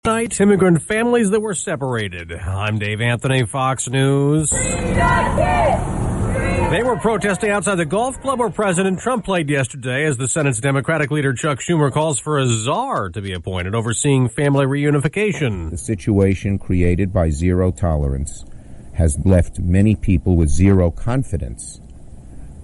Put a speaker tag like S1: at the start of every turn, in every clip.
S1: Night, immigrant families that were separated. I'm Dave Anthony, Fox News. They were protesting outside the golf club where President Trump played yesterday as the Senate's Democratic leader Chuck Schumer calls for a czar to be appointed overseeing family reunification.
S2: The situation created by zero tolerance has left many people with zero confidence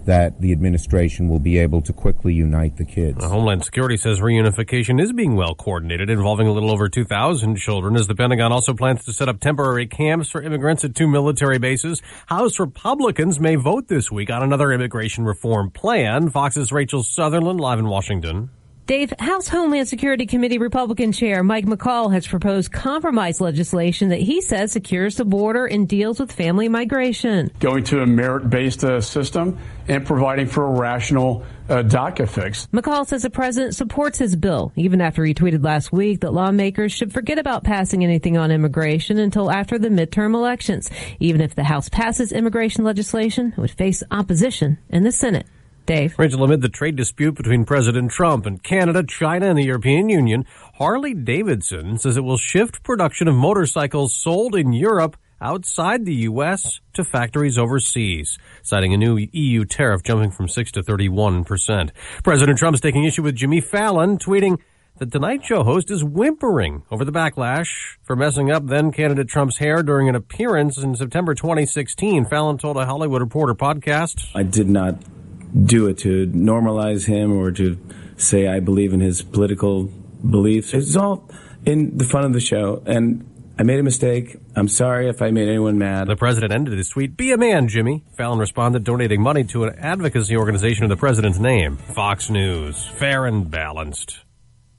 S2: that the administration will be able to quickly unite the kids.
S1: Homeland Security says reunification is being well coordinated, involving a little over 2,000 children, as the Pentagon also plans to set up temporary camps for immigrants at 2 military bases. House Republicans may vote this week on another immigration reform plan. Fox's Rachel Sutherland, live in Washington.
S3: Dave, House Homeland Security Committee Republican Chair Mike McCall has proposed compromise legislation that he says secures the border and deals with family migration.
S4: Going to a merit-based system and providing for a rational DACA fix.
S3: McCall says the president supports his bill, even after he tweeted last week that lawmakers should forget about passing anything on immigration until after the midterm elections. Even if the House passes immigration legislation, it would face opposition in the Senate. Dave.
S1: Rachel, amid the trade dispute between President Trump and Canada, China, and the European Union, Harley-Davidson says it will shift production of motorcycles sold in Europe outside the U.S. to factories overseas, citing a new EU tariff jumping from 6 to 31%. President Trump's taking issue with Jimmy Fallon, tweeting the Tonight Show host is whimpering over the backlash for messing up then-candidate Trump's hair during an appearance in September 2016. Fallon told a Hollywood Reporter podcast,
S5: I did not do it to normalize him or to say I believe in his political beliefs. It's all in the fun of the show, and I made a mistake. I'm sorry if I made anyone mad.
S1: The president ended his tweet, "Be a man, Jimmy." Fallon responded, donating money to an advocacy organization in the president's name. Fox News, fair and balanced.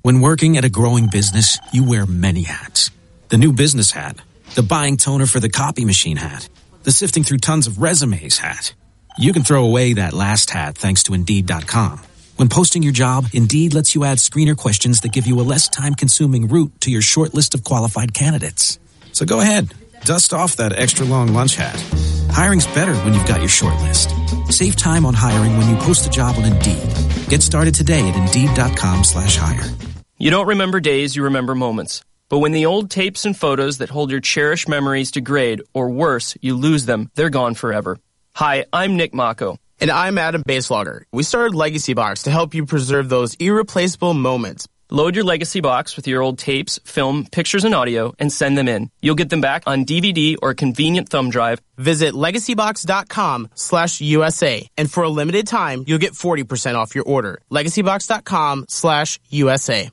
S6: When working at a growing business, you wear many hats. The new business hat, the buying toner for the copy machine hat, the sifting through tons of resumes hat. You can throw away that last hat thanks to Indeed.com. When posting your job, Indeed lets you add screener questions that give you a less time-consuming route to your short list of qualified candidates. So go ahead, dust off that extra long lunch hat. Hiring's better when you've got your short list. Save time on hiring when you post a job on Indeed. Get started today at Indeed.com/hire.
S7: You don't remember days, you remember moments. But when the old tapes and photos that hold your cherished memories degrade, or worse, you lose them, they're gone forever. Hi, I'm Nick Mako.
S8: And I'm Adam Baselogger. We started Legacy Box to help you preserve those irreplaceable moments.
S7: Load your Legacy Box with your old tapes, film, pictures, and audio, and send them in. You'll get them back on DVD or a convenient thumb drive.
S8: Visit legacybox.com/USA. And for a limited time, you'll get 40% off your order. legacybox.com/USA.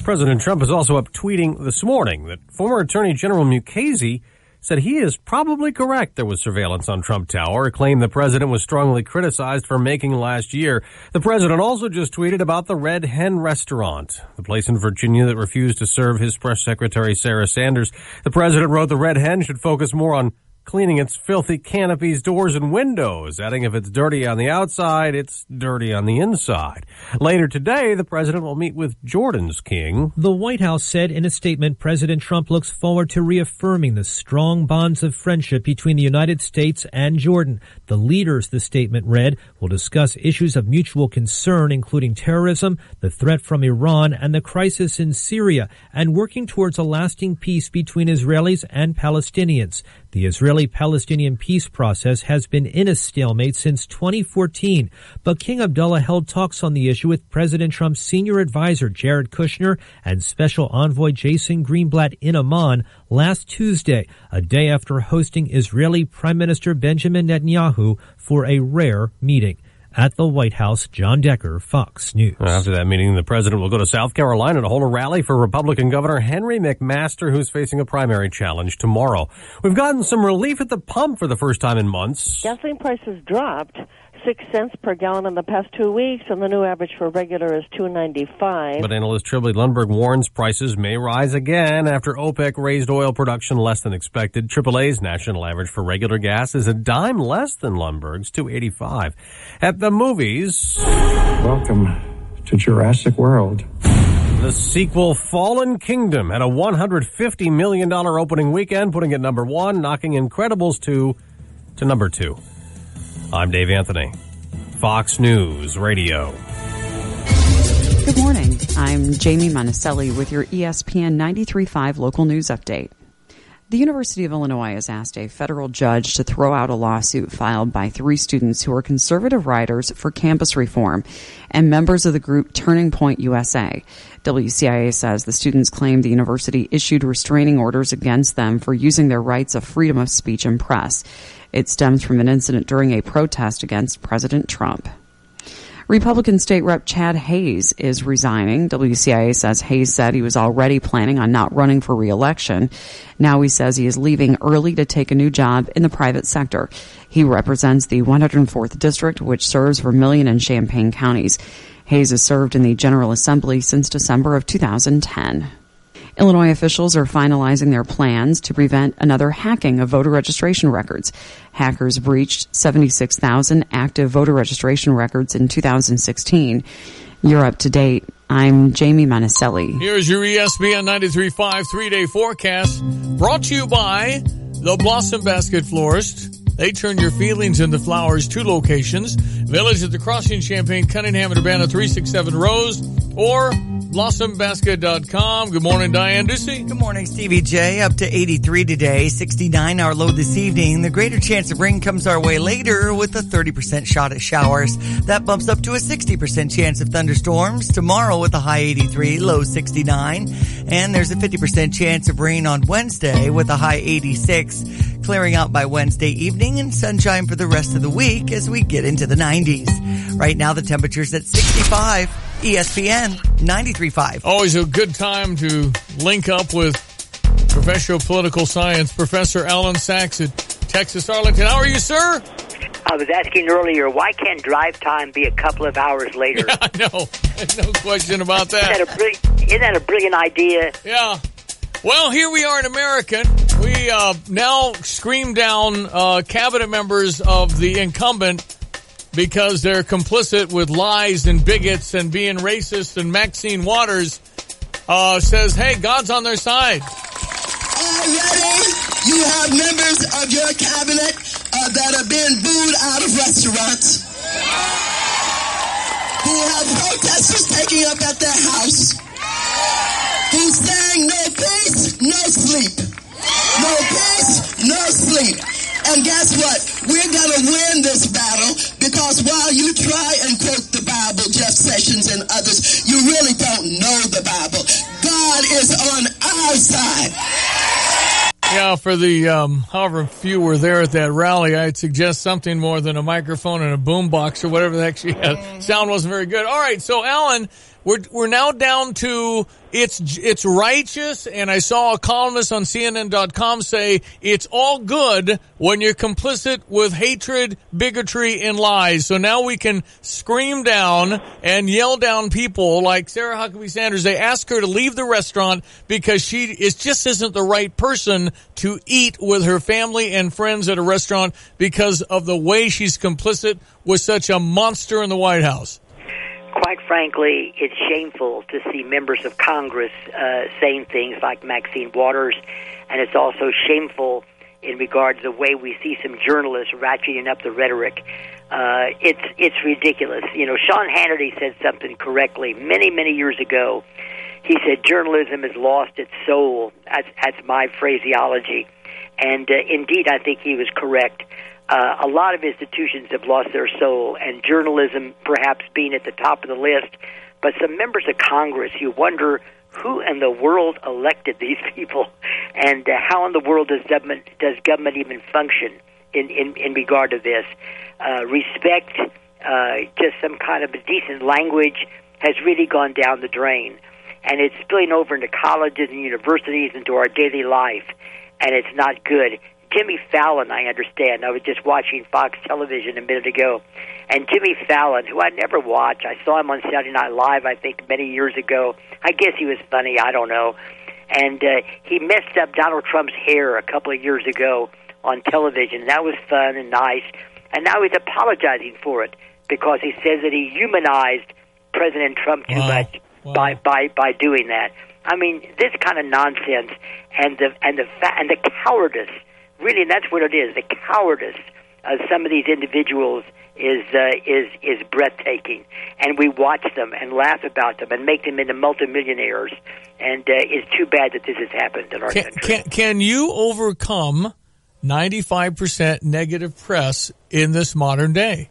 S1: President Trump is also up tweeting this morning that former Attorney General Mukasey said he is probably correct there was surveillance on Trump Tower, a claim the president was strongly criticized for making last year. The president also just tweeted about the Red Hen restaurant, the place in Virginia that refused to serve his press secretary Sarah Sanders. The president wrote the Red Hen should focus more on cleaning its filthy canopies, doors, and windows, adding if it's dirty on the outside, it's dirty on the inside. Later today, the president will meet with Jordan's king.
S9: The White House said in a statement President Trump looks forward to reaffirming the strong bonds of friendship between the United States and Jordan. The leaders, the statement read, will discuss issues of mutual concern, including terrorism, the threat from Iran, and the crisis in Syria, and working towards a lasting peace between Israelis and Palestinians. The Israeli-Palestinian peace process has been in a stalemate since 2014, but King Abdullah held talks on the issue with President Trump's senior advisor Jared Kushner and Special Envoy Jason Greenblatt in Amman last Tuesday, a day after hosting Israeli Prime Minister Benjamin Netanyahu for a rare meeting. At the White House, John Decker, Fox News.
S1: After that meeting, the president will go to South Carolina to hold a rally for Republican Governor Henry McMaster, who's facing a primary challenge tomorrow. We've gotten some relief at the pump for the first time in months.
S10: Gasoline prices dropped 6 cents per gallon in the past 2 weeks, and the new average for regular is $2.95.
S1: But analyst Tribbley Lundberg warns prices may rise again after OPEC raised oil production less than expected. AAA's national average for regular gas is a dime less than Lundberg's, $2.85. At the movies,
S11: welcome to Jurassic World.
S1: The sequel Fallen Kingdom had a $150 million opening weekend, putting it number one, knocking Incredibles 2 to number 2. I'm Dave Anthony, Fox News Radio.
S12: Good morning. I'm Jamie Monticelli with your ESPN 93.5 local news update. The University of Illinois has asked a federal judge to throw out a lawsuit filed by 3 students who are conservative writers for campus reform and members of the group Turning Point USA. WCIA says the students claim the university issued restraining orders against them for using their rights of freedom of speech and press. It stems from an incident during a protest against President Trump. Republican State Rep Chad Hayes is resigning. WCIA says Hayes said he was already planning on not running for re-election. Now he says he is leaving early to take a new job in the private sector. He represents the 104th District, which serves Vermilion and Champaign counties. Hayes has served in the General Assembly since December of 2010. Illinois officials are finalizing their plans to prevent another hacking of voter registration records. Hackers breached 76,000 active voter registration records in 2016. You're up to date. I'm Jamie Monticelli.
S13: Here's your ESPN 93.5 3-day forecast, brought to you by the Blossom Basket Florist. They turn your feelings into flowers. 2 locations: Village at the Crossing, Champaign, Cunningham, and Urbana, 367 Rose, or BlossomBasket.com. Good morning, Diane Ducey.
S14: Good morning, Stevie J. Up to 83 today, 69 our low this evening. The greater chance of rain comes our way later with a 30% shot at showers. That bumps up to a 60% chance of thunderstorms tomorrow with a high 83, low 69. And there's a 50% chance of rain on Wednesday with a high 86, clearing out by Wednesday evening and sunshine for the rest of the week as we get into the 90s. Right now, the temperature's at 65. ESPN 93.5.
S13: Always a good time to link up with Professor of Political Science, Professor Alan Sachs at Texas Arlington. How are you, sir?
S15: I was asking earlier, why can't drive time be a couple of hours later?
S13: Yeah, I know. No question about that.
S15: Isn't that a brilliant idea?
S13: Yeah. Well, here we are in America. We now scream down cabinet members of the incumbent because they're complicit with lies and bigots and being racist. And Maxine Waters says, hey, God's on their side.
S16: Already, you have members of your cabinet that have been booed out of restaurants, who have protesters taking up at their house, who's saying no peace, no sleep. No peace, no sleep. And guess what? We're going to win this battle because while you try and quote the Bible, Jeff Sessions and others, you really don't know the Bible. God is on our side.
S13: Yeah, for the however few were there at that rally, I'd suggest something more than a microphone and a boombox or whatever the heck she had. Sound wasn't very good. All right, so Alan, we're now down to it's righteous, and I saw a columnist on CNN.com say it's all good when you're complicit with hatred, bigotry, and lies. So now we can scream down and yell down people like Sarah Huckabee Sanders. They ask her to leave the restaurant because she just isn't the right person to eat with her family and friends at a restaurant because of the way she's complicit with such a monster in the White House.
S15: Quite frankly, it's shameful to see members of Congress saying things like Maxine Waters, and it's also shameful in regards to the way we see some journalists ratcheting up the rhetoric. It's ridiculous. You know, Sean Hannity said something correctly many, many years ago. He said journalism has lost its soul. That's my phraseology. And indeed, I think he was correct. A lot of institutions have lost their soul, and journalism perhaps being at the top of the list. But some members of Congress, you wonder who in the world elected these people, and how in the world does government even function in regard to this? Respect, just some kind of a decent language has really gone down the drain, and it's spilling over into colleges and universities, into our daily life, and it's not good. Jimmy Fallon, I understand. I was just watching Fox Television a minute ago. And Jimmy Fallon, who I never watch, I saw him on Saturday Night Live, I think, many years ago. I guess he was funny, I don't know. And he messed up Donald Trump's hair a couple of years ago on television. That was fun and nice. And now he's apologizing for it because he says that he humanized President Trump too much by doing that. I mean, this kind of nonsense and the cowardice. Really, and that's what it is, the cowardice of some of these individuals is breathtaking, and we watch them and laugh about them and make them into multimillionaires. And it's too bad that this has happened in our country.
S13: Can you overcome 95% negative press in this modern day?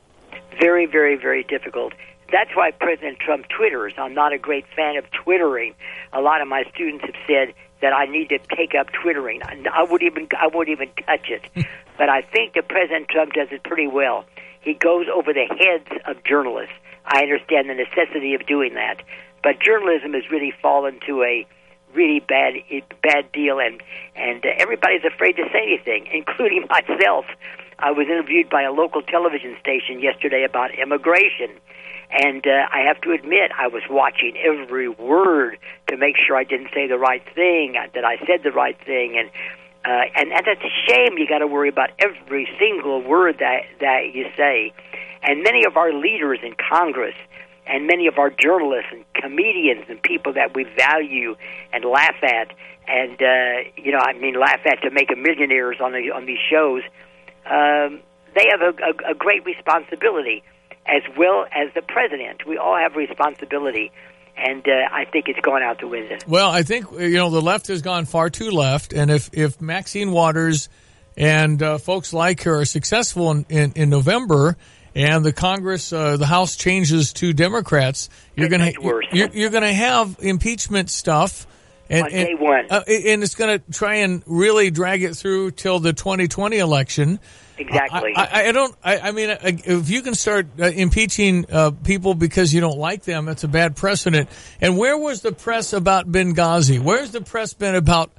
S15: Very, very, very difficult. That's why President Trump twitters. I'm not a great fan of twittering. A lot of my students have said that I need to take up twittering. I won't even touch it. But I think that President Trump does it pretty well. He goes over the heads of journalists. I understand the necessity of doing that. But journalism has really fallen to a really bad deal, and everybody's afraid to say anything, including myself. I was interviewed by a local television station yesterday about immigration, and I have to admit I was watching every word to make sure I didn't say the right thing, that I said the right thing, and that's a shame. You got to worry about every single word that you say. And many of our leaders in Congress and many of our journalists and comedians and people that we value and laugh at, and laugh at to make them millionaires on these shows, they have a great responsibility, as well as the president. We all have responsibility, and I think it's gone out the window.
S13: Well, I think the left has gone far too left, and if Maxine Waters and folks like her are successful in November, and the Congress, the House changes to Democrats, you're going to have impeachment stuff, and,
S15: on day one,
S13: and it's going to try and really drag it through till the 2020 election.
S15: Exactly.
S13: I mean, if you can start impeaching people because you don't like them, it's a bad precedent. And where was the press about Benghazi? Where's the press been about,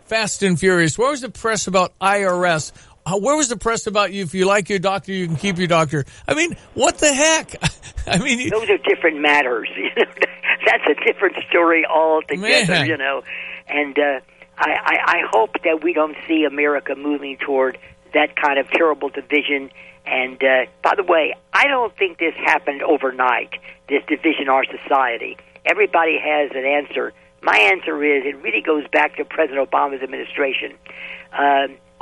S13: Fast and Furious? Where was the press about IRS? Where was the press about if you like your doctor, you can keep your doctor? I mean, what the heck? I mean,
S15: those are different matters. That's a different story altogether,
S13: man.
S15: And I hope that we don't see America moving toward that kind of terrible division. And by the way, I don't think this happened overnight, this division in our society. Everybody has an answer. My answer is it really goes back to President Obama's administration.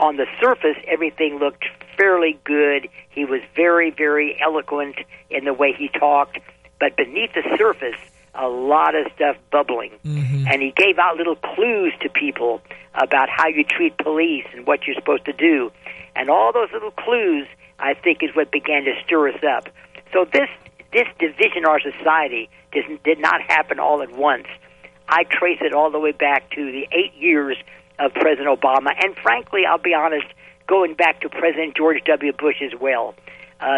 S15: On the surface, everything looked fairly good. He was very, very eloquent in the way he talked. But beneath the surface, a lot of stuff bubbling. Mm-hmm. And he gave out little clues to people about how you treat police and what you're supposed to do. And all those little clues, I think, is what began to stir us up. So this division in our society did not happen all at once. I trace it all the way back to the 8 years of President Obama, and frankly, I'll be honest, going back to President George W. Bush as well.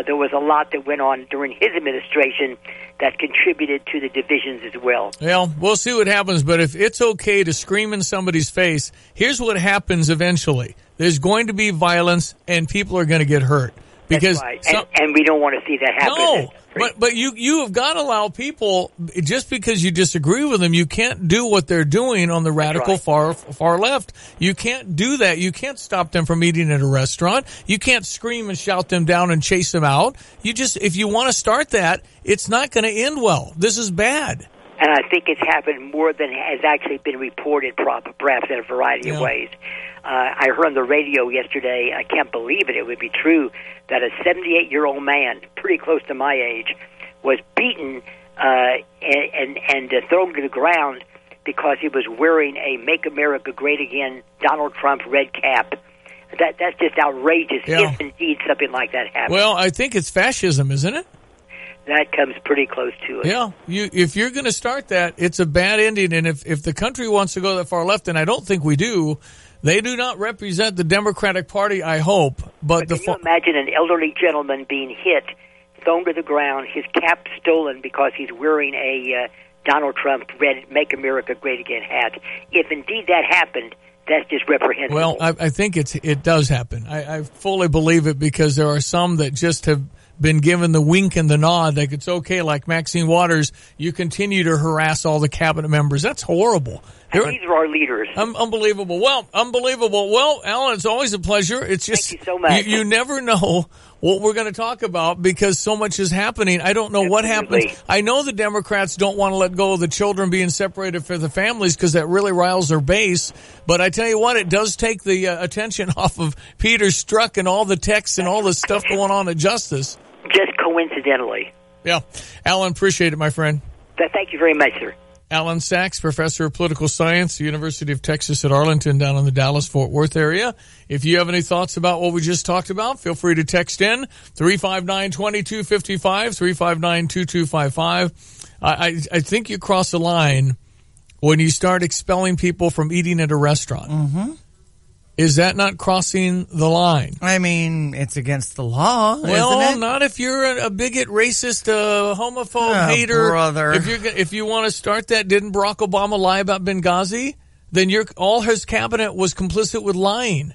S15: There was a lot that went on during his administration that contributed to the divisions as well.
S13: Well, we'll see what happens, but if it's okay to scream in somebody's face, here's what happens eventually. There's going to be violence, and people are going to get hurt. Because
S15: that's right. And we don't want to see that happen.
S13: No, but you have got to allow people, just because you disagree with them, you can't do what they're doing on the radical far left. You can't do that. You can't stop them from eating at a restaurant. You can't scream and shout them down and chase them out. If you want to start that, it's not going to end well. This is bad.
S15: And I think it's happened more than has actually been reported, perhaps in a variety of ways. I heard on the radio yesterday, I can't believe it, it would be true, that a 78-year-old man, pretty close to my age, was beaten and thrown to the ground because he was wearing a Make America Great Again Donald Trump red cap. That's just outrageous, if indeed something like that happens.
S13: Well, I think it's fascism, isn't it?
S15: That comes pretty close to it.
S13: Yeah, if you're going to start that, it's a bad ending. And if the country wants to go that far left, and I don't think we do, they do not represent the Democratic Party, I hope. But
S15: can you imagine an elderly gentleman being hit, thrown to the ground, his cap stolen because he's wearing a Donald Trump red Make America Great Again hat? If indeed that happened, that's just reprehensible.
S13: Well, I think it does happen. I fully believe it, because there are some that just have been given the wink and the nod, like it's okay, like Maxine Waters, you continue to harass all the cabinet members. That's horrible.
S15: And these are our leaders.
S13: Unbelievable. Well, unbelievable. Well, Alan, it's always a pleasure. It's just,
S15: thank you so much.
S13: You never know what we're going to talk about because so much is happening. I don't know what happens. I know the Democrats don't want to let go of the children being separated for the families because that really riles their base. But I tell you what, it does take the attention off of Peter Strzok and all the texts and all the stuff going on at Justice.
S15: coincidentally.
S13: Yeah. Alan, appreciate it, my friend.
S15: Thank you very much, sir.
S13: Alan Sachs, professor of political science, University of Texas at Arlington down in the Dallas-Fort Worth area. If you have any thoughts about what we just talked about, feel free to text in 359-2255, 359-2255. I think you cross the line when you start expelling people from eating at a restaurant.
S14: Mm-hmm.
S13: Is that not crossing the line?
S14: I mean, it's against the law,
S13: well,
S14: isn't it?
S13: not if you're a bigot, racist, homophobe, hater.
S14: Brother.
S13: If you want to start that, didn't Barack Obama lie about Benghazi? Then all his cabinet was complicit with lying.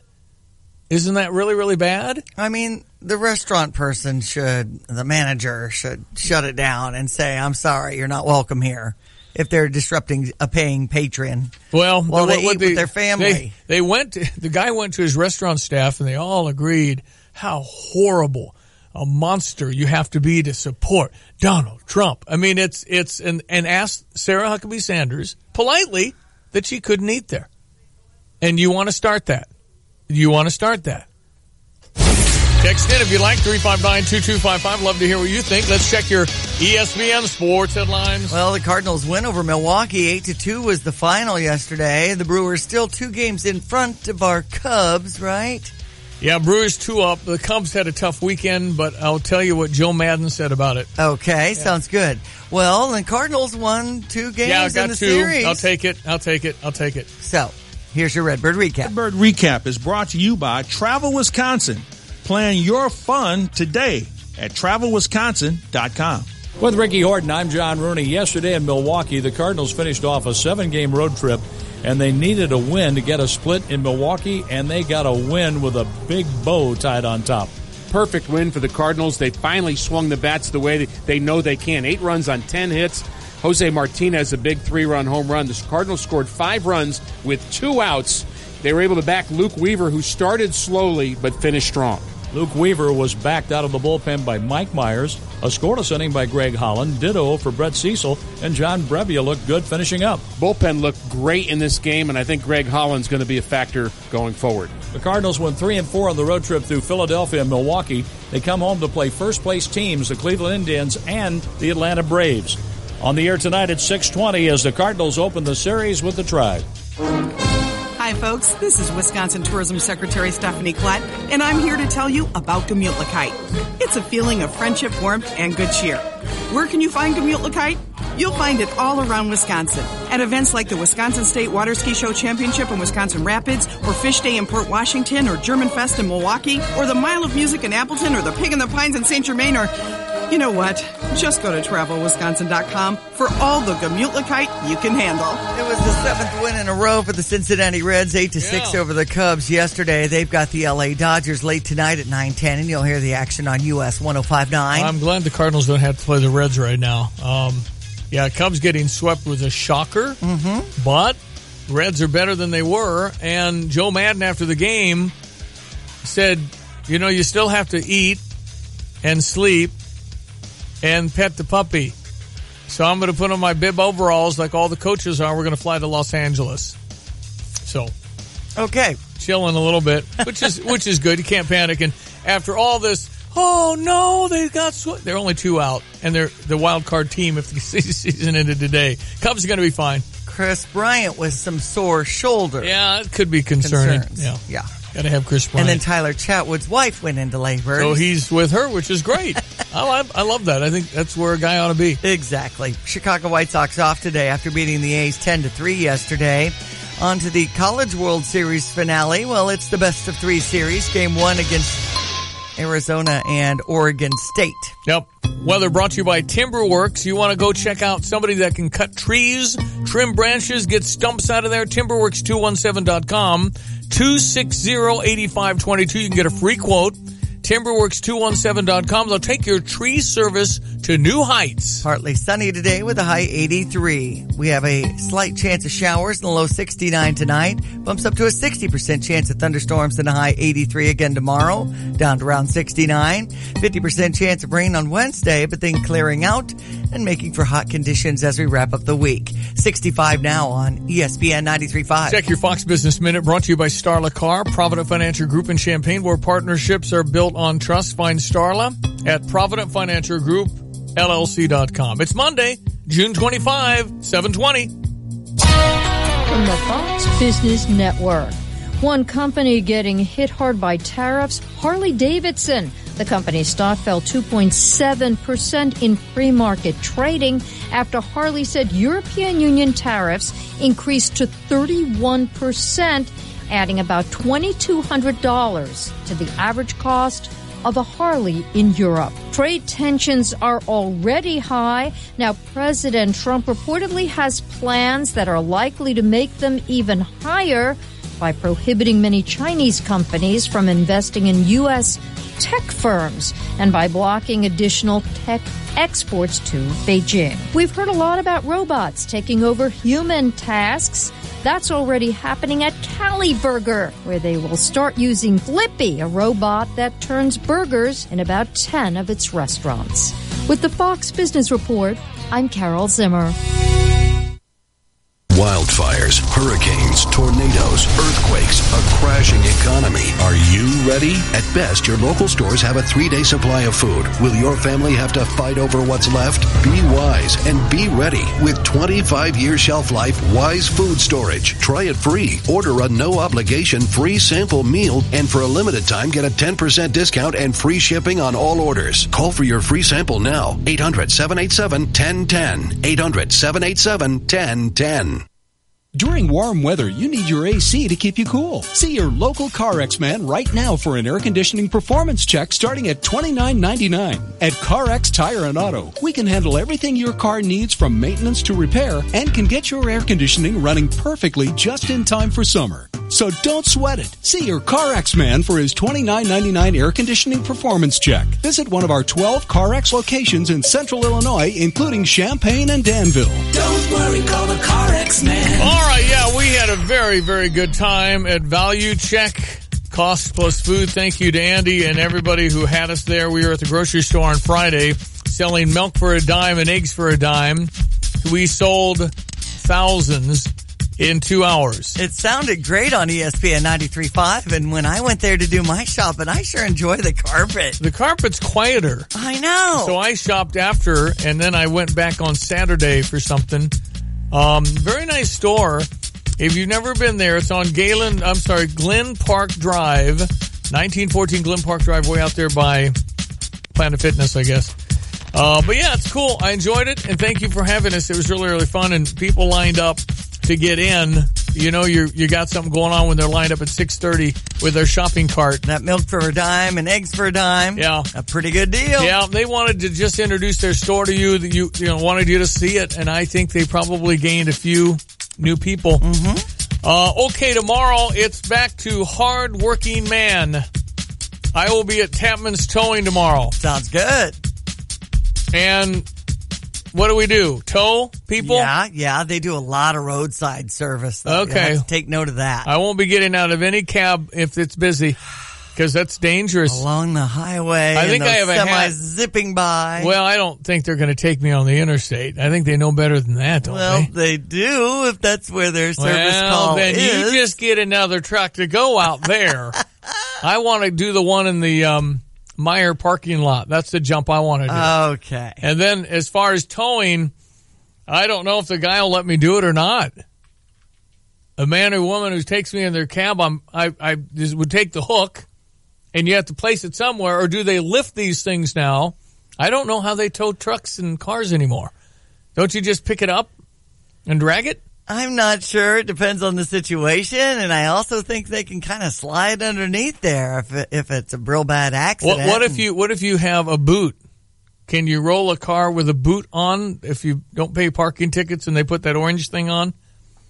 S13: Isn't that really, really bad?
S14: I mean, the restaurant person the manager should shut it down and say, I'm sorry, you're not welcome here. If they're disrupting a paying patron,
S13: well,
S14: they eat with their family.
S13: The guy went to his restaurant staff, and they all agreed how horrible a monster you have to be to support Donald Trump. I mean, and asked Sarah Huckabee Sanders politely that she couldn't eat there. And you want to start that? Text in if you like, 359-2255. Love to hear what you think. Let's check your ESPN sports headlines.
S14: Well, the Cardinals win over Milwaukee. 8-2 was the final yesterday. The Brewers still 2 games in front of our Cubs, right?
S13: Yeah, Brewers 2 up. The Cubs had a tough weekend, but I'll tell you what Joe Madden said about it.
S14: Okay, sounds good. Well, the Cardinals won 2 games in the series.
S13: I'll take it.
S14: So, here's your Redbird Recap.
S17: Redbird Recap is brought to you by Travel Wisconsin. Plan your fun today at TravelWisconsin.com.
S18: With Ricky Horton, I'm John Rooney. Yesterday in Milwaukee, the Cardinals finished off a 7-game road trip, and they needed a win to get a split in Milwaukee, and they got a win with a big bow tied on top.
S19: Perfect win for the Cardinals. They finally swung the bats the way they know they can. 8 runs on 10 hits. Jose Martinez, a big 3-run home run. The Cardinals scored 5 runs with 2 outs. They were able to back Luke Weaver, who started slowly but finished strong.
S18: Luke Weaver was backed out of the bullpen by Mike Myers, a scoreless inning by Greg Holland, ditto for Brett Cecil, and John Brevia looked good finishing up.
S19: Bullpen looked great in this game, and I think Greg Holland's going to be a factor going forward.
S18: The Cardinals went 3-4 on the road trip through Philadelphia and Milwaukee. They come home to play first-place teams, the Cleveland Indians and the Atlanta Braves. On the air tonight at 6:20 as the Cardinals open the series with the Tribe.
S20: Hi, folks. This is Wisconsin Tourism Secretary Stephanie Klett, and I'm here to tell you about Gemütlichkeit. It's a feeling of friendship, warmth, and good cheer. Where can you find Gemütlichkeit? You'll find it all around Wisconsin. At events like the Wisconsin State Water Ski Show Championship in Wisconsin Rapids, or Fish Day in Port Washington, or German Fest in Milwaukee, or the Mile of Music in Appleton, or the Pig in the Pines in St. Germain, or... you know what? Just go to TravelWisconsin.com for all the Gemütlichkeit you can handle.
S14: It was the 7th win in a row for the Cincinnati Reds, 8-6 over the Cubs yesterday. They've got the LA Dodgers late tonight at 9:10, and you'll hear the action on US 105.9.
S13: I'm glad the Cardinals don't have to play the Reds right now. Cubs getting swept was a shocker, but Reds are better than they were, and Joe Madden after the game said, you still have to eat and sleep and pet the puppy. So I'm going to put on my bib overalls like all the coaches are. We're going to fly to Los Angeles. So,
S14: okay,
S13: chilling a little bit, which is good. You can't panic. And after all this, oh no, they're only 2 out, and they're the wild card team if the season ended today. Cubs are going to be fine.
S14: Chris Bryant with some sore shoulder.
S13: Yeah, it could be concerning.
S14: Yeah.
S13: Got to have Chris Bryant.
S14: And then Tyler Chatwood's wife went into labor.
S13: So he's with her, which is great. I love that. I think that's where a guy ought to be.
S14: Exactly. Chicago White Sox off today after beating the A's 10-3 yesterday. On to the College World Series finale. Well, it's the best of 3 series. Game 1 against Arizona and Oregon State.
S13: Yep. Weather brought to you by Timberworks. You want to go check out somebody that can cut trees, trim branches, get stumps out of there? Timberworks217.com. 260-8522. You can get a free quote. Timberworks217.com. They'll take your tree service to new heights.
S14: Partly sunny today with a high 83. We have a slight chance of showers in the low 69 tonight. Bumps up to a 60% chance of thunderstorms in a high 83 again tomorrow. Down to around 69. 50% chance of rain on Wednesday, but then clearing out and making for hot conditions as we wrap up the week. 65 now on ESPN 93.5.
S13: Check your Fox Business Minute brought to you by Starla Car, Provident Financial Group in Champaign, where partnerships are built on trust. Find Starla at Provident Financial Group, LLC.com. It's Monday, June 25, 720.
S21: From the Fox Business Network. One company getting hit hard by tariffs, Harley-Davidson. The company's stock fell 2.7% in pre-market trading after Harley said European Union tariffs increased to 31%, adding about $2,200 to the average cost of a Harley in Europe. Trade tensions are already high. Now, President Trump reportedly has plans that are likely to make them even higher by prohibiting many Chinese companies from investing in U.S. tech firms and by blocking additional tech exports to Beijing. We've heard a lot about robots taking over human tasks. That's already happening at Cali Burger, where they will start using Flippy, a robot that turns burgers in about 10 of its restaurants. With the Fox Business Report, I'm Carol Zimmer.
S22: Wildfires, hurricanes, tornadoes, earthquakes, a crashing economy. Are you ready? At best, your local stores have a 3-day supply of food. Will your family have to fight over what's left? Be wise and be ready with 25-year shelf life Wise Food Storage. Try it free. Order a no-obligation free sample meal, and for a limited time, get a 10% discount and free shipping on all orders. Call for your free sample now. 800-787-1010. 800-787-1010.
S23: During warm weather, you need your AC to keep you cool. See your local CarX man right now for an air conditioning performance check starting at $29.99. At CarX Tire and Auto, we can handle everything your car needs from maintenance to repair and can get your air conditioning running perfectly just in time for summer. So don't sweat it. See your CarX man for his $29.99 air conditioning performance check. Visit one of our 12 CarX locations in Central Illinois, including Champaign and Danville.
S24: Don't worry, call the CarX man.
S13: All right, yeah, we had a very, very good time at Value Check, Cost Plus Food. Thank you to Andy and everybody who had us there. We were at the grocery store on Friday selling milk for a dime and eggs for a dime. We sold thousands in 2 hours.
S14: It sounded great on ESPN 93.5, and when I went there to do my shopping, I sure enjoy the carpet.
S13: The carpet's quieter.
S14: I know.
S13: So I shopped after, and then I went back on Saturday for something. Very nice store. If you've never been there, it's on Glen Park Drive, 1914 Glen Park Drive, way out there by Planet Fitness, I guess. But yeah, it's cool. I enjoyed it, and thank you for having us. It was really, really fun, and people lined up to get in. You know, you got something going on when they're lined up at 6:30 with their shopping cart.
S14: That milk for a dime and eggs for a dime.
S13: Yeah.
S14: A pretty good deal.
S13: Yeah, they wanted to just introduce their store to you. You wanted you to see it, and I think they probably gained a few new people.
S14: Mm-hmm.
S13: Okay, tomorrow it's back to Hard Working Man. I will be at Tapman's Towing tomorrow.
S14: Sounds good.
S13: And what do we do? Tow people?
S14: Yeah, they do a lot of roadside service. Though.
S13: Okay.
S14: You have to take note of that.
S13: I won't be getting out of any cab if it's busy, because that's dangerous.
S14: Along the highway,
S13: I think I have a
S14: semis zipping by.
S13: Well, I don't think they're going to take me on the interstate. I think they know better than that, don't they?
S14: They do, if that's where their service call
S13: then
S14: is.
S13: You just get another truck to go out there. I want to do the one in the Meyer parking lot. That's the jump I want to do.
S14: Okay.
S13: And then as far as towing, I don't know if the guy will let me do it or not. A man or woman who takes me in their cab, I just would take the hook, and you have to place it somewhere, or do they lift these things now? I don't know how they tow trucks and cars anymore. Don't you just pick it up and drag it?
S14: I'm not sure. It depends on the situation, and I also think they can kind of slide underneath there if it's a real bad accident.
S13: What if you have a boot? Can you roll a car with a boot on if you don't pay parking tickets and they put that orange thing on?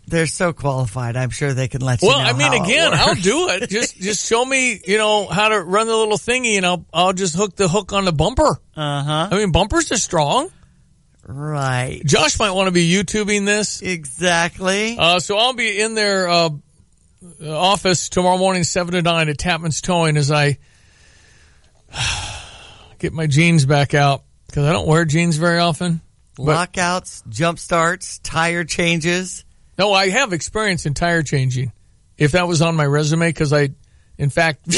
S14: They're so qualified. I'm sure they can let you know.
S13: Well, I mean, again, I'll do it. Just show me, how to run the little thingy, and I'll just hook the hook on the bumper.
S14: Uh-huh.
S13: I mean, bumpers are strong.
S14: Right.
S13: Josh might want to be YouTubing this.
S14: Exactly.
S13: So I'll be in their office tomorrow morning, 7 to 9 at Tapman's Towing as I get my jeans back out, because I don't wear jeans very often.
S14: Lockouts, jump starts, tire changes.
S13: No, I have experience in tire changing. If that was on my resume, because I In fact,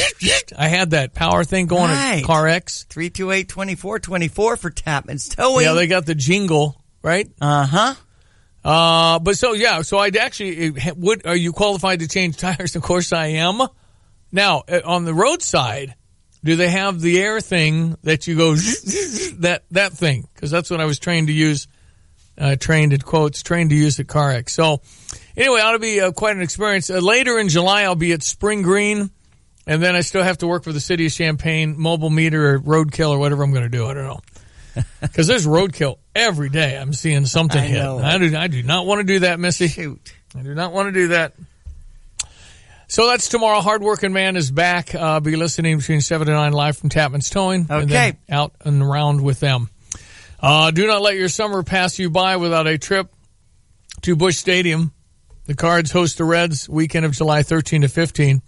S13: I had that power thing going at CarX.
S14: 328-2424 for Tapman's Towing.
S13: Yeah, they got the jingle, right?
S14: Uh-huh.
S13: So I'd actually, are you qualified to change tires? Of course I am. Now, on the roadside, do they have the air thing that you go, that thing? Because that's what I was trained to use, trained to use at CarX. So, anyway, ought to be quite an experience. Later in July, I'll be at Spring Green, and then I still have to work for the city of Champaign, mobile meter or roadkill or whatever I'm going to do. I don't know. Because there's roadkill every day. I'm seeing something hit. I do not want to do that, Missy.
S14: Shoot.
S13: I do not want to do that. So that's tomorrow. Hardworking Man is back. Be listening between 7 to 9 live from Tapman's Towing.
S14: Okay.
S13: And then out and around with them. Do not let your summer pass you by without a trip to Busch Stadium. The Cards host the Reds weekend of July 13 to 15.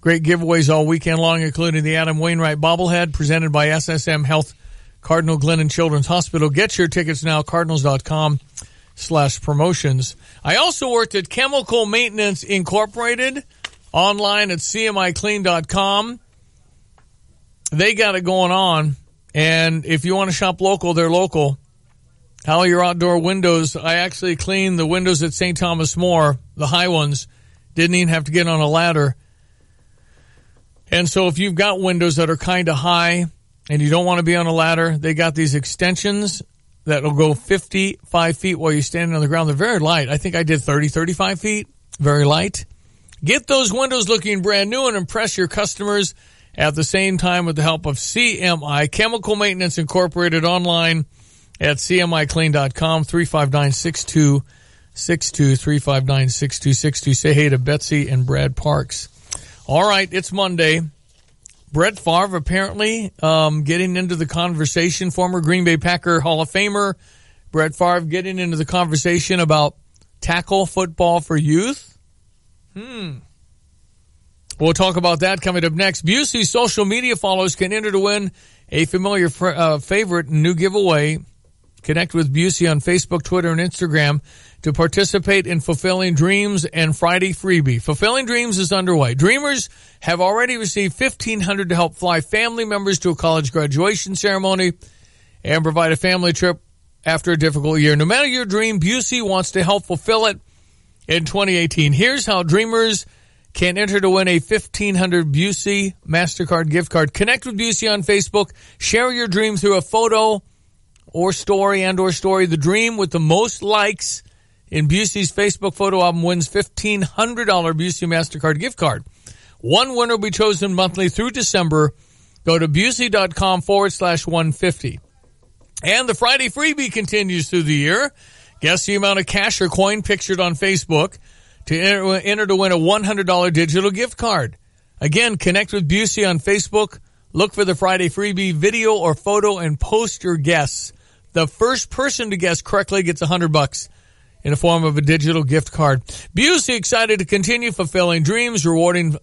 S13: Great giveaways all weekend long, including the Adam Wainwright bobblehead presented by SSM Health Cardinal Glennon Children's Hospital. Get your tickets now, cardinals.com/promotions. I also worked at Chemical Maintenance Incorporated, online at cmiclean.com. They got it going on, and if you want to shop local, they're local. How are your outdoor windows? I actually cleaned the windows at St. Thomas More, the high ones. Didn't even have to get on a ladder. And so if you've got windows that are kind of high, and you don't want to be on a ladder, they got these extensions that will go 55 feet while you're standing on the ground. They're very light. I think I did 35 feet. Very light. Get those windows looking brand new and impress your customers at the same time with the help of CMI, Chemical Maintenance Incorporated, online at cmiclean.com, 359-6262, 359-6262. Say hey to Betsy and Brad Parks. All right, it's Monday. Brett Favre apparently getting into the conversation, former Green Bay Packer Hall of Famer Brett Favre getting into the conversation about tackle football for youth. We'll talk about that coming up next. Busey's social media followers can enter to win a familiar favorite new giveaway. Connect with Busey on Facebook, Twitter, and Instagram to participate in Fulfilling Dreams and Friday Freebie. Fulfilling Dreams is underway. Dreamers have already received $1,500 to help fly family members to a college graduation ceremony and provide a family trip after a difficult year. No matter your dream, Busey wants to help fulfill it in 2018. Here's how Dreamers can enter to win a $1,500 Busey MasterCard gift card. Connect with Busey on Facebook. Share your dream through a photo or story. The dream with the most likes in Busey's Facebook photo album wins $1,500 Busey MasterCard gift card. One winner will be chosen monthly through December. Go to Busey.com/150. And the Friday Freebie continues through the year. Guess the amount of cash or coin pictured on Facebook to enter to win a $100 digital gift card. Again, connect with Busey on Facebook. Look for the Friday Freebie video or photo and post your guess. The first person to guess correctly gets $100 in the form of a digital gift card. Busey excited to continue fulfilling dreams, rewarding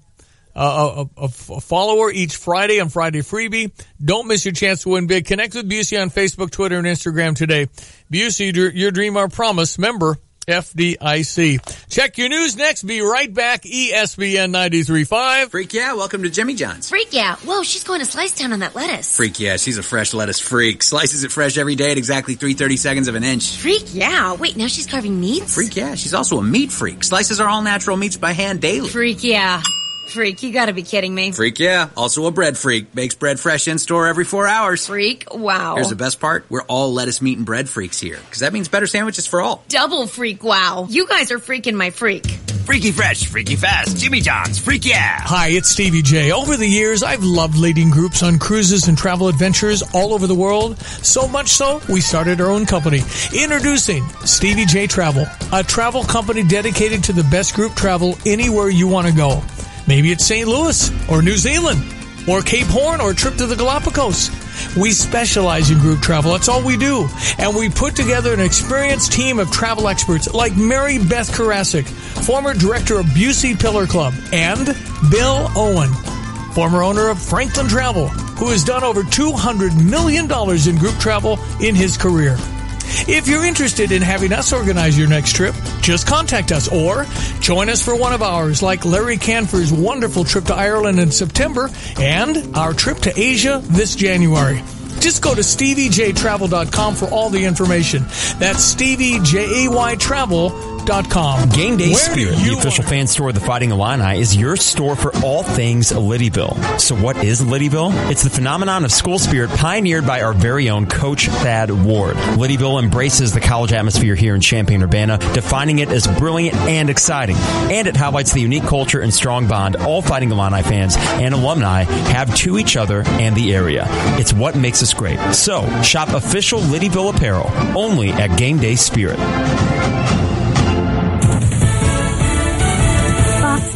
S13: a follower each Friday on Friday Freebie. Don't miss your chance to win big. Connect with Busey on Facebook, Twitter, and Instagram today. Busey, your dream, our promise. Member FDIC. Check your news next. Be right back. ESPN 93.5.
S2: Freak yeah, welcome to Jimmy John's.
S3: Freak yeah. Whoa, she's going to Slice Town on that lettuce.
S2: Freak yeah, she's a fresh lettuce freak. Slices it fresh every day at exactly 3/32 of an inch.
S3: Freak yeah. Wait, now she's carving meats?
S2: Freak yeah, she's also a meat freak. Slices are all natural meats by hand daily.
S3: Freak yeah. Freak, you gotta be kidding me.
S2: Freak yeah, also a bread freak. Bakes bread fresh in store every 4 hours.
S3: Freak, wow.
S2: Here's the best part. We're all lettuce, meat, and bread freaks here. Because that means better sandwiches for all.
S3: Double freak, wow. You guys are freaking my freak.
S4: Freaky fresh, freaky fast. Jimmy John's, freak yeah.
S13: Hi, it's Stevie J. Over the years, I've loved leading groups on cruises and travel adventures all over the world. So much so, we started our own company. Introducing Stevie J Travel, a travel company dedicated to the best group travel anywhere you want to go. Maybe it's St. Louis or New Zealand or Cape Horn or a trip to the Galapagos. We specialize in group travel. That's all we do. And we put together an experienced team of travel experts like Mary Beth Karasik, former director of Busey Pillar Club, and Bill Owen, former owner of Franklin Travel, who has done over $200 million in group travel in his career. If you're interested in having us organize your next trip, just contact us or join us for one of ours, like Larry Canfor's wonderful trip to Ireland in September and our trip to Asia this January. Just go to StevieJTravel.com for all the information. That's StevieJayTravel.com.
S5: Game Day Spirit, the official fan store of the Fighting Illini, is your store for all things Liddyville. So what is Liddyville? It's the phenomenon of school spirit pioneered by our very own Coach Thad Ward. Liddyville embraces the college atmosphere here in Champaign-Urbana, defining it as brilliant and exciting. And it highlights the unique culture and strong bond all Fighting Illini fans and alumni have to each other and the area. It's what makes us great. So, shop official Liddyville apparel only at Game Day Spirit.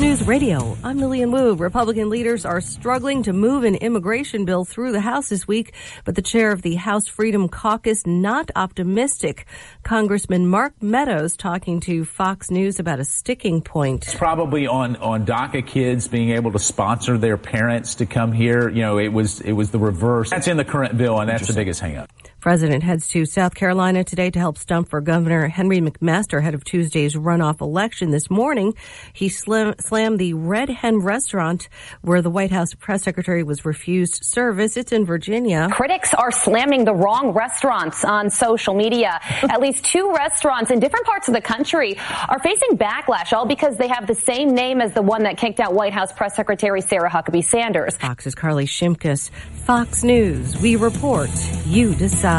S6: News Radio. I'm Lillian Wu. Republican leaders are struggling to move an immigration bill through the House this week, but the chair of the House Freedom Caucus not optimistic. Congressman Mark Meadows talking to Fox News about a sticking point.
S7: It's probably on DACA kids being able to sponsor their parents to come here. You know, it was the reverse. That's in the current bill, and that's the biggest hang-up.
S6: President heads to South Carolina today to help stump for Governor Henry McMaster ahead of Tuesday's runoff election. This morning, he slammed the Red Hen restaurant where the White House press secretary was refused service. It's in Virginia.
S8: Critics are slamming the wrong restaurants on social media. At least 2 restaurants in different parts of the country are facing backlash, all because they have the same name as the one that kicked out White House press secretary Sarah Huckabee Sanders.
S6: Fox's Carly Shimkus. Fox News. We report. You decide.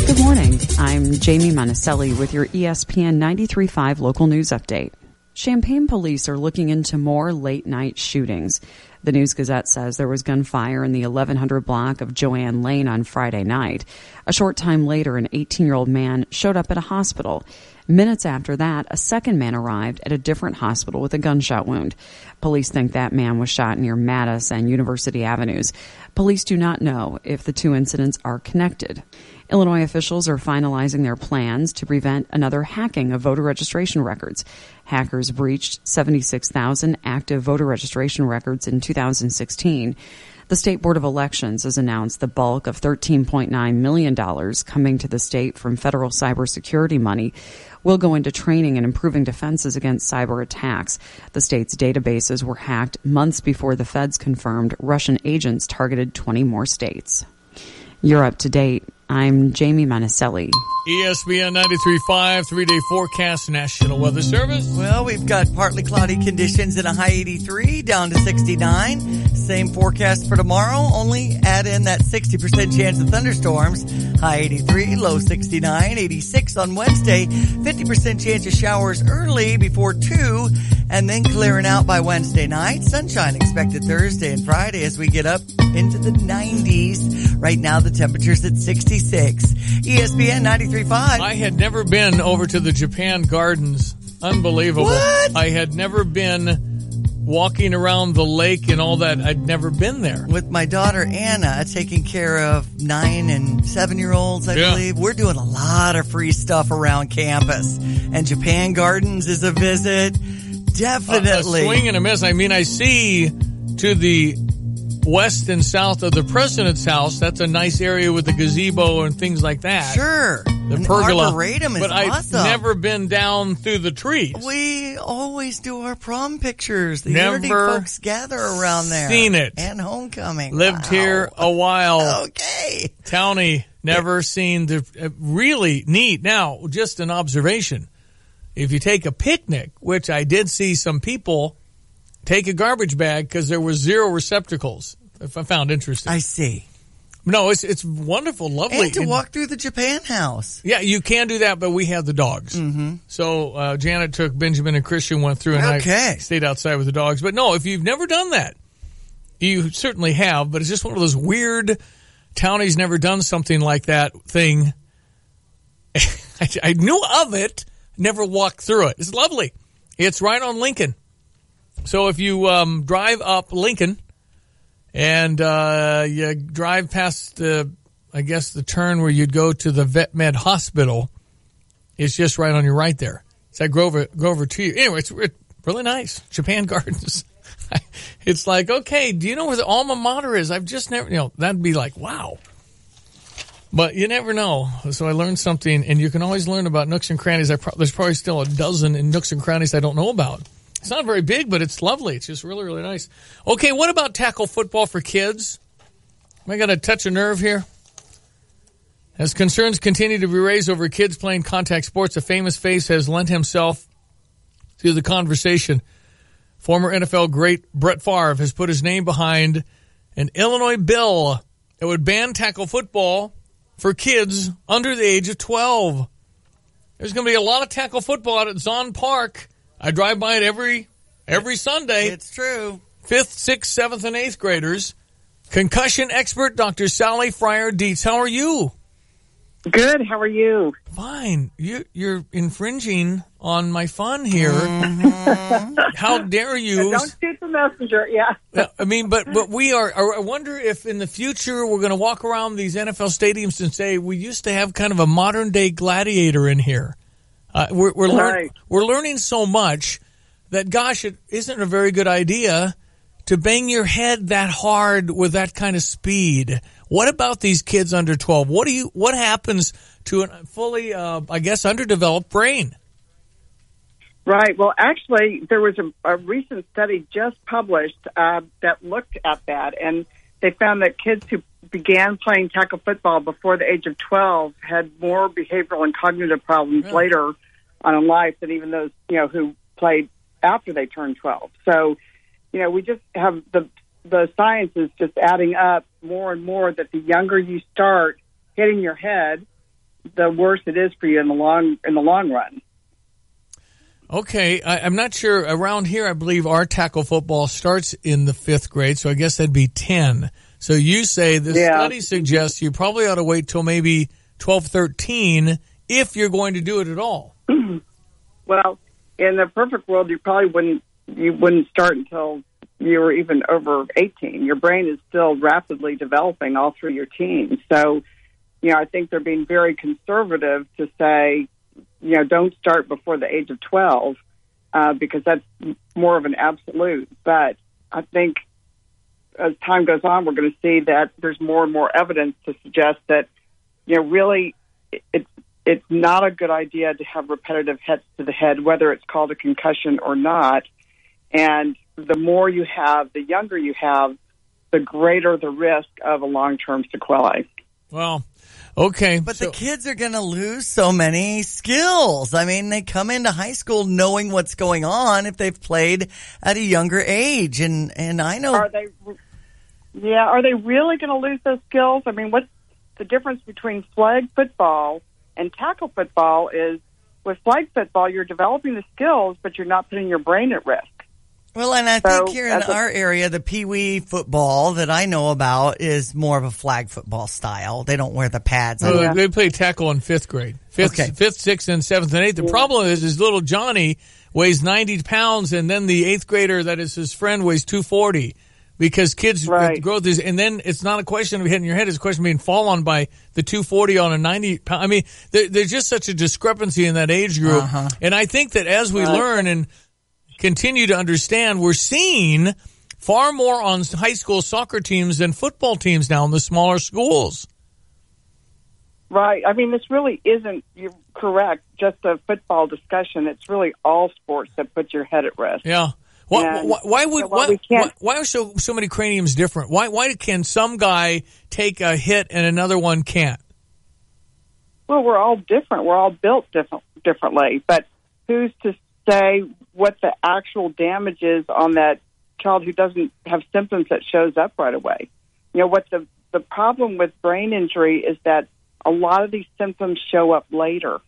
S12: Good morning. I'm Jamie Monticelli with your ESPN 93.5 local news update. Champaign police are looking into more late-night shootings. The News-Gazette says there was gunfire in the 1100 block of Joanne Lane on Friday night. A short time later, an 18-year-old man showed up at a hospital. Minutes after that, a second man arrived at a different hospital with a gunshot wound. Police think that man was shot near Mattis and University Avenues. Police do not know if the 2 incidents are connected. Illinois officials are finalizing their plans to prevent another hacking of voter registration records. Hackers breached 76,000 active voter registration records in 2016. The State Board of Elections has announced the bulk of $13.9 million coming to the state from federal cybersecurity money will go into training and improving defenses against cyber attacks. The state's databases were hacked months before the feds confirmed Russian agents targeted 20 more states. You're up to date. I'm Jamie Monticelli.
S13: ESPN 93.5, 3-day forecast, National Weather Service.
S14: Well, we've got partly cloudy conditions in a high 83 down to 69. Same forecast for tomorrow, only add in that 60% chance of thunderstorms. High 83, low 69, 86 on Wednesday. 50% chance of showers early before 2, and then clearing out by Wednesday night. Sunshine expected Thursday and Friday as we get up into the 90s. Right now, the temperature's at 66. ESPN 93.5.
S13: I had never been over to the Japan Gardens. Unbelievable.
S14: What?
S13: I had never been walking around the lake and all that. I'd never been there.
S14: With my daughter Anna taking care of 9 and 7-year-olds, I believe. We're doing a lot of free stuff around campus. And Japan Gardens is a visit. Definitely.
S13: A swing and a miss. I mean, I see to the west and south of the president's house. That's a nice area with the gazebo and things like that.
S14: Sure.
S13: The
S14: and
S13: pergola.
S14: Arboretum is
S13: but
S14: awesome.
S13: I've never been down through the trees.
S14: We always do our prom pictures. The
S13: never
S14: Unity folks gather around there.
S13: Seen it.
S14: And homecoming.
S13: Lived here a while.
S14: Okay.
S13: Townie, never seen the really neat. Now, just an observation. If you take a picnic, which I did see some people take a garbage bag because there were 0 receptacles. If I found interesting.
S14: I see.
S13: No, it's wonderful, lovely.
S14: And to walk through the Japan house.
S13: Yeah, you can do that, but we have the dogs.
S14: Mm-hmm.
S13: So Janet took Benjamin and Christian went through, and I stayed outside with the dogs. But no, if you've never done that, you certainly have. But it's just one of those weird townies never done something like that thing. I knew of it, never walked through it. It's lovely. It's right on Lincoln. So if you drive up Lincoln and you drive past the turn where you'd go to the Vet Med Hospital, it's just right on your right there. So I go over to you. Anyway, it's really nice. Japan Gardens. It's like, okay, do you know where the alma mater is? I've just never, that'd be like, wow. But you never know. So I learned something, and you can always learn about nooks and crannies. There's probably still a dozen in nooks and crannies I don't know about. It's not very big, but it's lovely. It's just really, really nice. Okay, what about tackle football for kids? Am I going to touch a nerve here? As concerns continue to be raised over kids playing contact sports, a famous face has lent himself to the conversation. Former NFL great Brett Favre has put his name behind an Illinois bill that would ban tackle football for kids under the age of 12. There's going to be a lot of tackle football out at Zahn Park. I drive by it every Sunday.
S14: It's true. 5th, 6th, 7th, and 8th graders. Concussion expert Dr. Sally Fryer-Dietz. How are you?
S1: Good. How are you?
S13: Fine. You're infringing on my fun here. How dare you?
S1: Don't shoot the messenger. Yeah.
S13: I mean, but we are. I wonder if in the future we're going to walk around these NFL stadiums and say we used to have kind of a modern day gladiator in here. We're learning so much that, gosh, it isn't a very good idea to bang your head that hard with that kind of speed. What about these kids under 12? What happens to a fully, I guess, underdeveloped brain?
S1: Right. Well, actually, there was a recent study just published that looked at that, and they found that kids who began playing tackle football before the age of 12 had more behavioral and cognitive problems later on in life than even those, who played after they turned 12. So, we just have the science is just adding up more and more that the younger you start hitting your head, the worse it is for you in the long run.
S13: Okay, I'm not sure. Around here, I believe our tackle football starts in the 5th grade, so I guess that'd be 10. So you say the study suggests you probably ought to wait till maybe 12, 13 if you're going to do it at all.
S1: Well, in the perfect world, you probably wouldn't start until you were even over 18. Your brain is still rapidly developing all through your teens. So, I think they're being very conservative to say, don't start before the age of 12 because that's more of an absolute. But I think as time goes on, we're going to see that there's more and more evidence to suggest that, really it's not a good idea to have repetitive hits to the head, whether it's called a concussion or not. And the more you have, the younger you have, the greater the risk of a long-term sequelae.
S13: Well, okay.
S14: But the kids are going to lose so many skills. I mean, they come into high school knowing what's going on if they've played at a younger age. And I know...
S1: Are they really going to lose those skills? I mean, what's the difference between flag football and tackle football is with flag football, you're developing the skills, but you're not putting your brain at risk.
S14: Well, and I think here in our area, the Pee-wee football that I know about is more of a flag football style. They don't wear the pads.
S13: They play tackle in 5th grade. 5th, 6th, and 7th, and 8th. The problem is little Johnny weighs 90 pounds, and then the 8th grader that is his friend weighs 240. Because kids' growth is, and then it's not a question of hitting your head, it's a question of being fallen by the 240 on a 90 pound. I mean, there's just such a discrepancy in that age group. And I think that as we learn and continue to understand, we're seeing far more on high school soccer teams than football teams now in the smaller schools.
S1: Right. I mean, this really isn't, you're correct, just a football discussion. It's really all sports that put your head at risk.
S13: Yeah. Why are so many craniums different? Why can some guy take a hit and another one can't?
S1: Well, we're all different. We're all built differently. But who's to say what the actual damage is on that child who doesn't have symptoms that shows up right away? What the problem with brain injury is that a lot of these symptoms show up later.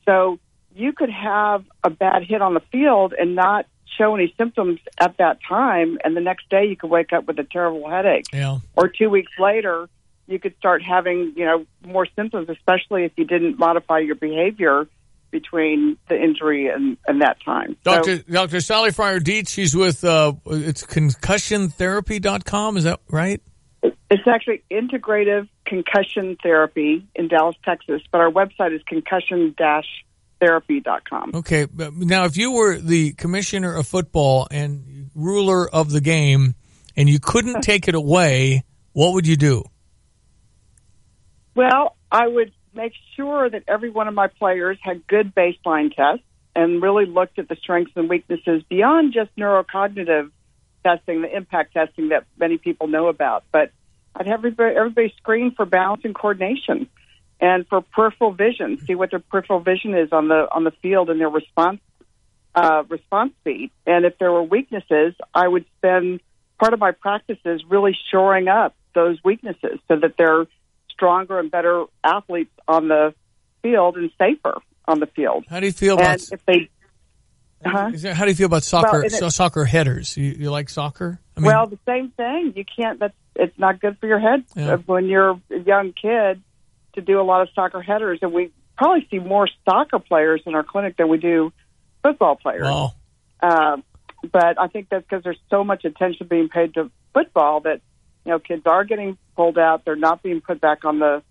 S1: So you could have a bad hit on the field and not show any symptoms at that time, and the next day you could wake up with a terrible headache.
S13: Yeah.
S1: Or 2 weeks later, you could start having, more symptoms, especially if you didn't modify your behavior between the injury and that time.
S13: Dr. Sally Fryer-Dietz, she's with it's concussiontherapy.com, is that right?
S1: It's actually Integrative Concussion Therapy in Dallas, Texas, but our website is concussion-therapy.com.
S13: Okay. Now, if you were the commissioner of football and ruler of the game and you couldn't take it away, what would you do?
S1: Well, I would make sure that every one of my players had good baseline tests and really looked at the strengths and weaknesses beyond just neurocognitive testing, the impact testing that many people know about. But I'd have everybody screen for balance and coordination and for peripheral vision, see what their peripheral vision is on the field and their response speed. And if there were weaknesses, I would spend part of my practices really shoring up those weaknesses so that they're stronger and better athletes on the field and safer on the field.
S13: How do you feel about
S1: how
S13: do you feel about soccer?
S1: Well,
S13: soccer headers. You like soccer?
S1: Well, the same thing. You can't. It's not good for your head when you're a young kid to do a lot of soccer headers, and we probably see more soccer players in our clinic than we do football players.
S13: Wow.
S1: But I think that's because there's so much attention being paid to football that kids are getting pulled out. They're not being put back on the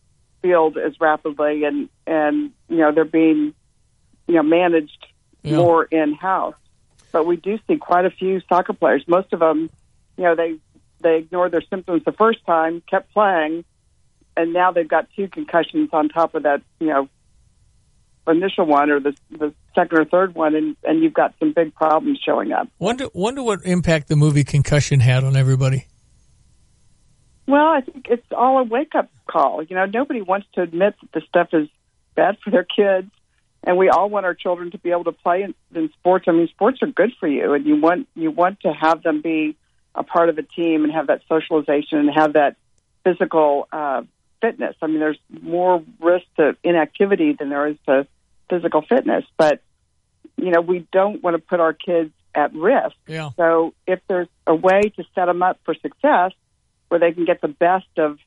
S1: field as rapidly, and they're being managed more in-house. But we do see quite a few soccer players. Most of them, they ignored their symptoms the first time, kept playing, and now they've got 2 concussions on top of that, initial one or the second or third one, and you've got some big problems showing up.
S13: Wonder what impact the movie Concussion had on everybody.
S1: Well, I think it's all a wake-up call. Nobody wants to admit that this stuff is bad for their kids, and we all want our children to be able to play in sports. I mean, sports are good for you, and you want to have them be a part of a team and have that socialization and have that physical fitness. I mean, there's more risk to inactivity than there is to physical fitness, but we don't want to put our kids at risk.
S13: Yeah.
S1: So if there's a way to set them up for success where they can get the best of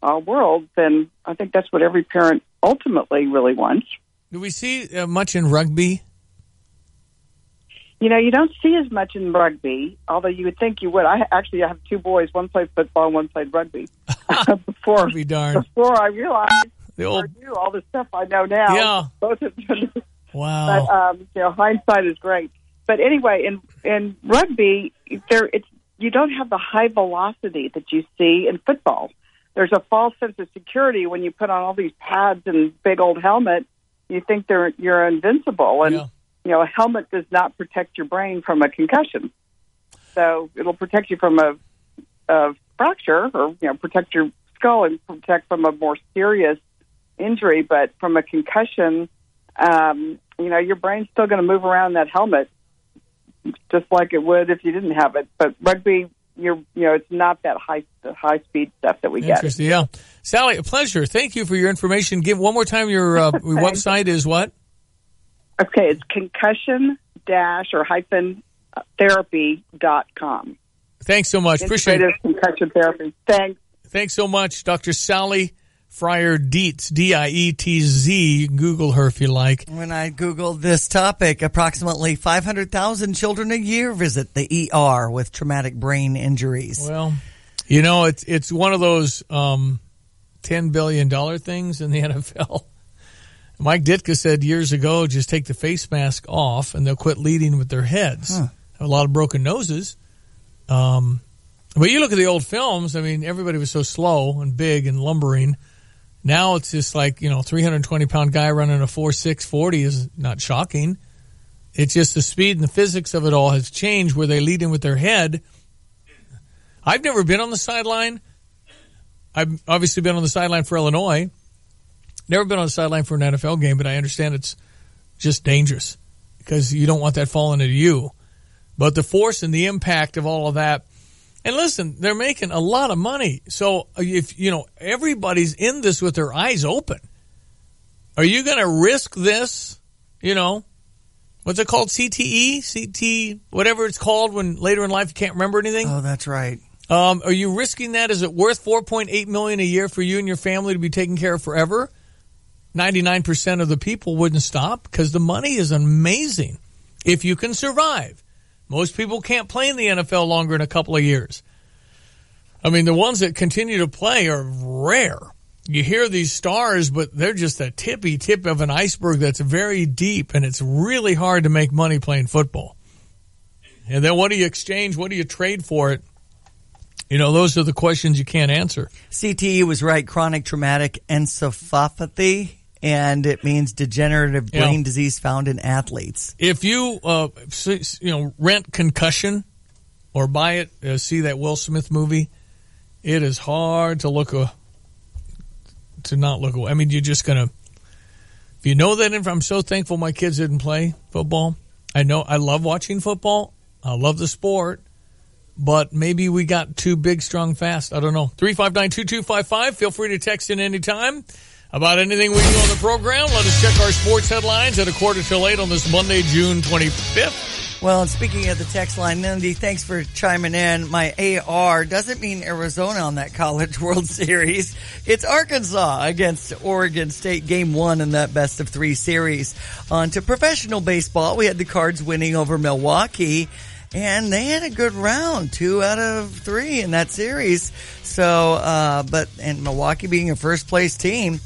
S1: our world, then I think that's what every parent ultimately really wants.
S13: Do we see much in rugby?
S1: You don't see as much in rugby, although you would think you would. I have 2 boys. One played football and one played rugby. Before I realized I knew all the stuff I know now.
S13: Yeah.
S1: Both of them.
S13: Wow.
S1: But, hindsight is great. But anyway, in rugby, you don't have the high velocity that you see in football. There's a false sense of security when you put on all these pads and big old helmet. You think you're invincible, and a helmet does not protect your brain from a concussion. So it'll protect you from a fracture, or protect your skull and protect from a more serious injury. But from a concussion, your brain's still going to move around that helmet just like it would if you didn't have it. But rugby, it's not that high speed stuff that we get.
S13: Interesting, yeah. Sally, a pleasure. Thank you for your information. Give one more time your website is what?
S1: Okay, it's concussion-therapy.com.
S13: Thanks so much. Appreciate it.
S1: Concussion therapy. Thanks.
S13: Thanks so much, Dr. Sally Fryer-Dietz, D-I-E-T-Z. You can Google her if you like.
S14: When I Googled this topic, approximately 500,000 children a year visit the ER with traumatic brain injuries.
S13: Well, it's one of those $10 billion things in the NFL. Mike Ditka said years ago, just take the face mask off and they'll quit leading with their heads. Have a lot of broken noses. But you look at the old films, I mean, everybody was so slow and big and lumbering. Now it's just like, 320-pound guy running a 4.6 40 is not shocking. It's just the speed and the physics of it all has changed where they lead in with their head. I've never been on the sideline. I've obviously been on the sideline for Illinois. Never been on the sideline for an NFL game, but I understand it's just dangerous because you don't want that falling into you. But the force and the impact of all of that. And listen, they're making a lot of money. So if, everybody's in this with their eyes open, are you going to risk this, what's it called? CTE, whatever it's called when later in life you can't remember anything?
S14: Oh, that's right.
S13: Are you risking that? Is it worth $4.8 million a year for you and your family to be taken care of forever? 99% of the people wouldn't stop because the money is amazing if you can survive. Most people can't play in the NFL longer than a couple of years. I mean, the ones that continue to play are rare. You hear these stars, but they're just a tippy tip of an iceberg that's very deep, and it's really hard to make money playing football. And then what do you exchange? What do you trade for it? You know, those are the questions you can't answer.
S14: CTE was right, chronic traumatic encephalopathy, and it means degenerative brain disease found in athletes.
S13: If you, rent Concussion or buy it, see that Will Smith movie, it is hard to not look away. I mean, you're just going to, if you know that, I'm so thankful my kids didn't play football. I know I love watching football. I love the sport. But maybe we got too big, strong, fast. I don't know. 359-2255. Feel free to text in anytime about anything we do on the program. Let us check our sports headlines at 7:45 on this Monday, June 25th.
S14: Well, and speaking of the text line, Lindy, thanks for chiming in. My AR doesn't mean Arizona on that College World Series. It's Arkansas against Oregon State, Game 1 in that best-of-3 series. On to professional baseball, we had the Cards winning over Milwaukee. And they had a good round, 2 out of 3 in that series. So, and Milwaukee being a first place team.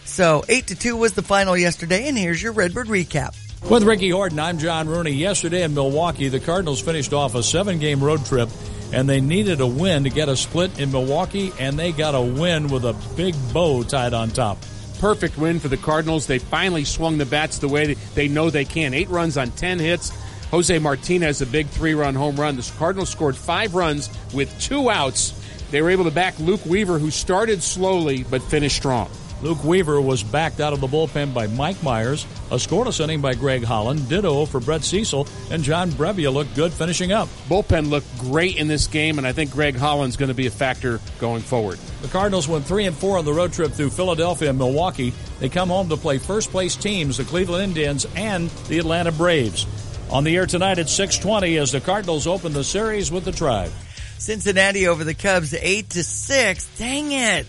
S14: So 8-2 was the final yesterday. And here's your Redbird recap.
S18: With Ricky Horton, I'm John Rooney. Yesterday in Milwaukee, the Cardinals finished off a 7-game road trip, and they needed a win to get a split in Milwaukee, and they got a win with a big bow tied on top.
S19: Perfect win for the Cardinals. They finally swung the bats the way they know they can. 8 runs on 10 hits. Jose Martinez, a big 3-run home run. The Cardinals scored 5 runs with 2 outs. They were able to back Luke Weaver, who started slowly but finished strong.
S18: Luke Weaver was backed out of the bullpen by Mike Myers, a scoreless inning by Greg Holland, ditto for Brett Cecil, and John Brebbia looked good finishing up.
S19: Bullpen looked great in this game, and I think Greg Holland's going to be a factor going forward.
S18: The Cardinals went 3-4 on the road trip through Philadelphia and Milwaukee. They come home to play first-place teams, the Cleveland Indians and the Atlanta Braves. On the air tonight at 6:20 as the Cardinals open the series with the Tribe.
S14: Cincinnati over the Cubs 8-6. Dang it.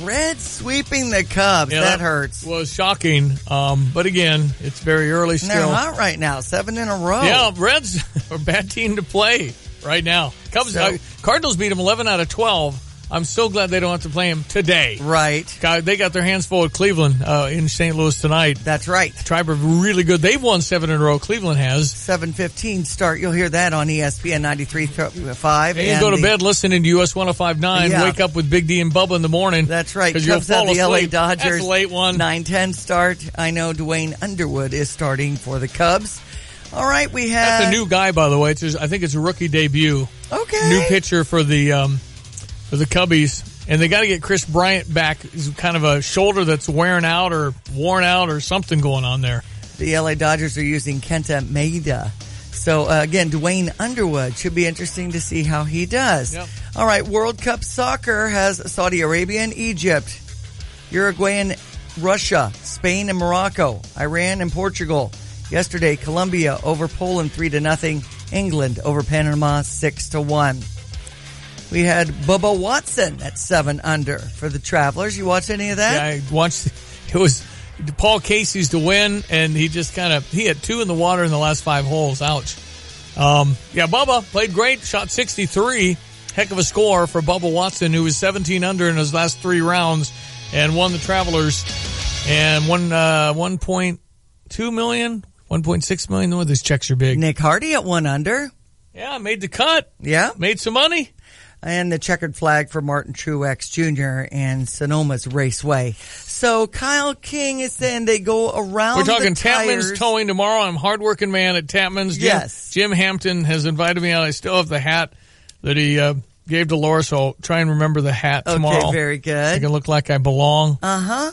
S14: Reds sweeping the Cubs.
S13: Yeah,
S14: that hurts.
S13: Was shocking. But again, it's very early still.
S14: And they're hot right now. 7 in a row.
S13: Yeah, Reds are a bad team to play right now. Cardinals beat them 11 out of 12. I'm so glad they don't have to play them today.
S14: Right.
S13: They got their hands full with Cleveland in St. Louis tonight.
S14: That's right.
S13: Tribe are really good. They've won 7 in a row. Cleveland has.
S14: 7:15 start. You'll hear that on ESPN 93.5.
S13: And you go to bed listening to US 105.9. Yeah. Wake up with Big D and Bubba in the morning.
S14: That's right.
S13: Because you'll fall asleep.
S14: The LA Dodgers.
S13: That's a late one.
S14: 9:10 start. I know Dwayne Underwood is starting for the Cubs. All right, we have...
S13: That's a new guy, by the way. I think it's a rookie debut.
S14: Okay.
S13: New pitcher for the Cubbies. And they got to get Chris Bryant back. He's kind of a shoulder that's wearing out or worn out or something going on there.
S14: The LA Dodgers are using Kenta Maeda. So, again, Dwayne Underwood. Should be interesting to see how he does.
S13: Yep.
S14: All right, World Cup Soccer has Saudi Arabia and Egypt, Uruguay and Russia, Spain and Morocco, Iran and Portugal. Yesterday, Colombia over Poland 3-0. England over Panama 6-1. We had Bubba Watson at 7 under for the Travelers. You watch any of that?
S13: Yeah, I watched. It was Paul Casey's to win, and he just he had 2 in the water in the last 5 holes. Ouch. Bubba played great, shot 63. Heck of a score for Bubba Watson, who was 17 under in his last 3 rounds and won the Travelers and won $1.2 million, $1.6 million. These checks are big.
S14: Nick Hardy at 1 under.
S13: Yeah, made the cut.
S14: Yeah.
S13: Made some money.
S14: And the checkered flag for Martin Truex Jr. and Sonoma's Raceway. So Kyle King is saying they go around.
S13: We're talking
S14: the tires.
S13: Tapman's Towing tomorrow. I'm a hardworking man at Tapman's.
S14: Yes.
S13: Jim Hampton has invited me out. I still have the hat that he gave to Laura, so I'll try and remember the hat tomorrow.
S14: Okay, very good.
S13: I can look like I belong.
S14: Uh-huh.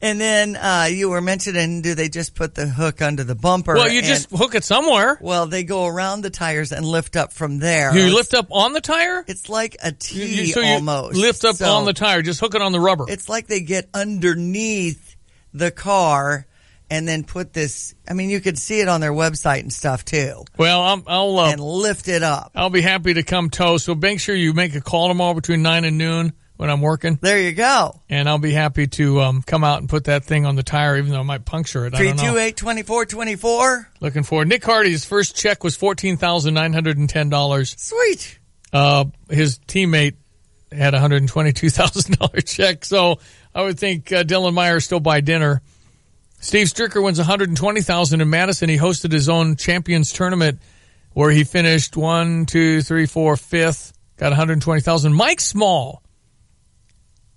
S14: And then you were mentioning, do they just put the hook under the bumper?
S13: Well, you just hook it somewhere.
S14: Well, they go around the tires and lift up from there.
S13: You lift up on the tire?
S14: It's like a T
S13: so
S14: almost.
S13: You lift up on the tire. Just hook it on the rubber.
S14: It's like they get underneath the car and then put this. I mean, you could see it on their website and stuff too.
S13: Well, I'll
S14: and lift it up.
S13: I'll be happy to come tow. So make sure you make a call tomorrow between 9 and noon. When I'm working.
S14: There you go.
S13: And I'll be happy to come out and put that thing on the tire, even though I might puncture it.
S14: 328-2424.
S13: Looking forward. Nick Hardy's first check was $14,910.
S14: Sweet.
S13: His teammate had a $122,000 check. So I would think Dylan Meyer still buy dinner. Steve Stricker wins $120,000 in Madison. He hosted his own Champions Tournament where he finished 5th got 120,000. Mike Small,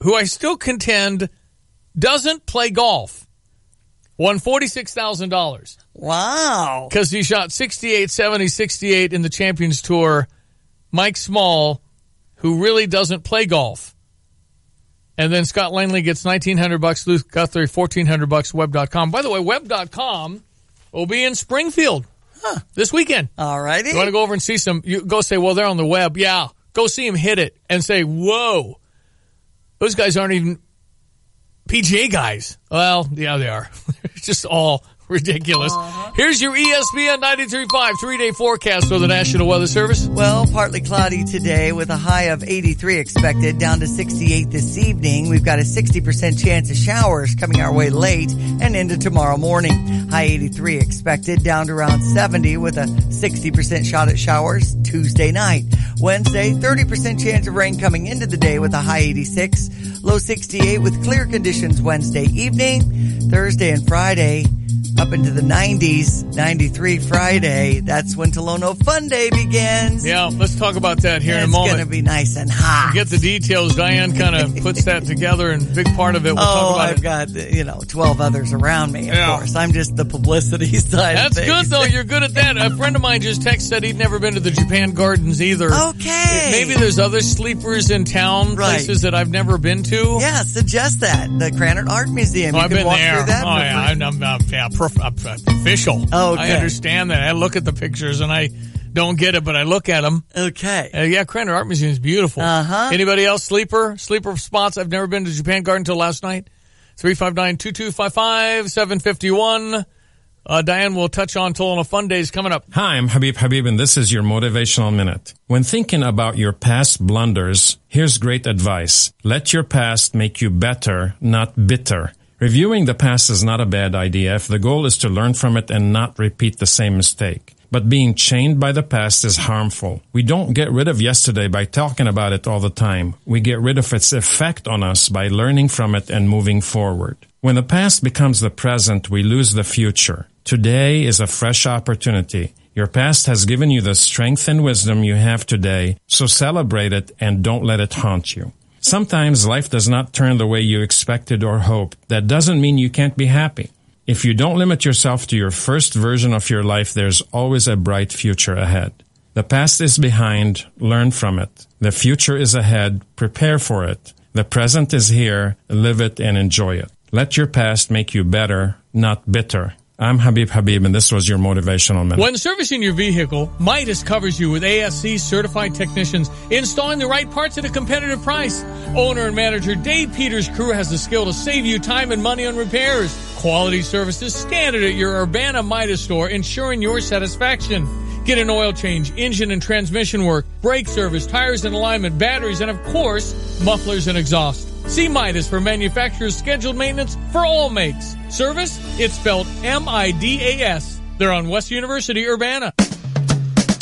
S13: who I still contend doesn't play golf, won $46,000.
S14: Wow.
S13: Because he shot 68, 70, 68 in the Champions Tour. Mike Small, who really doesn't play golf. And then Scott Langley gets $1,900. Luke Guthrie, $1,400. Web.com. By the way, Web.com will be in Springfield this weekend.
S14: All righty.
S13: You want to go over and see some, you go say, well, they're on the web. Yeah. Go see him hit it and say, whoa, those guys aren't even PGA guys. Well, yeah, they are. It's just all ridiculous. Here's your ESPN 93.5 3-day forecast for the National Weather Service.
S14: Well, partly cloudy today with a high of 83 expected, down to 68 this evening. We've got a 60% chance of showers coming our way late and into tomorrow morning. High 83 expected, down to around 70 with a 60% shot at showers Tuesday night. Wednesday, 30% chance of rain coming into the day with a high 86. Low 68 with clear conditions Wednesday evening. Thursday and Friday, up into the 90s, 93 Friday. That's when Tolono Fun Day begins.
S13: Yeah, let's talk about that here in a moment.
S14: It's going to be nice and hot.
S13: Get the details. Diane kind of puts that together, and big part of it, we'll talk about
S14: I've got, 12 others around me, of course. I'm just the publicity side
S13: That's
S14: of things.
S13: good, though. You're good at that. A friend of mine just texted, said he'd never been to the Japan Gardens either.
S14: Okay.
S13: Maybe there's other sleepers in town, places that I've never been to.
S14: Yeah, suggest that. The Granite Art Museum.
S13: I've been
S14: walk
S13: there.
S14: through that.
S13: Oh, yeah. I'm official.
S14: Okay.
S13: I understand that. I look at the pictures and I don't get it, but I look at them.
S14: Okay.
S13: Yeah, Granite Art Museum is beautiful.
S14: Uh-huh.
S13: Anybody else sleeper spots? I've never been to Japan Garden until last night. 359-2255, 751. Diane will touch on Tolono Fun Days coming up.
S9: Hi, I'm Habib, and this is your Motivational Minute. When thinking about your past blunders, here's great advice. Let your past make you better, not bitter. Reviewing the past is not a bad idea if the goal is to learn from it and not repeat the same mistake. But being chained by the past is harmful. We don't get rid of yesterday by talking about it all the time. We get rid of its effect on us by learning from it and moving forward. When the past becomes the present, we lose the future. Today is a fresh opportunity. Your past has given you the strength and wisdom you have today, so celebrate it and don't let it haunt you. Sometimes life does not turn the way you expected or hoped. That doesn't mean you can't be happy. If you don't limit yourself to your first version of your life, there's always a bright future ahead. The past is behind. Learn from it. The future is ahead. Prepare for it. The present is here. Live it and enjoy it. Let your past make you better, not bitter. I'm Habib, and this was your Motivational Minute.
S13: When servicing your vehicle, Midas covers you with ASC certified technicians installing the right parts at a competitive price. Owner and manager Dave Peters' crew has the skill to save you time and money on repairs. Quality services standard at your Urbana Midas store, ensuring your satisfaction. Get an oil change, engine and transmission work, brake service, tires and alignment, batteries, and of course, mufflers and exhaust. See Midas for manufacturer's scheduled maintenance for all makes. Service? It's spelled M-I-D-A-S. They're on West University, Urbana.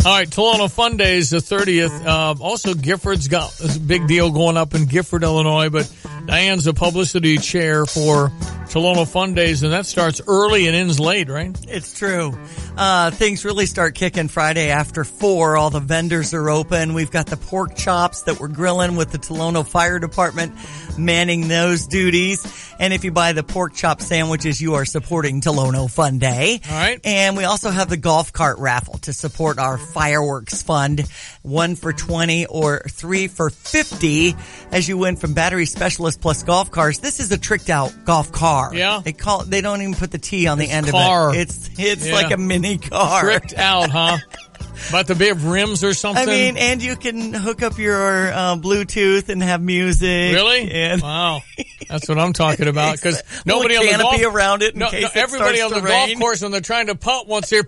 S13: All right, Tolono Fun Days, the 30th. Also, Gifford's got a big deal going up in Gifford, Illinois, but Diane's the publicity chair for Tolono Fun Days, and that starts early and ends late, right?
S14: It's true. Things really start kicking Friday after 4. All the vendors are open. We've got the pork chops that we're grilling with the Tolono Fire Department manning those duties. And if you buy the pork chop sandwiches, you are supporting Tolono Fun Day.
S13: All right.
S14: And we also have the golf cart raffle to support our fireworks fund. 1 for $20 or 3 for $50 as you win from Battery Specialist plus golf cars. This is a tricked out golf car.
S13: Yeah.
S14: They don't even put the T on the end
S13: car.
S14: of it. It's like a mini car.
S13: Tricked out, huh? About the big rims or something?
S14: I mean, and you can hook up your Bluetooth and have music.
S13: Really?
S14: And
S13: wow. That's what I'm talking about. Because nobody on the
S14: canopy around it in case it
S13: everybody on
S14: starts
S13: the
S14: to rain.
S13: golf course, when they're trying to putt, once they're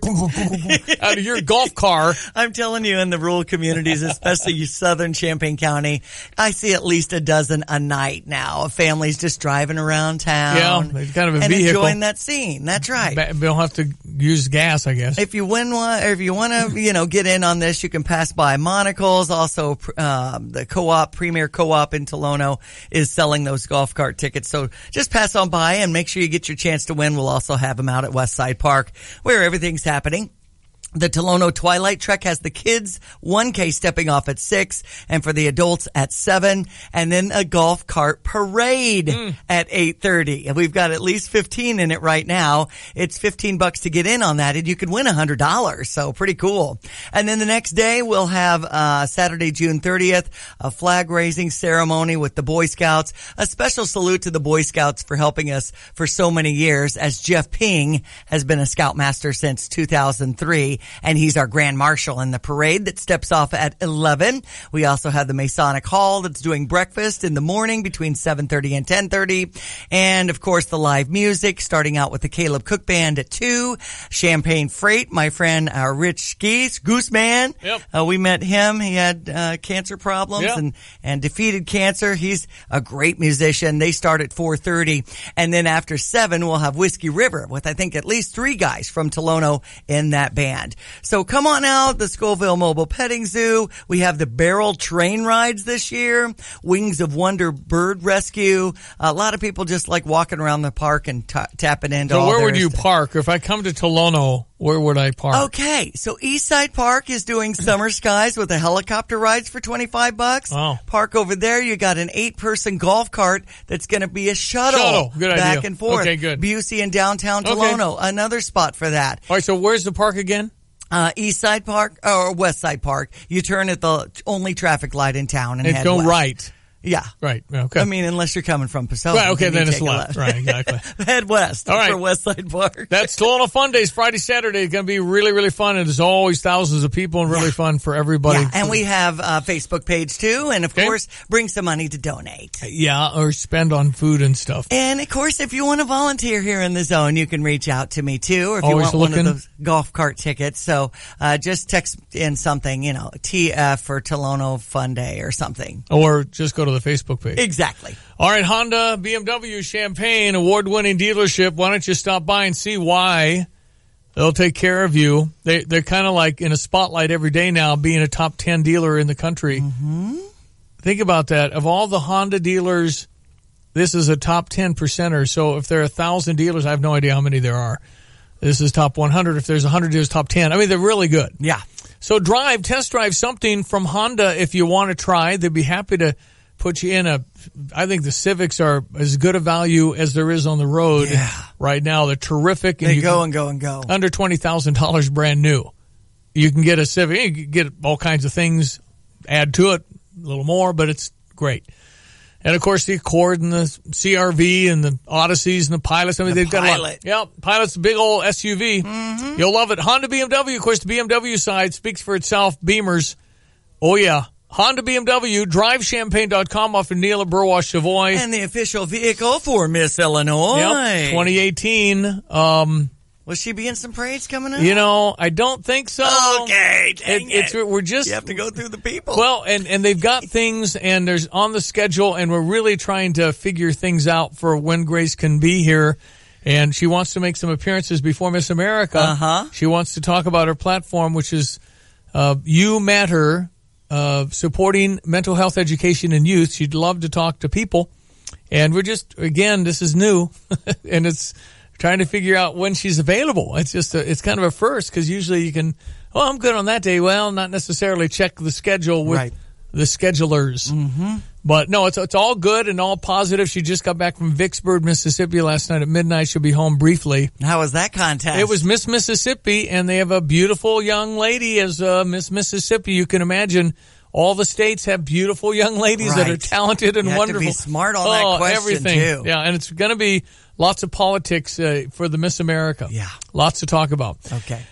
S13: out of your golf car.
S14: I'm telling you, in the rural communities, especially southern Champaign County, I see at least a dozen a night now of families just driving around town.
S13: Yeah, they're kind of a
S14: and
S13: vehicle.
S14: enjoying that scene. That's right.
S13: They don't have to use gas, I guess.
S14: If you win one, or if you want to, get in on this, you can pass by Monocle's. Also, the co-op, Premier Co-op in Tolono is selling those golf cart tickets. So just pass on by and make sure you get your chance to win. We'll also have them out at Westside Park where everything's happening. The Tolono Twilight Trek has the kids 1K stepping off at 6, and for the adults at 7, and then a golf cart parade at 8:30. And we've got at least 15 in it right now. It's $15 to get in on that, and you could win $100. So pretty cool. And then the next day we'll have Saturday, June 30th, a flag raising ceremony with the Boy Scouts. A special salute to the Boy Scouts for helping us for so many years, as Jeff Ping has been a Scoutmaster since 2003. And he's our Grand Marshal in the parade that steps off at 11. We also have the Masonic Hall that's doing breakfast in the morning between 7:30 and 10:30. And, of course, the live music, starting out with the Caleb Cook Band at 2. Champagne Freight, my friend Rich Gooseman.
S13: Yep.
S14: We met him. He had cancer problems and defeated cancer. He's a great musician. They start at 4:30. And then after 7, we'll have Whiskey River with, I think, at least 3 guys from Tolono in that band. So come on out, the Scoville Mobile Petting Zoo. We have the barrel train rides this year, Wings of Wonder Bird Rescue. A lot of people just like walking around the park and tapping into all
S13: So where would you park? If I come to Tolono, where would I park?
S14: Okay, so Eastside Park is doing Summer Skies with the helicopter rides for $25.
S13: Oh.
S14: Park over there, you got an 8-person golf cart that's going to be a shuttle
S13: Good
S14: back
S13: idea.
S14: and forth.
S13: Okay, good.
S14: Busey in downtown Tolono, another spot for that.
S13: All right, so where's the park again?
S14: East Side Park or West Side Park. You turn at the only traffic light in town and head
S13: go
S14: west.
S13: right.
S14: Yeah.
S13: Right. Okay.
S14: I mean, unless you're coming from Paso.
S13: Right, okay, then it's left. Right, exactly.
S14: Head west
S13: All right.
S14: for West Side Park.
S13: That's Tolono Fun Days, Friday, Saturday. It's going to be really, really fun. And there's always thousands of people and really fun for everybody.
S14: Yeah, and we have a Facebook page too. And of course, bring some money to donate.
S13: Yeah, or spend on food and stuff.
S14: And of course, if you want to volunteer here in the zone, you can reach out to me too. Or if
S13: Always
S14: you want
S13: looking.
S14: one of those golf cart tickets. So just text in something, TF for Tolono Fun Day or something.
S13: Or just go to the Facebook page.
S14: Exactly.
S13: All right, Honda, BMW, Champaign, award-winning dealership. Why don't you stop by and see why? They'll take care of you. They're kind of like in a spotlight every day now, being a top 10 dealer in the country.
S14: Mm-hmm.
S13: Think about that. Of all the Honda dealers, this is a top 10 percenter. So if there are 1,000 dealers, I have no idea how many there are. This is top 100. If there's 100 dealers, top 10. I mean, they're really good.
S14: Yeah.
S13: So test drive something from Honda if you want to try. They'd be happy to put you in I think the Civics are as good a value as there is on the road right now. They're terrific. And
S14: they go and go and go.
S13: Under $20,000 brand new. You can get a Civic. You can get all kinds of things, add to it a little more, but it's great. And of course the Accord and the CRV and the Odysseys and the Pilots. I mean, they've got a lot. Yeah, Pilot's a big old SUV.
S14: Mm-hmm.
S13: You'll love it. Honda, BMW, of course, the BMW side speaks for itself. Beamers. Oh yeah. Honda, BMW, drivechampagne.com off of Neela Burwash Savoy.
S14: And the official vehicle for Miss Illinois.
S13: Yep, 2018.
S14: Will she be in some parades coming up?
S13: I don't think so.
S14: Okay, dang it.
S13: We're just,
S14: you have to go through the people.
S13: Well, and they've got things, and there's on the schedule, and we're really trying to figure things out for when Grace can be here. And she wants to make some appearances before Miss America.
S14: Uh-huh.
S13: She wants to talk about her platform, which is You Matter, supporting mental health education in youth. She'd love to talk to people. And we're just, again, this is new, and it's trying to figure out when she's available. It's just it's kind of a first, because usually you can, I'm good on that day. Well, not necessarily check the schedule with the schedulers.
S14: Mm-hmm.
S13: But no, it's all good and all positive. She just got back from Vicksburg, Mississippi last night at midnight. She'll be home briefly.
S14: How was that contest?
S13: It was Miss Mississippi, and they have a beautiful young lady as Miss Mississippi. You can imagine all the states have beautiful young ladies that are talented and
S14: you have
S13: wonderful.
S14: To be smart on that question,
S13: everything.
S14: too.
S13: Yeah, and it's going to be lots of politics for the Miss America.
S14: Yeah.
S13: Lots to talk about.
S14: Okay.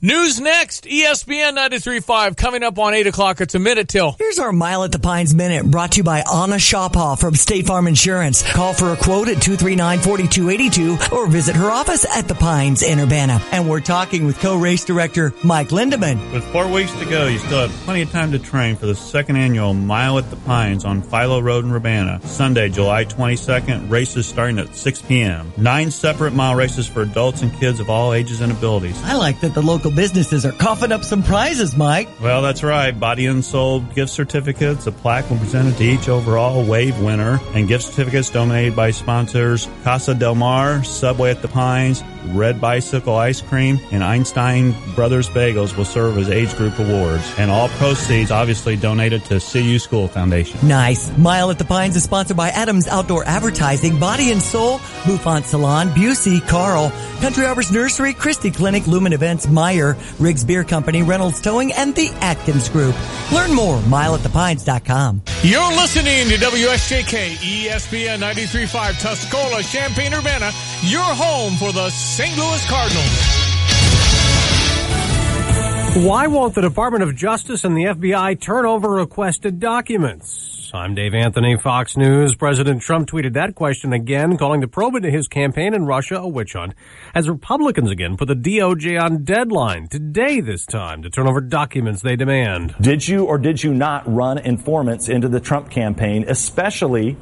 S13: News next, ESPN 93.5, coming up on 8 o'clock. It's a minute till.
S10: Here's our Mile at the Pines Minute, brought to you by Anna Shophaw from State Farm Insurance. Call for a quote at 239-4282 or visit her office at the Pines in Urbana.
S14: And we're talking with co-race director Mike Lindeman.
S11: With 4 weeks to go, you still have plenty of time to train for the second annual Mile at the Pines on Philo Road in Urbana. Sunday, July 22nd, races starting at 6 p.m. 9 separate mile races for adults and kids of all ages and abilities.
S14: I like that the local local businesses are coughing up some prizes, Mike.
S11: Well, that's right. Body and Soul gift certificates. A plaque will be presented to each overall wave winner, and gift certificates donated by sponsors Casa Del Mar, Subway at the Pines, Red Bicycle Ice Cream, and Einstein Brothers Bagels will serve as age group awards. And all proceeds obviously donated to CU School Foundation.
S14: Nice. Mile at the Pines is sponsored by Adams Outdoor Advertising, Body and Soul, Bouffant Salon, Busey, Carl, Country Arbors Nursery, Christie Clinic, Lumen Events, Meyer, Riggs Beer Company, Reynolds Towing, and the Atkins Group. Learn more, mileatthepines.com.
S13: You're listening to WSJK, ESPN 93.5, Tuscola, Champaign-Urbana, your home for the St. Louis Cardinals.
S15: Why won't the Department of Justice and the FBI turn over requested documents? I'm Dave Anthony, Fox News. President Trump tweeted that question again, calling the probe into his campaign in Russia a witch hunt, as Republicans again put the DOJ on deadline today this time to turn over documents they demand.
S16: Did you or did you not run informants into the Trump campaign, especially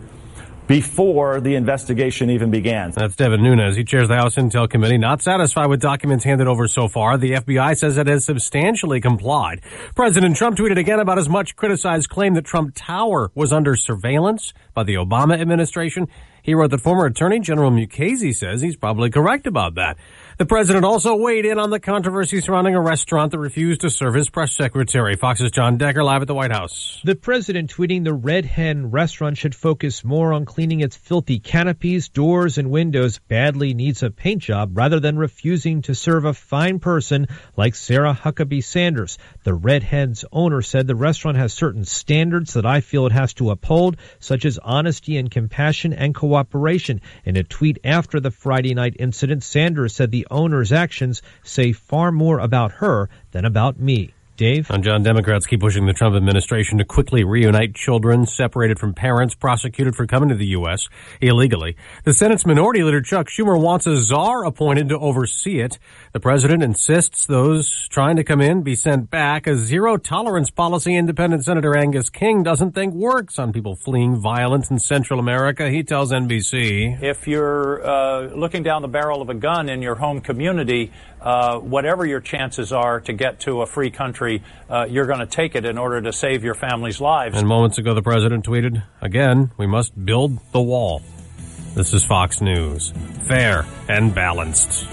S16: before the investigation even began?
S15: That's Devin Nunes. He chairs the House Intel Committee. Not satisfied with documents handed over so far, the FBI says it has substantially complied. President Trump tweeted again about his much criticized claim that Trump Tower was under surveillance by the Obama administration. He wrote that former Attorney General Mukasey says he's probably correct about that. The president also weighed in on the controversy surrounding a restaurant that refused to serve his press secretary. Fox's John Decker live at the White House.
S17: The president tweeting the Red Hen restaurant should focus more on cleaning its filthy canopies, doors, and windows, badly needs a paint job, rather than refusing to serve a fine person like Sarah Huckabee Sanders. The Red Hen's owner said the restaurant has certain standards that I feel it has to uphold, such as honesty and compassion and cooperation. In a tweet after the Friday night incident, Sanders said the owner's actions say far more about her than about me. Dave?
S15: On John, Democrats keep pushing the Trump administration to quickly reunite children separated from parents prosecuted for coming to the U.S. illegally. The Senate's Minority Leader Chuck Schumer wants a czar appointed to oversee it. The president insists those trying to come in be sent back. A zero-tolerance policy Independent Senator Angus King doesn't think works on people fleeing violence in Central America. He tells NBC.
S20: If you're looking down the barrel of a gun in your home community, whatever your chances are to get to a free country, you're going to take it in order to save your family's lives.
S15: And moments ago, the president tweeted, again, we must build the wall. This is Fox News. Fair and balanced.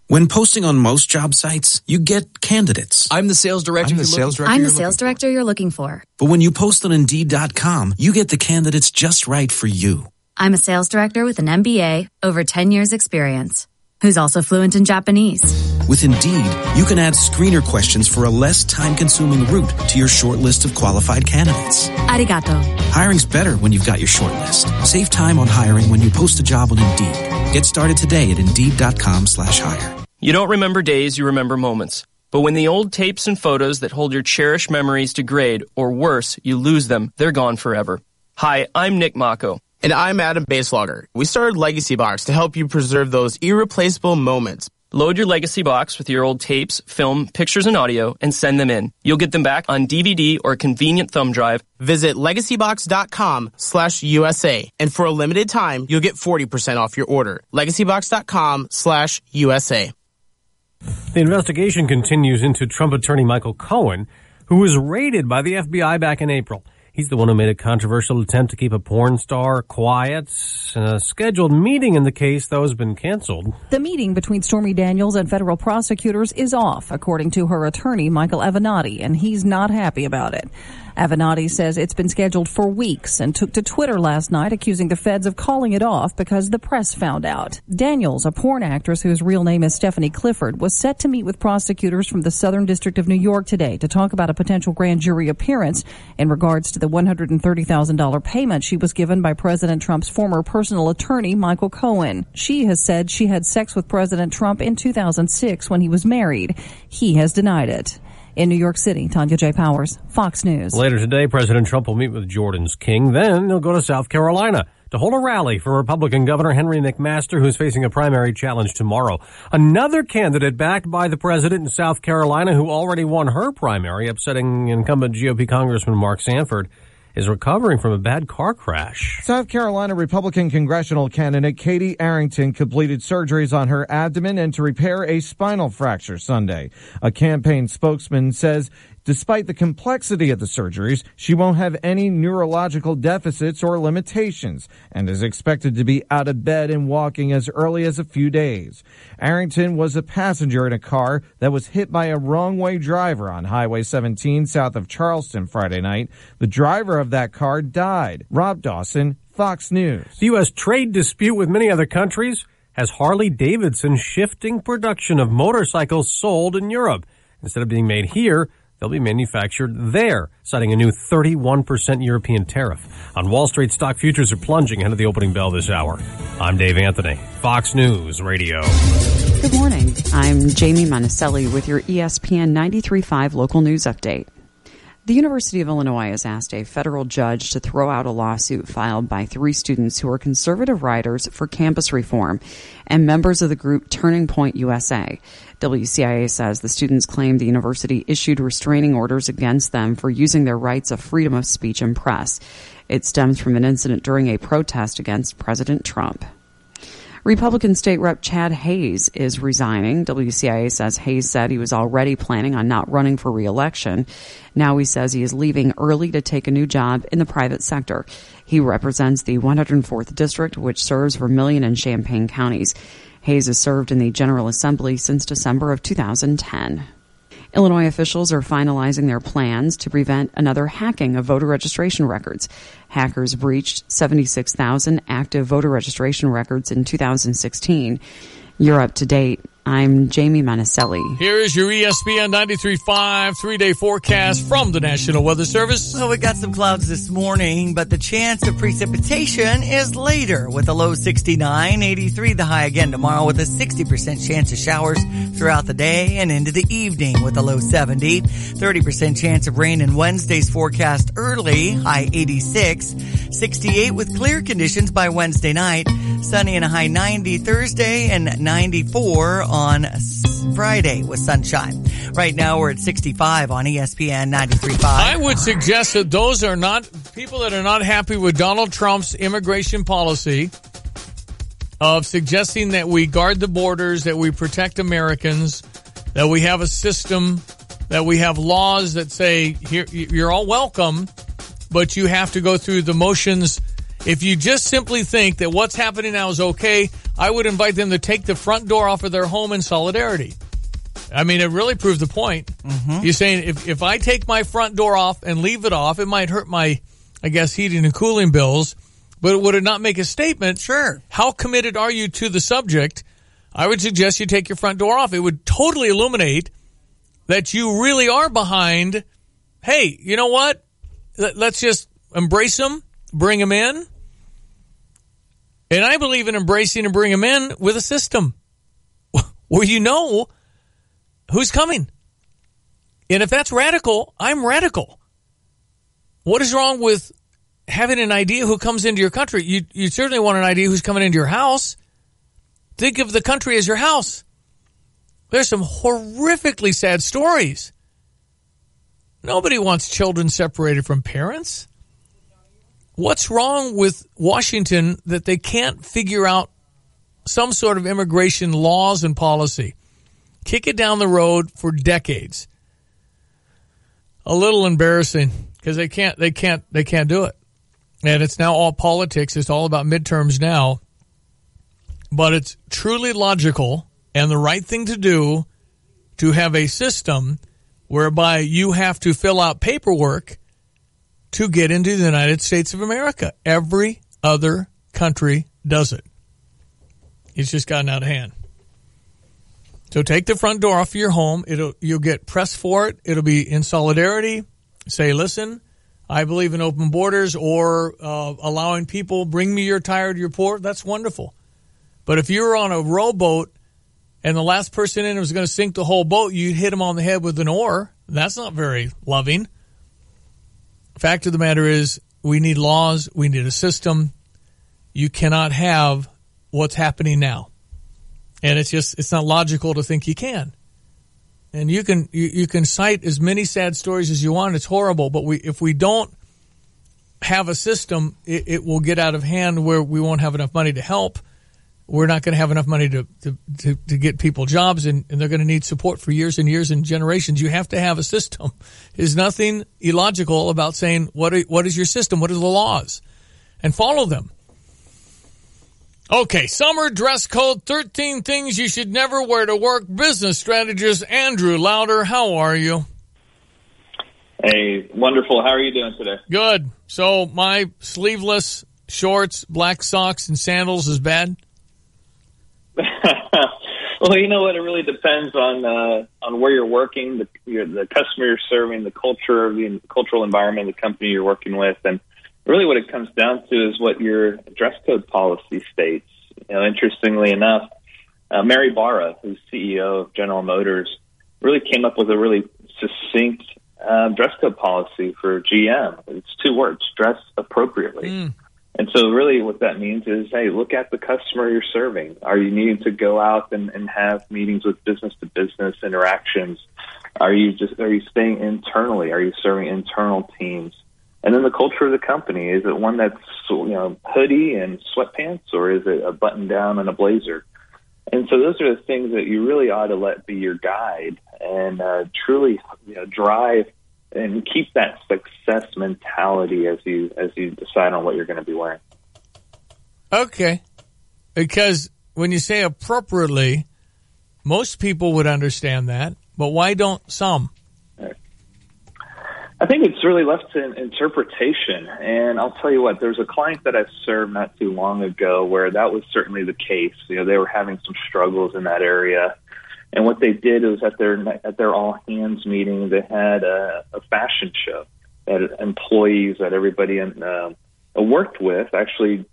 S2: When posting on most job sites, you get candidates.
S25: I'm the sales director.
S26: I'm the sales director you're looking for.
S2: But when you post on Indeed.com, you get the candidates just right for you.
S26: I'm a sales director with an MBA, over 10 years experience, who's also fluent in Japanese.
S2: With Indeed, you can add screener questions for a less time-consuming route to your short list of qualified candidates.
S26: Arigato.
S2: Hiring's better when you've got your short list. Save time on hiring when you post a job on Indeed. Get started today at Indeed.com/hire.
S25: You don't remember days, you remember moments. But when the old tapes and photos that hold your cherished memories degrade, or worse, you lose them, they're gone forever. Hi, I'm Nick Mako.
S27: And I'm Adam Baselogger. We started Legacy Box to help you preserve those irreplaceable moments.
S25: Load your Legacy Box with your old tapes, film, pictures, and audio, and send them in. You'll get them back on DVD or a convenient thumb drive.
S27: Visit legacybox.com/USA. And for a limited time, you'll get 40% off your order. legacybox.com/USA.
S15: The investigation continues into Trump attorney Michael Cohen, who was raided by the FBI back in April. He's the one who made a controversial attempt to keep a porn star quiet. A scheduled meeting in the case, though, has been canceled.
S28: The meeting between Stormy Daniels and federal prosecutors is off, according to her attorney, Michael Avenatti, and he's not happy about it. Avenatti says it's been scheduled for weeks and took to Twitter last night accusing the feds of calling it off because the press found out. Daniels, a porn actress whose real name is Stephanie Clifford, was set to meet with prosecutors from the Southern District of New York today to talk about a potential grand jury appearance in regards to the $130,000 payment she was given by President Trump's former personal attorney, Michael Cohen. She has said she had sex with President Trump in 2006 when he was married. He has denied it. In New York City, Tanya J. Powers, Fox News.
S15: Later today, President Trump will meet with Jordan's king. Then he'll go to South Carolina to hold a rally for Republican Governor Henry McMaster, who's facing a primary challenge tomorrow. Another candidate backed by the president in South Carolina who already won her primary, upsetting incumbent GOP Congressman Mark Sanford, is recovering from a bad car crash.
S3: South Carolina Republican congressional candidate Katie Arrington completed surgeries on her abdomen and to repair a spinal fracture Sunday. A campaign spokesman says despite the complexity of the surgeries, she won't have any neurological deficits or limitations and is expected to be out of bed and walking as early as a few days. Arrington was a passenger in a car that was hit by a wrong-way driver on Highway 17 south of Charleston Friday night. The driver of that car died. Rob Dawson, Fox News.
S15: The U.S. trade dispute with many other countries has Harley-Davidson shifting production of motorcycles sold in Europe. Instead of being made here, they'll be manufactured there, citing a new 31% European tariff. On Wall Street, stock futures are plunging ahead of the opening bell this hour. I'm Dave Anthony, Fox News Radio.
S12: Good morning. I'm Jamie Monticelli with your ESPN 93.5 local news update. The University of Illinois has asked a federal judge to throw out a lawsuit filed by 3 students who are conservative writers for campus reform and members of the group Turning Point USA. WCIA says the students claim the university issued restraining orders against them for using their rights of freedom of speech and press. It stems from an incident during a protest against President Trump. Republican State Rep Chad Hayes is resigning. WCIA says Hayes said he was already planning on not running for re-election. Now he says he is leaving early to take a new job in the private sector. He represents the 104th District, which serves Vermilion and Champaign counties. Hayes has served in the General Assembly since December of 2010. Illinois officials are finalizing their plans to prevent another hacking of voter registration records. Hackers breached 76,000 active voter registration records in 2016. You're up to date. I'm Jamie Monticelli.
S13: Here is your ESPN 93.5 3-day forecast from the National Weather Service.
S14: Well, we got some clouds this morning, but the chance of precipitation is later with a low 69, 83 the high again tomorrow with a 60% chance of showers throughout the day and into the evening with a low 70, 30% chance of rain in Wednesday's forecast early, high 86, 68 with clear conditions by Wednesday night, sunny and a high 90 Thursday and 94 on Friday with sunshine. Right now we're at 65 on ESPN 93.5.
S13: I would suggest that those are not people that are not happy with Donald Trump's immigration policy of suggesting that we guard the borders, that we protect Americans, that we have a system, that we have laws that say here you're all welcome, but you have to go through the motions. If you just simply think that what's happening now is okay, I would invite them to take the front door off of their home in solidarity. I mean, it really proved the point. Mm-hmm. You're saying if I take my front door off and leave it off, it might hurt my, I guess, heating and cooling bills, but would it not make a statement?
S14: Sure.
S13: How committed are you to the subject? I would suggest you take your front door off. It would totally illuminate that you really are behind, hey, you know what? Let's just embrace them, bring them in. And I believe in embracing and bringing them in with a system where you know who's coming. And if that's radical, I'm radical. What is wrong with having an idea who comes into your country? You certainly want an idea who's coming into your house. Think of the country as your house. There's some horrifically sad stories. Nobody wants children separated from parents. What's wrong with Washington that they can't figure out some sort of immigration laws and policy? Kick it down the road for decades. A little embarrassing because they can't do it. And it's now all politics. It's all about midterms now. But it's truly logical and the right thing to do to have a system whereby you have to fill out paperwork to get into the United States of America. Every other country does it. It's just gotten out of hand. So take the front door off of your home. You'll get pressed for it. It'll be in solidarity. Say, listen, I believe in open borders or allowing people, bring me your tired, your poor. That's wonderful. But if you're on a rowboat and the last person in it was going to sink the whole boat, you'd hit them on the head with an oar. That's not very loving. Fact of the matter is, we need laws. We need a system. You cannot have what's happening now. And it's not logical to think you can. And you can cite as many sad stories as you want. It's horrible. But if we don't have a system, it will get out of hand where we won't have enough money to help. We're not going to have enough money to get people jobs, and they're going to need support for years and years and generations. You have to have a system. There's nothing illogical about saying, what is your system? What are the laws? And follow them. Okay, summer dress code, 13 things you should never wear to work. Business strategist Andrew Lauder, how are you?
S4: Hey, wonderful. How are you doing today?
S13: Good. So my sleeveless shorts, black socks, and sandals is bad?
S4: Well, you know what? It really depends on where you're working, the customer you're serving, the culture, the cultural environment, the company you're working with, and really what it comes down to is what your dress code policy states. You know, interestingly enough, Mary Barra, who's CEO of General Motors, really came up with a really succinct dress code policy for GM. It's 2 words: dress appropriately. And so really what that means is, hey, look at the customer you're serving. Are you needing to go out and have meetings with business-to-business interactions? Are you staying internally? Are you serving internal teams? And then the culture of the company, is it one that's, hoodie and sweatpants, or is it a button down and a blazer? And so those are the things that you really ought to let be your guide and truly drive and keep that success mentality as you decide on what you're going to be wearing.
S13: Okay. Because when you say appropriately, most people would understand that, but why don't some?
S4: I think it's really left to interpretation. And I'll tell you what, there's a client that I served not too long ago where that was certainly the case. They were having some struggles in that area. And what they did was at their all hands meeting, they had a fashion show that employees that everybody worked with actually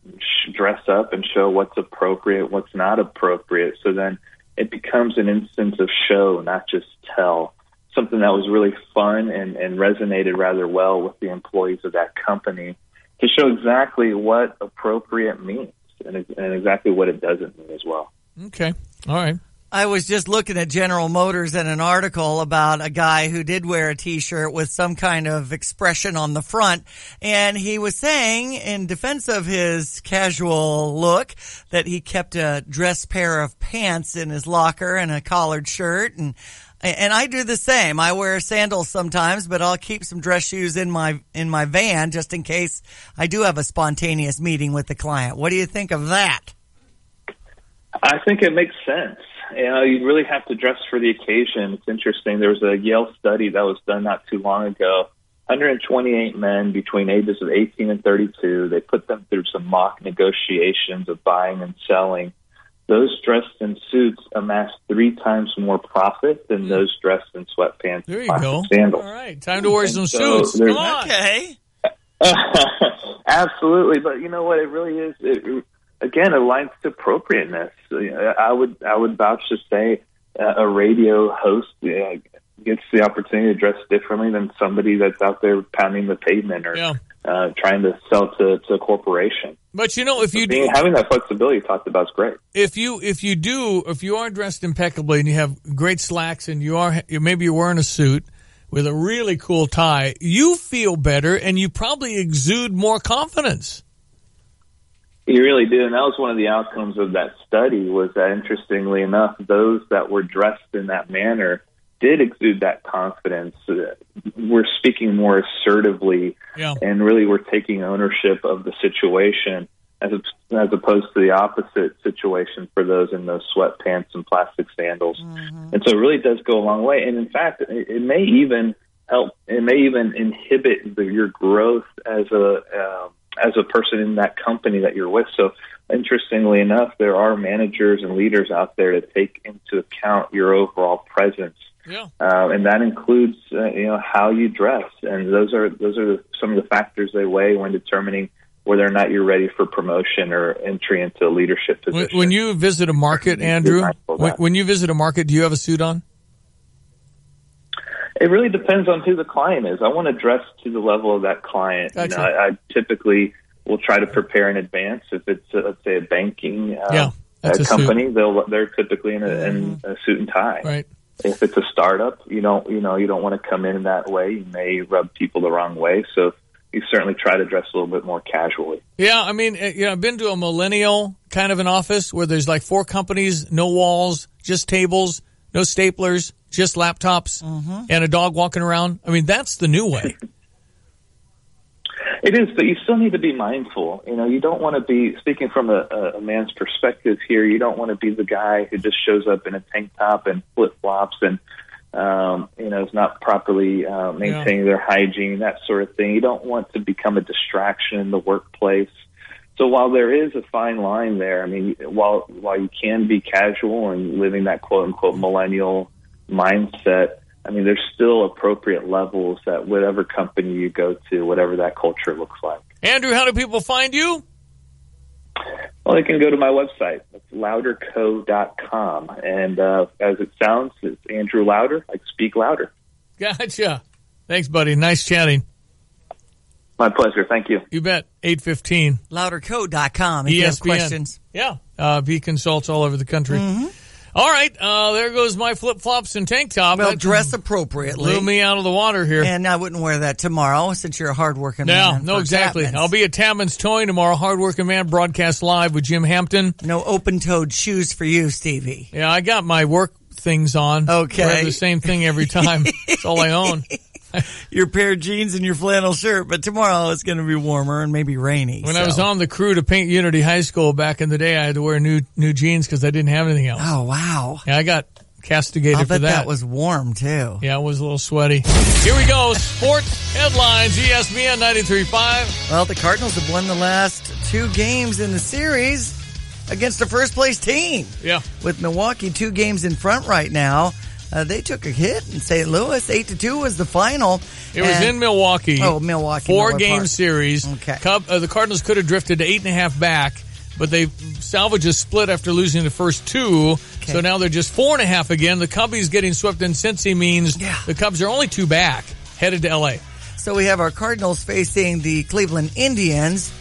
S4: dress up and show what's appropriate, what's not appropriate. So then it becomes an instance of show, not just tell. Something that was really fun and resonated rather well with the employees of that company to show exactly what appropriate means and exactly what it doesn't mean as well.
S13: Okay. All right.
S14: I was just looking at General Motors in an article about a guy who did wear a T-shirt with some kind of expression on the front, and he was saying, in defense of his casual look, that he kept a dress pair of pants in his locker and a collared shirt, and I do the same. I wear sandals sometimes, but I'll keep some dress shoes in my van just in case I do have a spontaneous meeting with the client. What do you think of that?
S4: I think it makes sense. You really have to dress for the occasion. It's interesting. There was a Yale study that was done not too long ago. 128 men between ages of 18 and 32. They put them through some mock negotiations of buying and selling. Those dressed in suits amassed 3 times more profit than those dressed in sweatpants
S13: there
S4: and
S13: you go.
S4: sandals.
S13: All right, time to wear some suits. Come on.
S14: Okay.
S4: Absolutely, but you know what? It really is. Again, aligns to appropriateness. I would vouch to say a radio host gets the opportunity to dress differently than somebody that's out there pounding the pavement or trying to sell to a corporation.
S13: But if you
S4: having that flexibility you talked about is great.
S13: If you are dressed impeccably and you have great slacks and maybe you're wearing a suit with a really cool tie, you feel better and you probably exude more confidence.
S4: You really do, and that was one of the outcomes of that study, was that, interestingly enough, those that were dressed in that manner did exude that confidence. We're speaking more assertively and really we're taking ownership of the situation as opposed to the opposite situation for those in those sweatpants and plastic sandals. Mm-hmm. And so it really does go a long way. And in fact, it may even help, it may even inhibit your growth as a person in that company that you're with. So interestingly enough, there are managers and leaders out there to take into account your overall presence.
S13: Yeah.
S4: And that includes, how you dress. And those are some of the factors they weigh when determining whether or not you're ready for promotion or entry into a leadership position.
S13: When you visit a market, Andrew, when you visit a market, do you have a suit on?
S4: It really depends on who the client is. I want to dress to the level of that client.
S13: Gotcha.
S4: I typically will try to prepare in advance. If it's, let's say, a banking company, they're typically in a suit and tie.
S13: Right.
S4: If it's a startup, you don't want to come in that way. You may rub people the wrong way. So you certainly try to dress a little bit more casually.
S13: Yeah, I mean, I've been to a millennial kind of an office where there's like 4 companies, no walls, just tables, no staplers, just laptops, and a dog walking around. I mean, that's the new way.
S4: It is, but you still need to be mindful. You don't want to be, speaking from a man's perspective here, you don't want to be the guy who just shows up in a tank top and flip-flops and, is not properly maintaining their hygiene, that sort of thing. You don't want to become a distraction in the workplace. So while there is a fine line there, I mean, while you can be casual and living that quote-unquote millennial mindset, I mean, there's still appropriate levels at whatever company you go to, whatever that culture looks like.
S13: Andrew, how do people find you?
S4: Well, they can go to my website. It's louderco.com. And as it sounds, it's Andrew Louder. I speak louder.
S13: Gotcha. Thanks, buddy. Nice chatting.
S4: My pleasure. Thank you.
S13: You bet. 8:15.
S14: Louderco.com if
S13: ESPN.
S14: you have questions.
S13: Yeah. He consults all over the country. All right, there goes my flip-flops and tank top.
S14: Well, dress appropriately.
S13: Blew me out of the water here.
S14: And I wouldn't wear that tomorrow since you're a hard-working man.
S13: No, exactly. I'll be at Tapman's Towing tomorrow, hard-working man, broadcast live with Jim Hampton.
S14: No open-toed shoes for you, Stevie.
S13: Yeah, I got my work things on.
S14: Okay.
S13: Wear the same thing every time. That's all I own.
S14: Your pair of jeans and your flannel shirt, but tomorrow it's going to be warmer and maybe rainy.
S13: When I was on the crew to paint Unity High School back in the day, I had to wear new jeans because I didn't have anything else.
S14: Oh, wow.
S13: Yeah, I got castigated for that.
S14: I bet that was warm, too.
S13: Yeah, it was a little sweaty. Here we go. Sports headlines, ESPN 93.5.
S14: Well, the Cardinals have won the last 2 games in the series against the first-place team.
S13: Yeah.
S14: With Milwaukee 2 games in front right now. They took a hit in St. Louis. 8-2 was the final.
S13: It was in Milwaukee.
S14: Oh, Milwaukee.
S13: 4-game series.
S14: Okay.
S13: The Cardinals could have drifted to 8.5 back, but they salvaged a split after losing the first 2. Okay. So now they're just 4.5 again. The Cubbies getting swept in Cincy means the Cubs are only 2 back, headed to L.A.
S14: So we have our Cardinals facing the Cleveland Indians,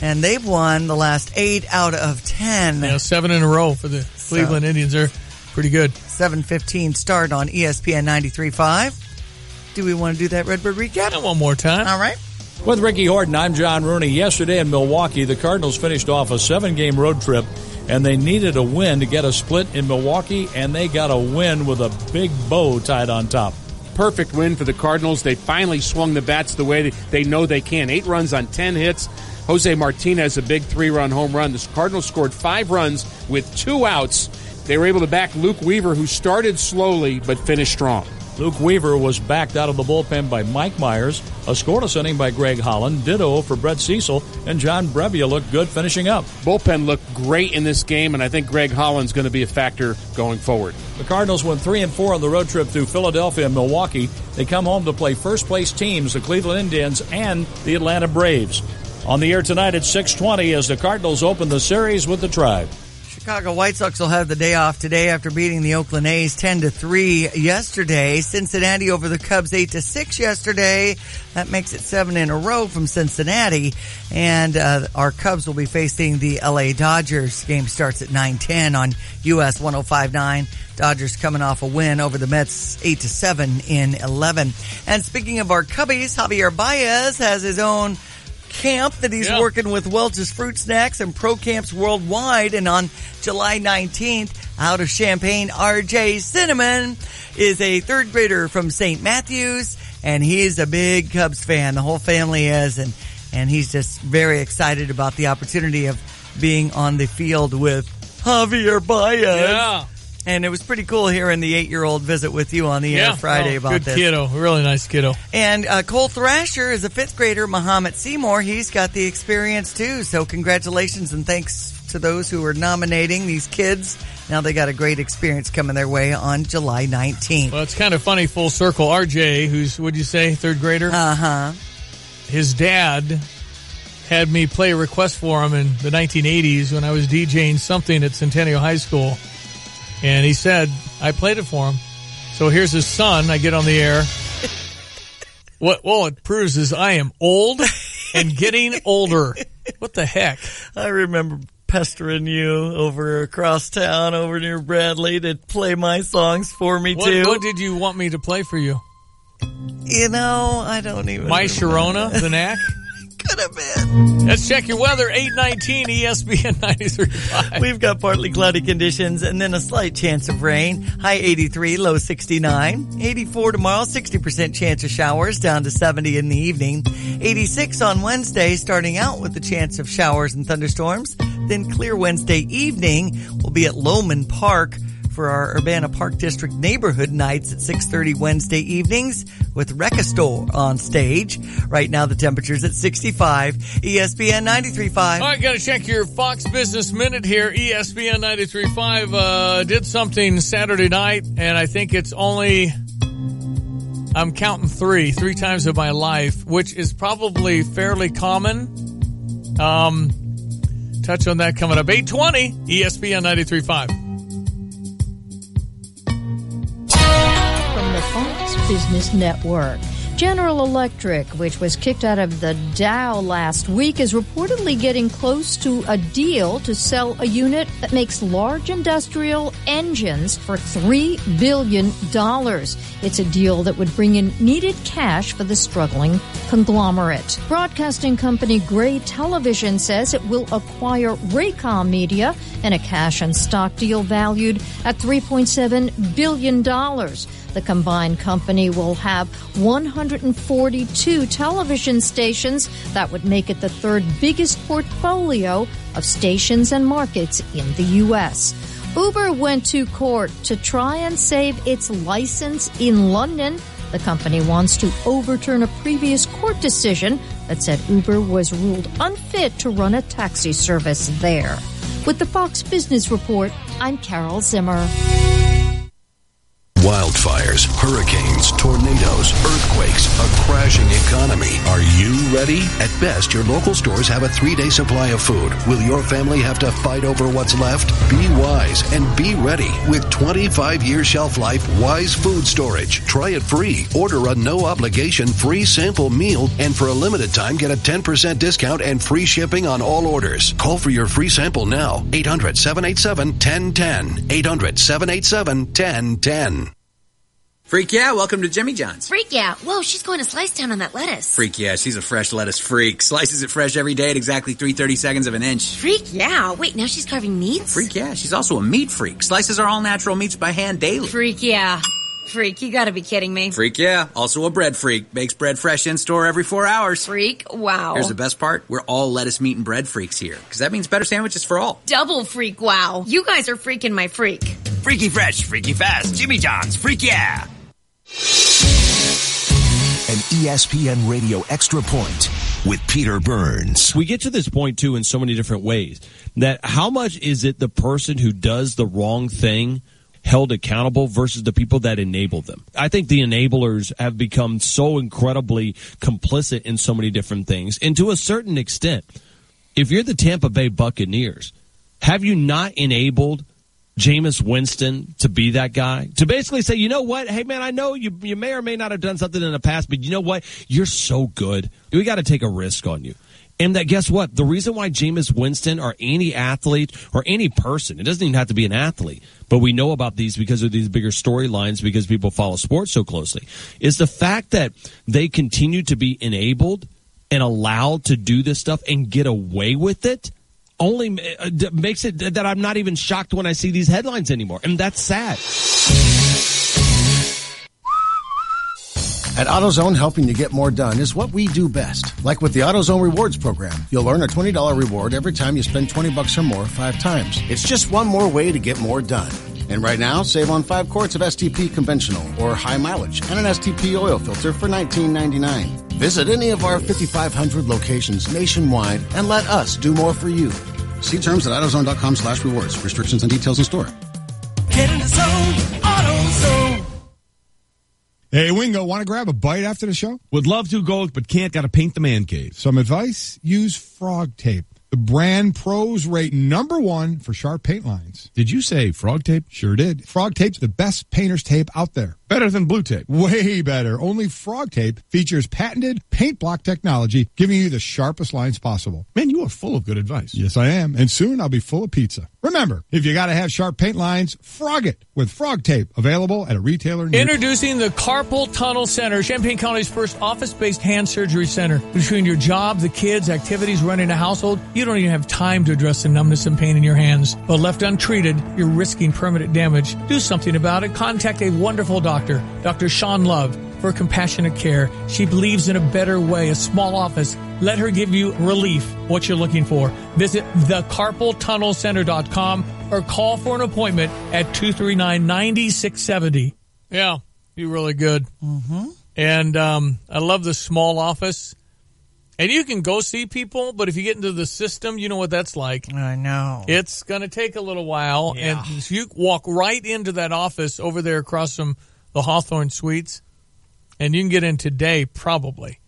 S14: and they've won the last 8 out of 10.
S13: Yeah, 7 in a row for the Cleveland Indians. They're pretty good.
S14: 7:15 start on ESPN 93.5. Do we want to do that Redbird recap?
S13: Yeah, one more time.
S14: All right.
S18: With Ricky Horton, I'm John Rooney. Yesterday in Milwaukee, the Cardinals finished off a 7-game road trip, and they needed a win to get a split in Milwaukee, and they got a win with a big bow tied on top.
S19: Perfect win for the Cardinals. They finally swung the bats the way they know they can. 8 runs on 10 hits. Jose Martinez, a big 3-run home run. The Cardinals scored 5 runs with 2 outs. They were able to back Luke Weaver, who started slowly but finished strong.
S18: Luke Weaver was backed out of the bullpen by Mike Myers, a scoreless inning by Greg Holland, ditto for Brett Cecil, and John Brevia looked good finishing up.
S19: Bullpen looked great in this game, and I think Greg Holland's going to be a factor going forward.
S18: The Cardinals went 3-4 on the road trip through Philadelphia and Milwaukee. They come home to play first-place teams, the Cleveland Indians and the Atlanta Braves. On the air tonight at 6:20 as the Cardinals open the series with the Tribe.
S14: Chicago White Sox will have the day off today after beating the Oakland A's 10-3 yesterday. Cincinnati over the Cubs 8-6 yesterday. That makes it 7 in a row from Cincinnati. And our Cubs will be facing the LA Dodgers. Game starts at 9:10 on US 105.9. Dodgers coming off a win over the Mets 8-7 in 11. And speaking of our Cubbies, Javier Baez has his own camp that he's working with Welch's Fruit Snacks and Pro Camps Worldwide. And on July 19th, out of Champaign, RJ Cinnamon is a 3rd grader from St. Matthews, and he's a big Cubs fan. The whole family is, and he's just very excited about the opportunity of being on the field with Javier Baez.
S13: Yeah.
S14: And it was pretty cool hearing the 8-year-old visit with you on the air Friday about
S13: good
S14: this.
S13: Good kiddo. Really nice kiddo.
S14: And Cole Thrasher is a 5th grader, Muhammad Seymour. He's got the experience, too. So congratulations and thanks to those who are nominating these kids. Now they got a great experience coming their way on July 19th.
S13: Well, it's kind of funny, full circle. RJ, who's, what'd you say, 3rd grader?
S14: Uh-huh.
S13: His dad had me play a request for him in the 1980s when I was DJing something at Centennial High School. And he said, I played it for him. So here's his son. I get on the air. What all it proves is I am old and getting older. What the heck?
S14: I remember pestering you over across town, over near Bradley, to play my songs for me, too.
S13: What did you want me to play for you?
S14: I don't even
S13: My Sharona, the knack?
S14: Could have been.
S13: Let's check your weather. 819 ESPN 93.5.
S14: We've got partly cloudy conditions and then a slight chance of rain. High 83, low 69. 84 tomorrow, 60% chance of showers, down to 70 in the evening. 86 on Wednesday, starting out with the chance of showers and thunderstorms. Then clear Wednesday evening. We'll be at Loman Park for our Urbana Park District neighborhood nights at 6:30 Wednesday evenings with Recastore on stage. Right now the temperature's at 65. ESPN 93.5.
S13: All right, got to check your Fox Business Minute here. ESPN 93.5 did something Saturday night, and I think it's only, I'm counting three times in my life, which is probably fairly common. Touch on that coming up. 820 ESPN 93.5.
S5: From the Fox Business Network. General Electric, which was kicked out of the Dow last week, is reportedly getting close to a deal to sell a unit that makes large industrial engines for $3 billion. It's a deal that would bring in needed cash for the struggling conglomerate. Broadcasting company Gray Television says it will acquire Raycom Media in a cash and stock deal valued at $3.7 billion. The combined company will have 142 television stations. That would make it the third biggest portfolio of stations and markets in the U.S. Uber went to court to try and save its license in London. The company wants to overturn a previous court decision that said Uber was ruled unfit to run a taxi service there. With the Fox Business Report, I'm Carol Zimmer.
S6: Wildfires, hurricanes, tornadoes, earthquakes, a crashing economy. Are you ready? At best, your local stores have a 3-day supply of food. Will your family have to fight over what's left? Be wise and be ready with 25-year shelf life Wise Food Storage. Try it free. Order a no-obligation free sample meal, and for a limited time, get a 10% discount and free shipping on all orders. Call for your free sample now. 800-787-1010. 800-787-1010.
S7: Freak yeah, welcome to Jimmy John's.
S8: Freak yeah. Whoa, she's going to Slice Town on that lettuce.
S7: Freak yeah, she's a fresh lettuce freak. Slices it fresh every day at exactly 3/32 of an inch.
S8: Freak yeah. Wait, now she's carving meats?
S7: Freak yeah, she's also a meat freak. Slices our all-natural meats by hand daily.
S8: Freak yeah. Freak, you gotta be kidding me.
S7: Freak yeah, also a bread freak. Bakes bread fresh in store every 4 hours.
S8: Freak, wow.
S7: Here's the best part. We're all lettuce, meat, and bread freaks here. Because that means better sandwiches for all.
S8: Double freak, wow. You guys are freaking my freak.
S7: Freaky fresh, freaky fast. Jimmy John's, freak yeah.
S21: An ESPN Radio Extra Point with Peter Burns.
S22: We get to this point, too, in so many different ways, that how much is it the person who does the wrong thing held accountable versus the people that enable them? I think the enablers have become so incredibly complicit in so many different things. And to a certain extent, if you're the Tampa Bay Buccaneers, have you not enabled Jameis Winston to be that guy? To basically say, you know what? Hey, man, I know you may or may not have done something in the past, but you know what? You're so good. We got to take a risk on you. And that, guess what? The reason why Jameis Winston or any athlete or any person, it doesn't even have to be an athlete, but we know about these because of these bigger storylines because people follow sports so closely, is the fact that they continue to be enabled and allowed to do this stuff and get away with it only makes it that I'm not even shocked when I see these headlines anymore. And that's sad.
S23: At AutoZone, helping you get more done is what we do best. Like with the AutoZone Rewards program, you'll earn a $20 reward every time you spend $20 or more 5 times. It's just one more way to get more done. And right now, save on 5 quarts of STP conventional or high mileage and an STP oil filter for $19.99. Visit any of our 5,500 locations nationwide and let us do more for you. See terms at AutoZone.com/rewards. Restrictions and details in store.
S24: Get in the zone, AutoZone.
S29: Hey, Wingo, want to grab a bite after the show?
S30: Would love to, go, but can't. Got to paint the man cave.
S29: Some advice? Use Frog Tape. The brand pros rate #1 for sharp paint lines.
S30: Did you say Frog Tape?
S29: Sure did. Frog Tape's the best painter's tape out there. Better than blue tape. Way better. Only Frog Tape features patented paint block technology, giving you the sharpest lines possible. Man, you are full of good advice. Yes, I am. And soon I'll be full of pizza. Remember, if you got to have sharp paint lines, Frog it with Frog Tape. Available at a retailer near you.
S13: Introducing the Carpal Tunnel Center, Champaign County's first office-based hand surgery center. Between your job, the kids, activities, running a household, you don't even have time to address the numbness and pain in your hands. But left untreated, you're risking permanent damage. Do something about it. Contact a wonderful doctor, Dr. Sean Love, for compassionate care. She believes in a better way, a small office. Let her give you relief, what you're looking for. Visit thecarpaltunnelcenter.com or call for an appointment at 239-9670. Yeah, be really good.
S14: Mm-hmm.
S13: And I love the small office. And you can go see people, but if you get into the system, you know what that's like.
S14: I know.
S13: It's going to take a little while.
S14: Yeah.
S13: And you walk right into that office over there across from the Hawthorne Suites, and you can get in today, probably.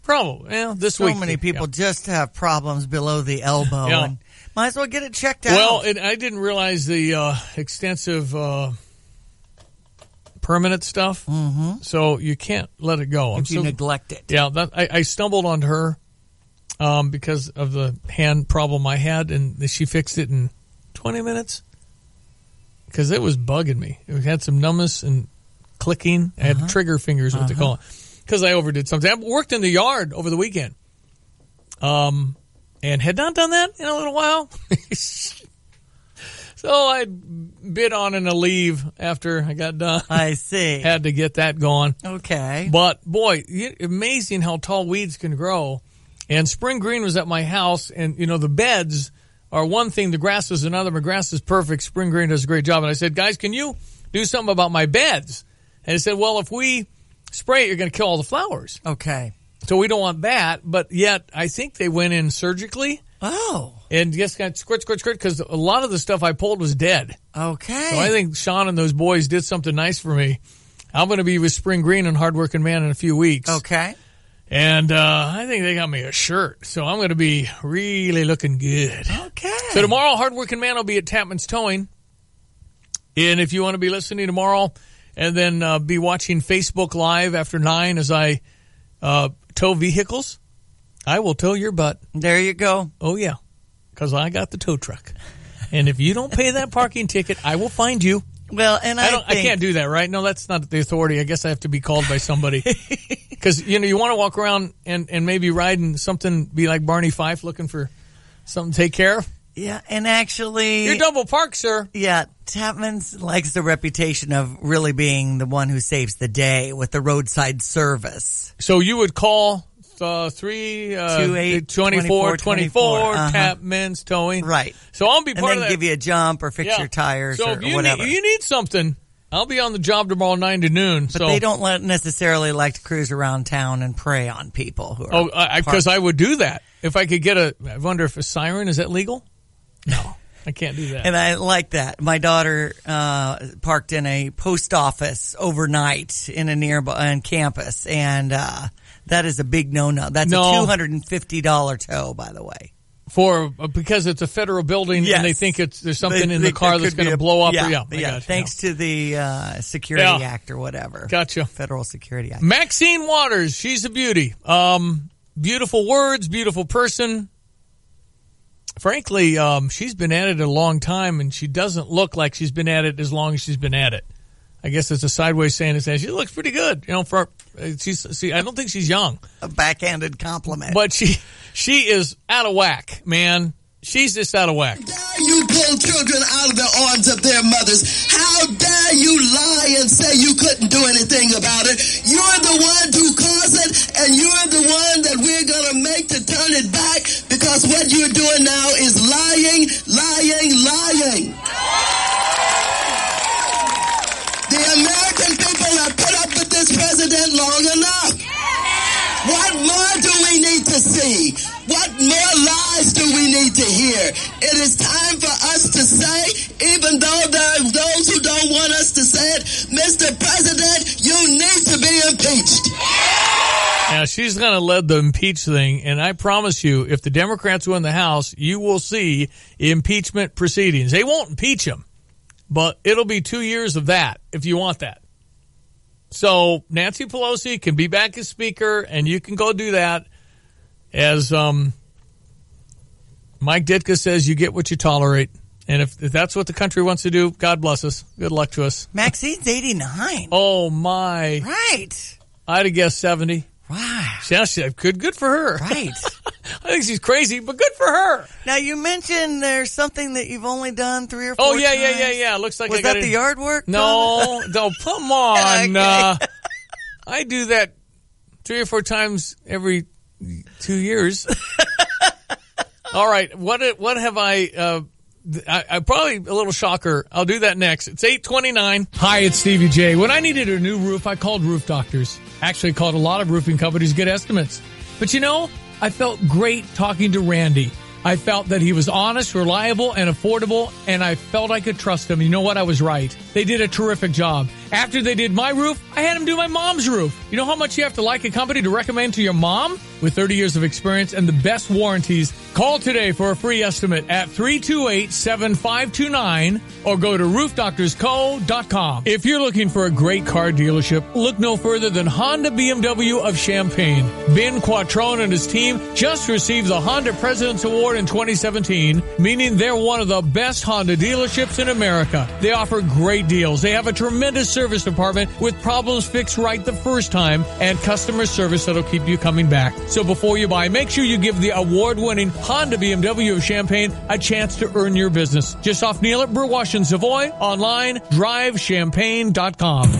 S13: Well, this week.
S14: So many people just have problems below the elbow.
S13: Yeah.
S14: And might as well get it checked out.
S13: Well, I didn't realize the extensive permanent stuff, so you can't let it go.
S14: If you neglect it.
S13: Yeah, I stumbled on her because of the hand problem I had, and she fixed it in 20 minutes because it was bugging me. It had some numbness and clicking. I had trigger fingers, what they call it, because I overdid something. I worked in the yard over the weekend and had not done that in a little while. So I bid on an Aleve after I got done.
S14: I see.
S13: Had to get that going.
S14: Okay.
S13: But, boy, amazing how tall weeds can grow. And spring green was at my house, and, you know, the beds are one thing, the grass is another. My grass is perfect. Spring green does a great job. And I said, guys, can you do something about my beds? And he said, well, if we spray it, you're going to kill all the flowers.
S14: Okay.
S13: So we don't want that. But yet I think they went in surgically.
S14: Oh.
S13: And just got squirt, because a lot of the stuff I pulled was dead.
S14: Okay.
S13: So I think Sean and those boys did something nice for me. I'm going to be with Spring Green and Hardworking Man in a few weeks.
S14: Okay.
S13: And I think they got me a shirt. So I'm going to be really looking good.
S14: Okay.
S13: So tomorrow, Hardworking Man will be at Tapman's Towing. And if you want to be listening tomorrow and then be watching Facebook Live after 9 as I tow vehicles, I will tow your butt.
S14: There you go.
S13: Oh, yeah, because I got the tow truck. And if you don't pay that parking ticket, I will find you.
S14: Well, and I
S13: can't do that, right? No, that's not the authority. I guess I have to be called by somebody. Because, you know, you want to walk around and maybe ride in something, be like Barney Fife looking for something to take care of.
S14: Yeah, and actually...
S13: You're double parked, sir.
S14: Yeah, Tapman's likes the reputation of really being the one who saves the day with the roadside service.
S13: So you would call 3-24-24, Tapman's Towing.
S14: Right.
S13: So I'll be part of that.
S14: And then give you a jump or fix your tires
S13: so
S14: or whatever.
S13: So if you need something, I'll be on the job tomorrow 9 to noon.
S14: But they don't necessarily like to cruise around town and prey on people who are
S13: because I would do that. If I could get I wonder if a siren, is that legal? No, I can't do that.
S14: And I like that. My daughter parked in a post office overnight in a nearby campus, and that is a big no-no. That's a $250 tow, by the way.
S13: Because it's a federal building,
S14: yes.
S13: And they think there's something in the car that's going to blow up.
S14: Yeah. Thanks to the Security Act or whatever.
S13: Gotcha.
S14: Federal Security Act.
S13: Maxine Waters, she's a beauty. Beautiful words, beautiful person. Frankly, she's been at it a long time, and she doesn't look like she's been at it as long as she's been at it. I guess it's a sideways saying to say she looks pretty good. You know, I don't think she's young.
S14: A backhanded compliment.
S13: But she is out of whack, man. She's just out of whack.
S24: How dare you pull children out of the arms of their mothers? How dare you lie and say you couldn't do anything about it? You're the one who caused it, and you're the one that we're going to make to turn it back, because what you're doing now is lying. The American people have put up with this president long enough. What more do we need to see? What more lies do we need to hear? It is time for us to say, even though there are those who don't want us to say it, Mr. President, you need to be impeached.
S13: Now, she's going to lead the impeach thing, and I promise you, if the Democrats win the House, you will see impeachment proceedings. They won't impeach him, but it'll be 2 years of that, if you want that. So Nancy Pelosi can be back as Speaker, and you can go do that. As Mike Ditka says, you get what you tolerate. And if that's what the country wants to do, God bless us. Good luck to us.
S14: Maxine's 89.
S13: Oh, my.
S14: Right.
S13: I'd have guessed 70.
S14: Wow.
S13: Yeah, good for her.
S14: Right.
S13: I think she's crazy, but good for her.
S14: Now, you mentioned there's something that you've only done 3 or 4 times.
S13: Yeah. Looks like
S14: Was that the yard work?
S13: No, come on.
S14: Okay.
S13: I do that 3 or 4 times every 2 years. All right. What have I probably a little shocker. I'll do that next. It's 8:29. Hi, it's Stevie J. When I needed a new roof, I called Roof Doctors. Actually, called a lot of roofing companies to get estimates. But I felt great talking to Randy. I felt that he was honest, reliable, and affordable, and I felt I could trust him. You know what? I was right. They did a terrific job. After they did my roof, I had them do my mom's roof. You know how much you have to like a company to recommend to your mom? With 30 years of experience and the best warranties, call today for a free estimate at 328-7529 or go to roofdoctorsco.com. If you're looking for a great car dealership, look no further than Honda BMW of Champaign. Ben Quattrone and his team just received the Honda President's Award in 2017, meaning they're one of the best Honda dealerships in America. They offer great deals. They have a tremendous service department with problems fixed right the first time and customer service that'll keep you coming back. So before you buy, make sure you give the award-winning Honda BMW of Champaign a chance to earn your business. Just off Neal at Burwash and Savoy. Online, drivechampagne.com.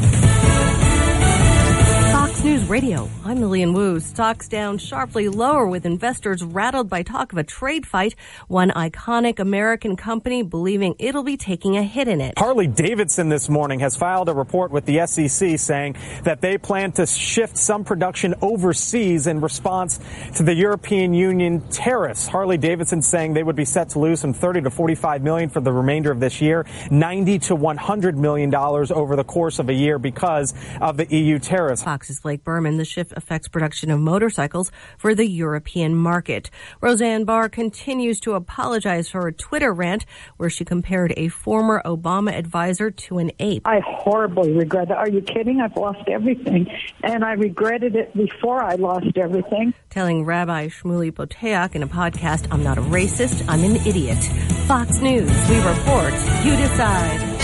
S1: Fox News Radio, I'm Lillian Wu. Stocks down sharply lower with investors rattled by talk of a trade fight. One iconic American company believing it'll be taking a hit in it.
S2: Harley-Davidson this morning has filed a report with the SEC saying that they plan to shift some production overseas in response to the European Union tariffs. Harley-Davidson saying they would be set to lose some $30 to $45 million for the remainder of this year, $90 to $100 million over the course of a year because of the EU tariffs.
S1: Fox's Blake Berman. The shift affects production of motorcycles for the European market. Roseanne Barr continues to apologize for her Twitter rant where she compared a former Obama advisor to an ape.
S9: I horribly regret it. Are you kidding? I've lost everything. And I regretted it before I lost everything.
S1: Telling Rabbi Shmuley Poteach in a podcast, I'm not a racist, I'm an idiot. Fox News, we report, you decide.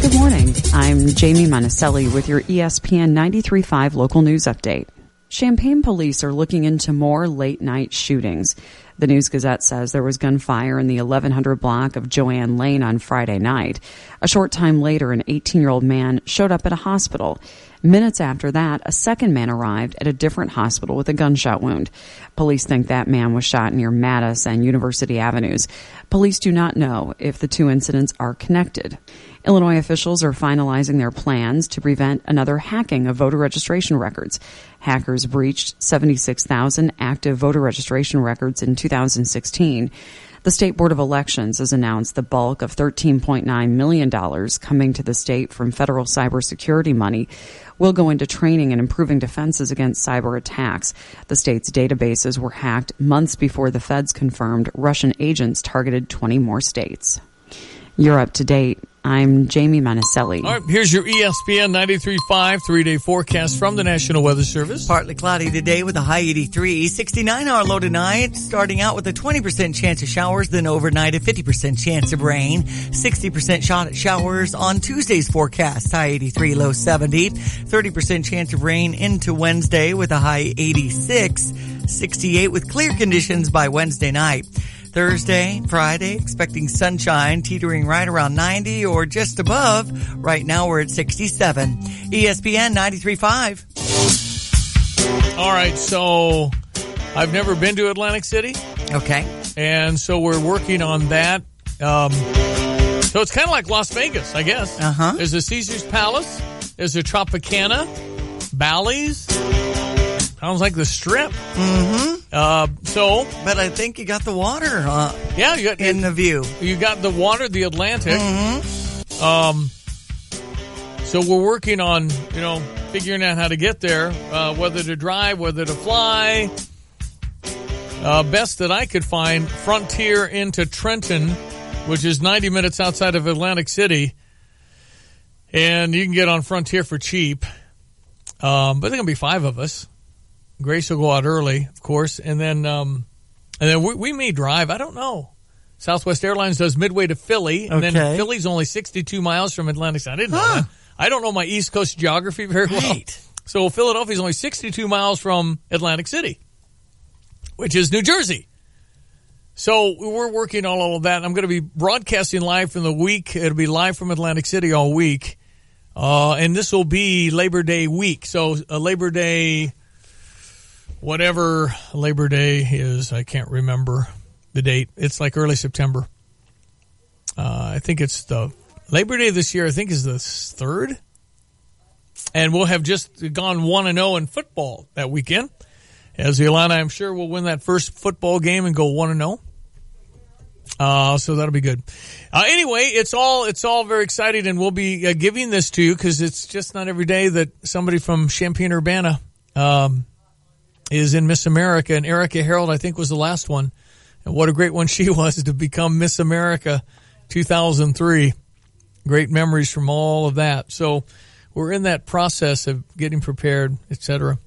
S12: Good morning. I'm Jamie Monticelli with your ESPN 93.5 local news update. Champaign police are looking into more late-night shootings. The News-Gazette says there was gunfire in the 1100 block of Joanne Lane on Friday night. A short time later, an 18-year-old man showed up at a hospital. Minutes after that, a second man arrived at a different hospital with a gunshot wound. Police think that man was shot near Mattis and University Avenues. Police do not know if the two incidents are connected. Illinois officials are finalizing their plans to prevent another hacking of voter registration records. Hackers breached 76,000 active voter registration records in 2016. The State Board of Elections has announced the bulk of $13.9 million coming to the state from federal cybersecurity money will go into training and improving defenses against cyber attacks. The state's databases were hacked months before the feds confirmed Russian agents targeted 20 more states. You're up to date. I'm Jamie Monticelli.
S13: All right, here's your ESPN 93.5 3-day forecast from the National Weather Service.
S14: Partly cloudy today with a high 83. 69-hour low tonight, starting out with a 20% chance of showers, then overnight a 50% chance of rain. 60% shot at showers on Tuesday's forecast, high 83, low 70. 30% chance of rain into Wednesday with a high 86. 68 with clear conditions by Wednesday night. Thursday, Friday, expecting sunshine, teetering right around 90 or just above. Right now we're at 67. ESPN 93.5.
S13: All right, so I've never been to Atlantic City.
S14: Okay.
S13: And so we're working on that. So it's kind of like Las Vegas, I guess.
S14: Uh-huh.
S13: There's a Caesar's Palace. There's a Tropicana. Bally's. Sounds like the Strip.
S14: Mm-hmm.
S13: But
S14: I think you got the water.
S13: Yeah, you got
S14: in the view.
S13: You got the water, the Atlantic.
S14: Mm-hmm.
S13: So we're working on, figuring out how to get there, whether to drive, whether to fly. Best that I could find, Frontier into Trenton, which is 90 minutes outside of Atlantic City, and you can get on Frontier for cheap. But there's going to be 5 of us. Grace will go out early, of course, and then we may drive. I don't know. Southwest Airlines does Midway to Philly, and then Philly's only 62 miles from Atlantic City. I didn't know that. I don't know my East Coast geography very well. So Philadelphia's only 62 miles from Atlantic City, which is New Jersey. So we're working on all of that. I'm going to be broadcasting live from the week. It'll be live from Atlantic City all week. And this will be Labor Day week. So Labor Day, whatever Labor Day is, I can't remember the date. It's like early September. I think it's the Labor Day this year, I think, is the 3rd. And we'll have just gone 1-0 in football that weekend. As the Illini, I'm sure, will win that first football game and go 1-0. So that'll be good. Anyway, it's all very exciting, and we'll be giving this to you because it's just not every day that somebody from Champaign-Urbana is in Miss America. And Erica Harold, I think, was the last one. And what a great one she was to become Miss America 2003. Great memories from all of that. So we're in that process of getting prepared, etc.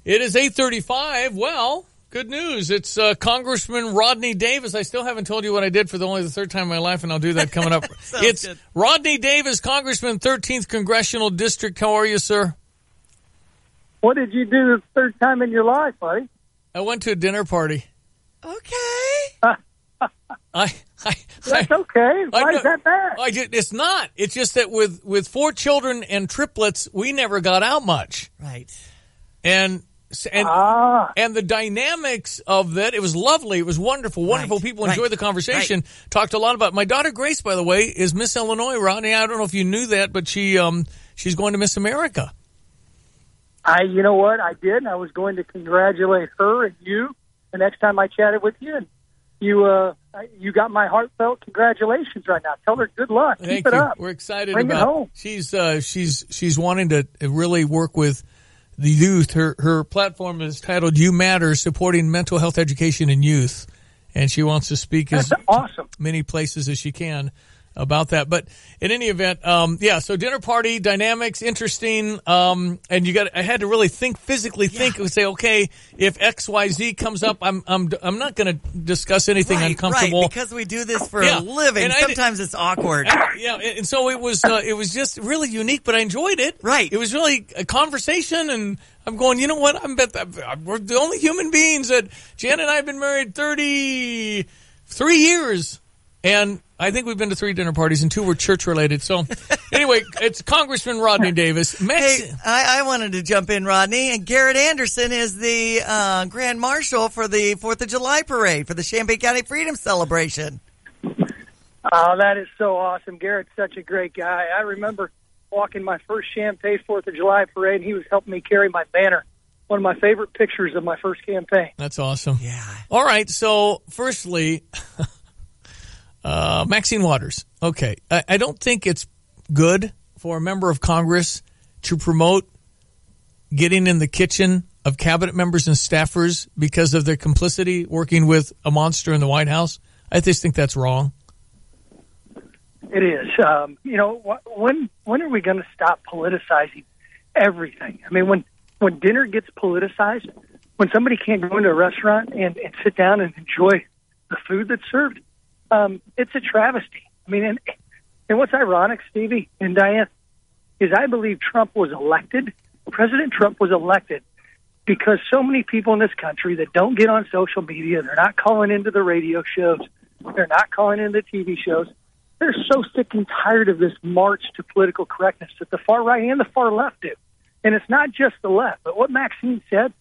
S13: It is 8:35. Well, good news. It's Congressman Rodney Davis. I still haven't told you what I did for the 3rd time in my life, and I'll do that coming up. It's good. Rodney Davis, Congressman, 13th Congressional District. How are you, sir?
S3: What did you do the 3rd time in your life, buddy?
S13: I went to a dinner party.
S3: Okay.
S13: That's
S3: okay. Why is that bad?
S13: It's not. It's just that with 4 children and triplets, we never got out much.
S14: Right.
S13: And the dynamics of that, it was lovely. It was wonderful. Wonderful people enjoyed the conversation. Talked a lot about my daughter Grace, by the way, is Miss Illinois, Rodney. I don't know if you knew that, but she's going to Miss America.
S3: You know what? I did, and I was going to congratulate her and you the next time I chatted with you. And you got my heartfelt congratulations right now. Tell her good luck.
S13: Thank
S3: Keep it
S13: you.
S3: up.
S13: We're excited
S3: Bring
S13: about
S3: it home.
S13: She's wanting to really work with the youth. Her platform is titled You Matter, Supporting Mental Health Education in Youth. And she wants to speak as many places as she can about that. But in any event, so dinner party, dynamics, interesting. And I had to really physically think and say, okay, if XYZ comes up, I'm not going to discuss anything uncomfortable.
S14: Right, because we do this for a living. And sometimes it's awkward.
S13: And so it was just really unique, but I enjoyed it.
S14: Right.
S13: It was really a conversation, and I'm going, you know what? I bet that we're the only human beings that Jan and I have been married 33 years. And I think we've been to 3 dinner parties, and 2 were church-related. So, anyway, it's Congressman Rodney Davis.
S14: Hey, I wanted to jump in, Rodney. And Garrett Anderson is the Grand Marshal for the 4th of July Parade for the Champaign County Freedom Celebration.
S3: Oh, that is so awesome. Garrett's such a great guy. I remember walking my first Champaign 4th of July Parade, and he was helping me carry my banner. One of my favorite pictures of my first campaign.
S13: That's awesome.
S14: Yeah.
S13: All right, so firstly... Maxine Waters. Okay. I don't think it's good for a member of Congress to promote getting in the kitchen of cabinet members and staffers because of their complicity working with a monster in the White House. I just think that's wrong.
S3: It is. When are we going to stop politicizing everything? I mean, when dinner gets politicized, when somebody can't go into a restaurant and sit down and enjoy the food that's served, it's a travesty. I mean, and what's ironic, Stevie and Diane, is I believe Trump was elected. President Trump was elected because so many people in this country that don't get on social media, they're not calling into the radio shows, they're not calling into TV shows. They're so sick and tired of this march to political correctness that the far right and the far left do. And it's not just the left, but what Maxine said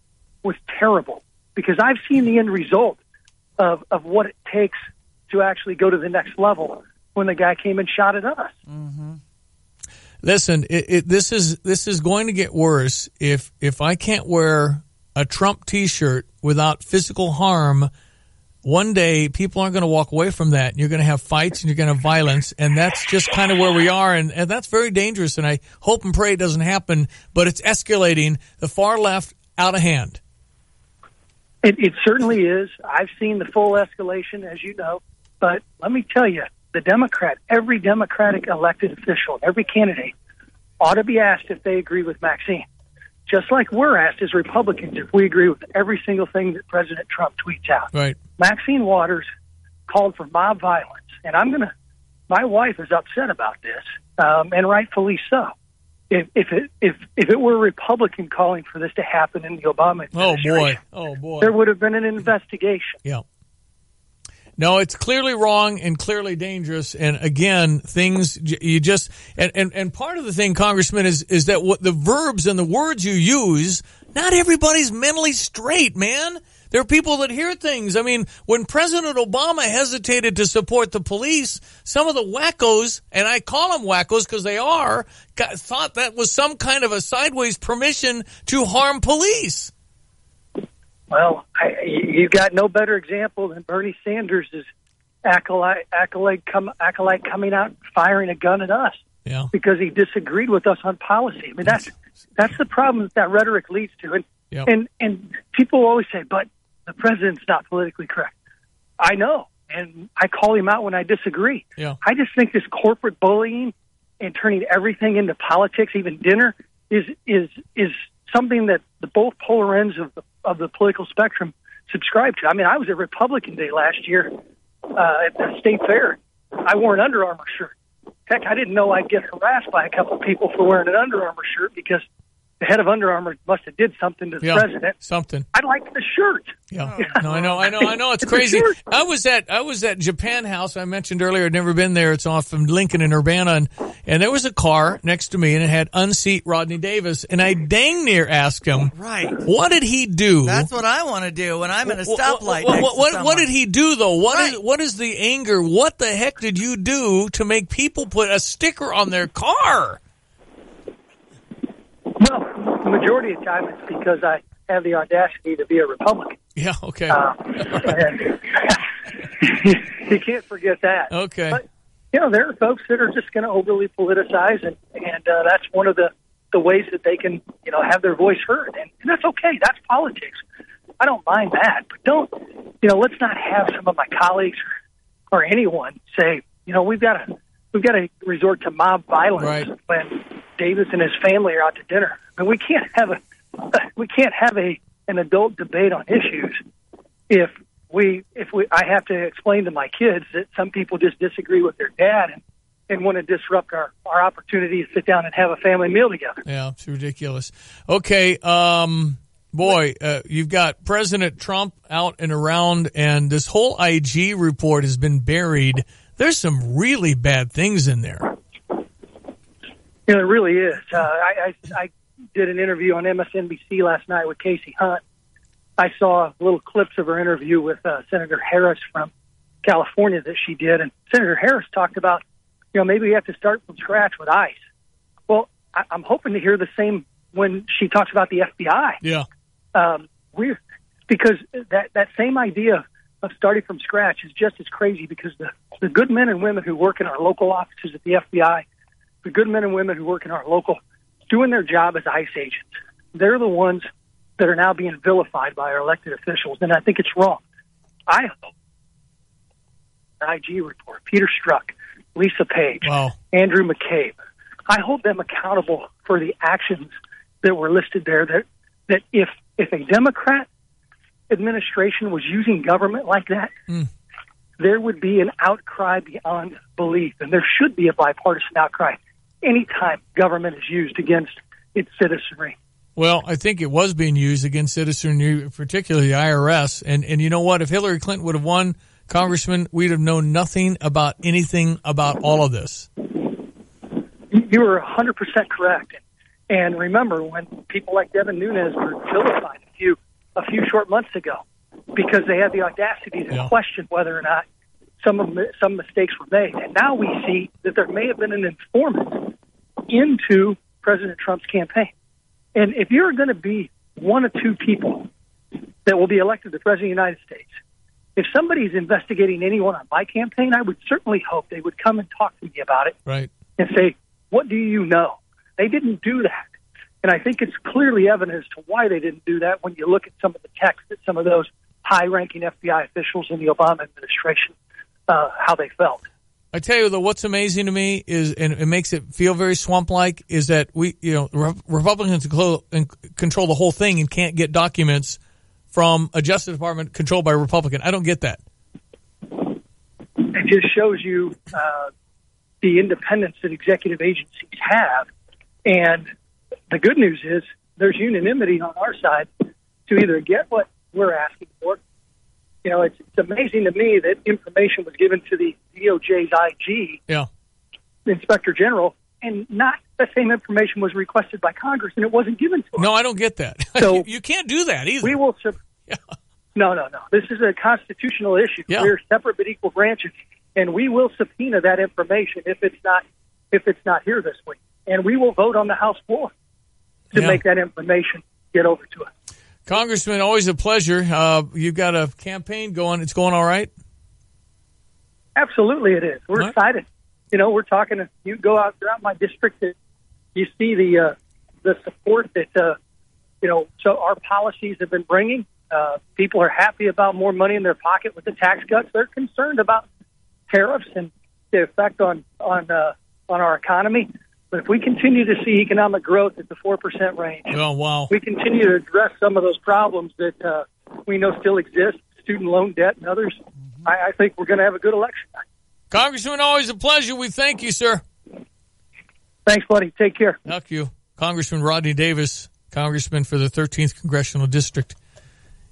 S3: was terrible because I've seen the end result of what it takes to actually go to the next level when the guy came and shot at us.
S14: Mm-hmm.
S13: Listen, this is going to get worse if I can't wear a Trump T-shirt without physical harm. One day, people aren't going to walk away from that. You're going to have fights and you're going to have violence, and that's just kind of where we are, and that's very dangerous, and I hope and pray it doesn't happen, but it's escalating. The far left, out of hand.
S3: It certainly is. I've seen the full escalation, as you know. But let me tell you, every Democratic elected official, every candidate ought to be asked if they agree with Maxine. just like we're asked as Republicans if we agree with every single thing that President Trump tweets out.
S13: Right.
S3: Maxine Waters called for mob violence, and my wife is upset about this, and rightfully so. If it were a Republican calling for this to happen in the Obama administration,
S13: oh boy,
S3: there would have been an investigation.
S13: Yeah. No, it's clearly wrong and clearly dangerous. And again, things you just and part of the thing, Congressman, is that what the verbs and the words you use, not everybody's mentally straight, man. There are people that hear things. I mean, when President Obama hesitated to support the police, some of the wackos, and I call them wackos because they are, thought that was some kind of a sideways permission to harm police.
S3: Well, you've got no better example than Bernie Sanders' acolyte coming out and firing a gun at us because he disagreed with us on policy. I mean, that's the problem that rhetoric leads to. And people always say, but the president's not politically correct. I know, and I call him out when I disagree.
S13: Yeah.
S3: I just think this corporate bullying and turning everything into politics, even dinner, is something that the both polar ends of the political spectrum subscribe to. I mean, I was at Republican Day last year at the state fair. I wore an Under Armour shirt. Heck, I didn't know I'd get harassed by a couple of people for wearing an Under Armour shirt because the head of Under Armour must have did something to the president.
S13: Something.
S3: I liked the shirt.
S13: Yeah. No, I know. It's crazy. I was at Japan House. I mentioned earlier. I'd never been there. It's off from Lincoln and Urbana, and there was a car next to me, and it had unseat Rodney Davis, and I dang near asked him,
S14: right,
S13: what did he do?
S14: That's what I want to do when I'm at a stoplight.
S13: What did he do though? What is the anger? What the heck did you do to make people put a sticker on their car?
S3: Well, the majority of the time it's because I have the audacity to be a Republican.
S13: Yeah, okay.
S3: You can't forget that.
S13: Okay.
S3: But, there are folks that are just going to overly politicize, and that's one of the ways that they can, have their voice heard. And that's okay. That's politics. I don't mind that. But let's not have some of my colleagues or anyone say, we've got to resort to mob violence when Davis and his family are out to dinner. I mean, we can't have an adult debate on issues if I have to explain to my kids that some people just disagree with their dad and want to disrupt our opportunity to sit down and have a family meal together.
S13: Yeah, it's ridiculous. Okay, you've got President Trump out and around, and this whole IG report has been buried. There's some really bad things in there.
S3: It really is. I did an interview on MSNBC last night with Casey Hunt. I saw little clips of her interview with Senator Harris from California that she did, and Senator Harris talked about, maybe we have to start from scratch with ICE. Well, I'm hoping to hear the same when she talks about the FBI.
S13: Yeah.
S3: Because that same idea of starting from scratch is just as crazy, because the good men and women who work in our local offices at the FBI, the good men and women who work in our local, doing their job as ICE agents, they're the ones that are now being vilified by our elected officials, and I think it's wrong. I hope the IG report, Peter Strzok, Lisa Page, Andrew McCabe, I hold them accountable for the actions that were listed there, that if a Democrat administration was using government like that, there would be an outcry beyond belief, and there should be a bipartisan outcry anytime government is used against its citizenry.
S13: Well, I think it was being used against citizenry, particularly the IRS. And you know what? If Hillary Clinton would have won, Congressman, we'd have known nothing about anything about all of this.
S3: You were 100% correct. And remember, when people like Devin Nunes were vilified a few short months ago because they had the audacity to question whether or not some mistakes were made. And now we see that there may have been an informant into President Trump's campaign. And if you're going to be one of two people that will be elected to President of the United States, if somebody's investigating anyone on my campaign, I would certainly hope they would come and talk to me about it and say, what do you know? They didn't do that. And I think it's clearly evident as to why they didn't do that when you look at some of the text that some of those high-ranking FBI officials in the Obama administration, how they felt.
S13: I tell you, though, what's amazing to me is, and it makes it feel very swamp-like, is that Republicans control the whole thing and can't get documents from a Justice Department controlled by a Republican. I don't get that.
S3: It just shows you the independence that executive agencies have. And the good news is there's unanimity on our side to either get what we're asking for. You know, it's amazing to me that information was given to the DOJ's IG, Inspector General, and not the same information was requested by Congress, and it wasn't given to us.
S13: No, I don't get that. So you can't do that either.
S3: We will. No. This is a constitutional issue.
S13: Yeah.
S3: We're separate but equal branches, and we will subpoena that information if it's not here this week, and we will vote on the House floor to make that information get over to us.
S13: Congressman, always a pleasure. You've got a campaign going. It's going all right?
S3: Absolutely it is. We're excited. You know, we're talking, you go out throughout my district, you see the support that, so our policies have been bringing. People are happy about more money in their pocket with the tax cuts. They're concerned about tariffs and the effect on our economy. But if we continue to see economic growth at the 4% range, we continue to address some of those problems that we know still exist, student loan debt and others, I think we're going to have a good election.
S13: Congressman, always a pleasure. We thank you, sir.
S3: Thanks, buddy. Take care.
S13: Thank you. Congressman Rodney Davis, Congressman for the 13th Congressional District.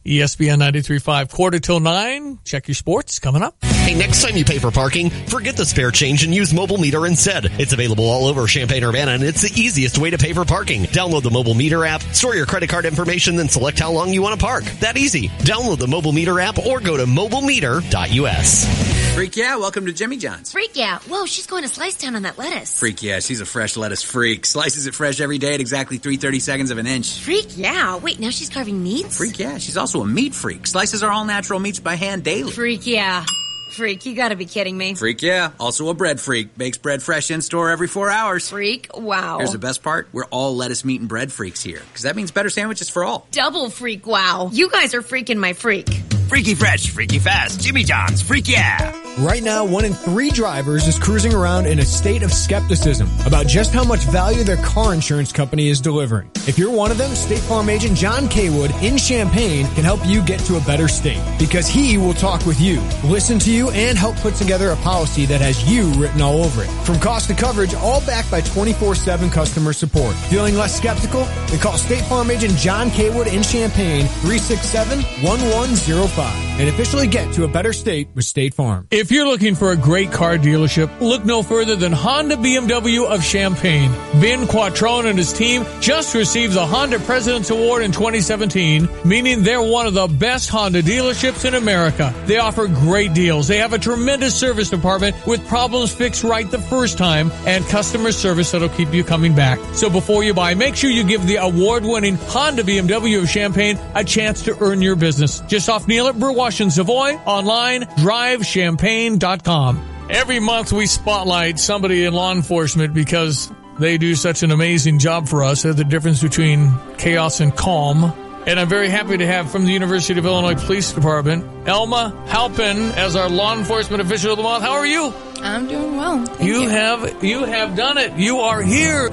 S13: ESPN 93.5, 8:45. Check your sports coming up.
S10: Hey, next time you pay for parking, forget the spare change and use Mobile Meter instead. It's available all over Champaign-Urbana, and it's the easiest way to pay for parking. Download the Mobile Meter app, store your credit card information, then select how long you want to park. That easy. Download the Mobile Meter app or go to mobilemeter.us.
S7: Freak yeah, welcome to Jimmy John's.
S8: Freak yeah. Whoa, she's going to Slice Town on that lettuce.
S7: Freak yeah, she's a fresh lettuce freak. Slices it fresh every day at exactly 3/32 of an inch.
S8: Freak yeah. Wait, now she's carving meats?
S7: Freak yeah, she's also a meat freak. Slices are all natural meats by hand daily.
S8: Freak yeah. Freak, you gotta be kidding me.
S7: Freak yeah, also a bread freak. Bakes bread fresh in store every 4 hours.
S8: Freak, wow.
S7: Here's the best part. We're all lettuce, meat, and bread freaks here. Because that means better sandwiches for all.
S8: Double freak, wow. You guys are freaking my freak.
S11: Freaky fresh, freaky fast. Jimmy John's, freak yeah.
S15: Right now, 1 in 3 drivers is cruising around in a state of skepticism about just how much value their car insurance company is delivering. If you're one of them, State Farm agent John Kaywood in Champaign can help you get to a better state because he will talk with you, listen to you, and help put together a policy that has you written all over it. From cost to coverage, all backed by 24/7 customer support. Feeling less skeptical? Then call State Farm agent John Kaywood in Champaign, 367-1105, and officially get to a better state with State Farm.
S13: If you're looking for a great car dealership, look no further than Honda BMW of Champaign. Ben Quattrone and his team just received the Honda President's Award in 2017, meaning they're one of the best Honda dealerships in America. They offer great deals. They have a tremendous service department with problems fixed right the first time and customer service that'll keep you coming back. So before you buy, make sure you give the award-winning Honda BMW of Champaign a chance to earn your business. Just off Neal at Burwash and Savoy, online, drivechampaign.com. Every month we spotlight somebody in law enforcement because they do such an amazing job for us. They're the difference between chaos and calm. And I'm very happy to have from the University of Illinois Police Department, Elma Halpin as our law enforcement official of the month. How are you?
S16: I'm doing well.
S13: You have done it. You are here.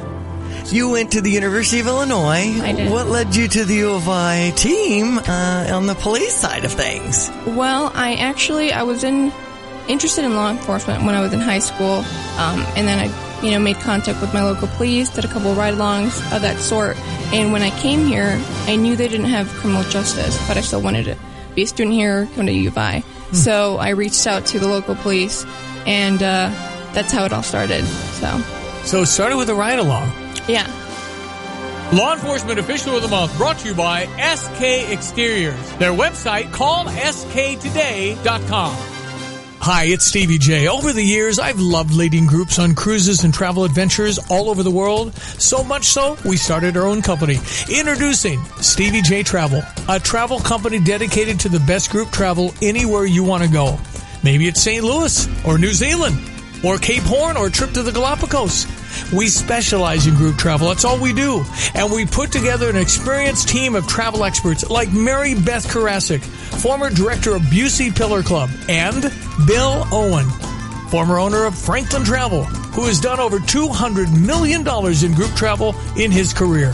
S14: You went to the University of Illinois.
S16: I did.
S14: What led you to the U of I team on the police side of things?
S16: Well, I was interested in law enforcement when I was in high school, and then I made contact with my local police, did a couple of ride-alongs of that sort, and when I came here, I knew they didn't have criminal justice, but I still wanted to be a student here, come to U of I. So I reached out to the local police, and that's how it all started.
S13: So it started with a ride-along.
S16: Yeah.
S13: Law Enforcement Official of the Month brought to you by SK Exteriors. Their website, callsktoday.com. Hi, it's Stevie J. Over the years, I've loved leading groups on cruises and travel adventures all over the world. So much so, we started our own company. Introducing Stevie J Travel, a travel company dedicated to the best group travel anywhere you want to go. Maybe it's St. Louis or New Zealand or Cape Horn or a trip to the Galapagos. We specialize in group travel. That's all we do. And we put together an experienced team of travel experts like Mary Beth Karasik, former director of Busey Pillar Club, and Bill Owen, former owner of Franklin Travel, who has done over $200 million in group travel in his career.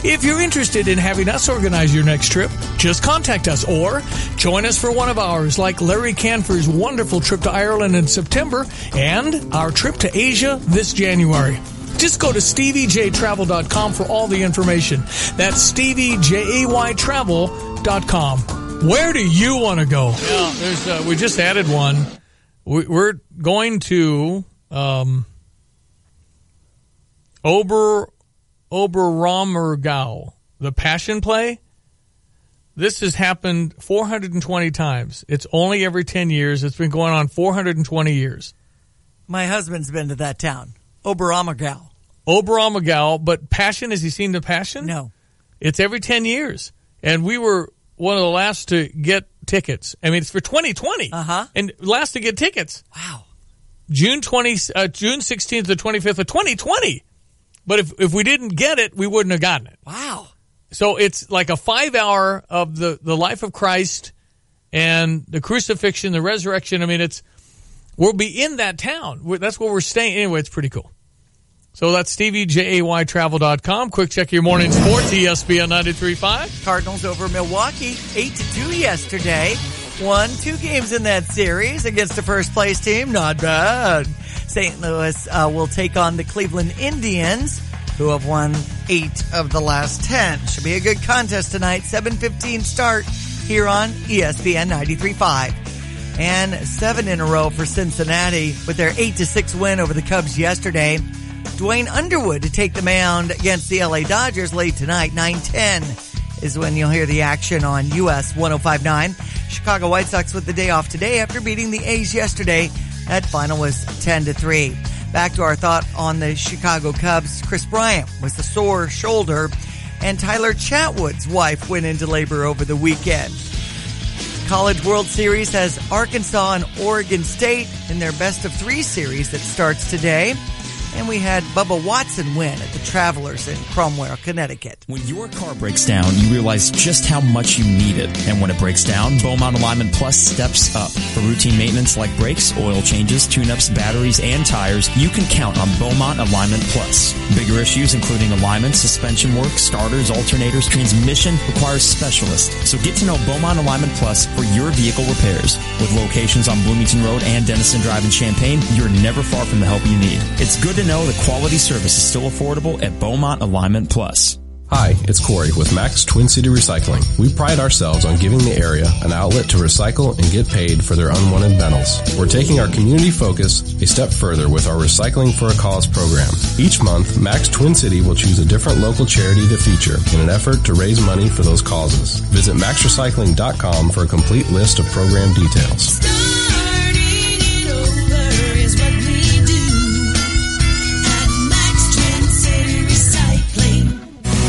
S13: If you're interested in having us organize your next trip, just contact us or join us for one of ours, like Larry Canfor's wonderful trip to Ireland in September and our trip to Asia this January. Just go to StevieJTravel.com for all the information. That's StevieJayTravel.com. Where do you want to go? Yeah, we just added one. We're going to Oberammergau, the Passion Play. This has happened 420 times. It's only every 10 years. It's been going on 420 years.
S14: My husband's been to that town.
S13: Oberammergau, but Passion, has he seen the Passion?
S14: No.
S13: It's every 10 years. And we were one of the last to get tickets. I mean, it's for 2020. And last to get tickets.
S14: Wow.
S13: June 16th to 25th of 2020. But if we didn't get it, we wouldn't have gotten it.
S14: Wow.
S13: So it's like a 5-hour of the life of Christ and the crucifixion, the resurrection. I mean, we'll be in that town. That's where we're staying. Anyway, it's pretty cool. So that's StevieJayTravel.com. Quick check of your morning sports, ESPN 93.5.
S14: Cardinals over Milwaukee, 8-2 yesterday. Won 2 games in that series against the first place team. Not bad. St. Louis will take on the Cleveland Indians, who have won 8 of the last 10. Should be a good contest tonight. 7:15 start here on ESPN 93.5. And 7 in a row for Cincinnati with their 8-6 win over the Cubs yesterday. Dwayne Underwood to take the mound against the LA Dodgers late tonight. 9:10 is when you'll hear the action on US 105.9. Chicago White Sox with the day off today after beating the A's yesterday. That final was 10-3. Back to our thought on the Chicago Cubs. Chris Bryant was the sore shoulder, and Tyler Chatwood's wife went into labor over the weekend. College World Series has Arkansas and Oregon State in their best-of-3 series that starts today. And we had Bubba Watson win at the Travelers in Cromwell, Connecticut.
S4: When your car breaks down, you realize just how much you need it. And when it breaks down, Beaumont Alignment Plus steps up. For routine maintenance like brakes, oil changes, tune-ups, batteries, and tires, you can count on Beaumont Alignment Plus. Bigger issues including alignment, suspension work, starters, alternators, transmission requires specialists. So get to know Beaumont Alignment Plus for your vehicle repairs. With locations on Bloomington Road and Denison Drive in Champaign, you're never far from the help you need. It's good to know the quality service is still affordable at Beaumont Alignment Plus.
S5: Hi, it's Corey with Max Twin City Recycling. We pride ourselves on giving the area an outlet to recycle and get paid for their unwanted metals. We're taking our community focus a step further with our Recycling for a Cause program. Each month, Max Twin City will choose a different local charity to feature in an effort to raise money for those causes. Visit maxrecycling.com for a complete list of program details.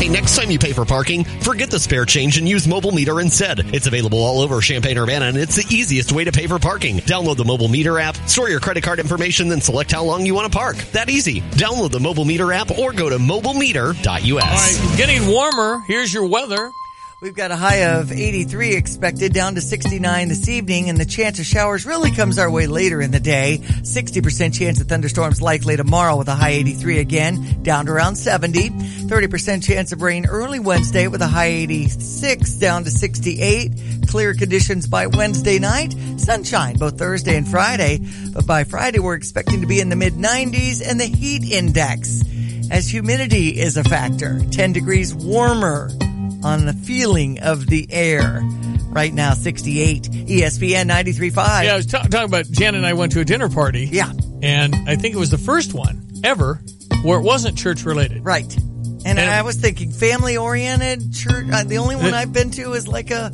S10: Next time you pay for parking, forget the spare change and use Mobile Meter instead. It's available all over Champaign-Urbana, and it's the easiest way to pay for parking. Download the Mobile Meter app, store your credit card information, then select how long you want to park. That easy. Download the Mobile Meter app or go to mobilemeter.us.
S13: All right, getting warmer. Here's your weather.
S14: We've got a high of 83 expected, down to 69 this evening, and the chance of showers really comes our way later in the day. 60% chance of thunderstorms likely tomorrow with a high 83 again, down to around 70. 30% chance of rain early Wednesday with a high 86, down to 68. Clear conditions by Wednesday night. Sunshine both Thursday and Friday, but by Friday we're expecting to be in the mid-90s and the heat index, as humidity is a factor. 10 degrees warmer on the feeling of the air. Right now, 68. ESPN 93.5.
S13: Yeah, I was talking about Jan and I went to a dinner party.
S14: Yeah.
S13: And I think it was the first one ever where it wasn't church-related.
S14: Right. And I was thinking family-oriented church. The only one I've been to is like a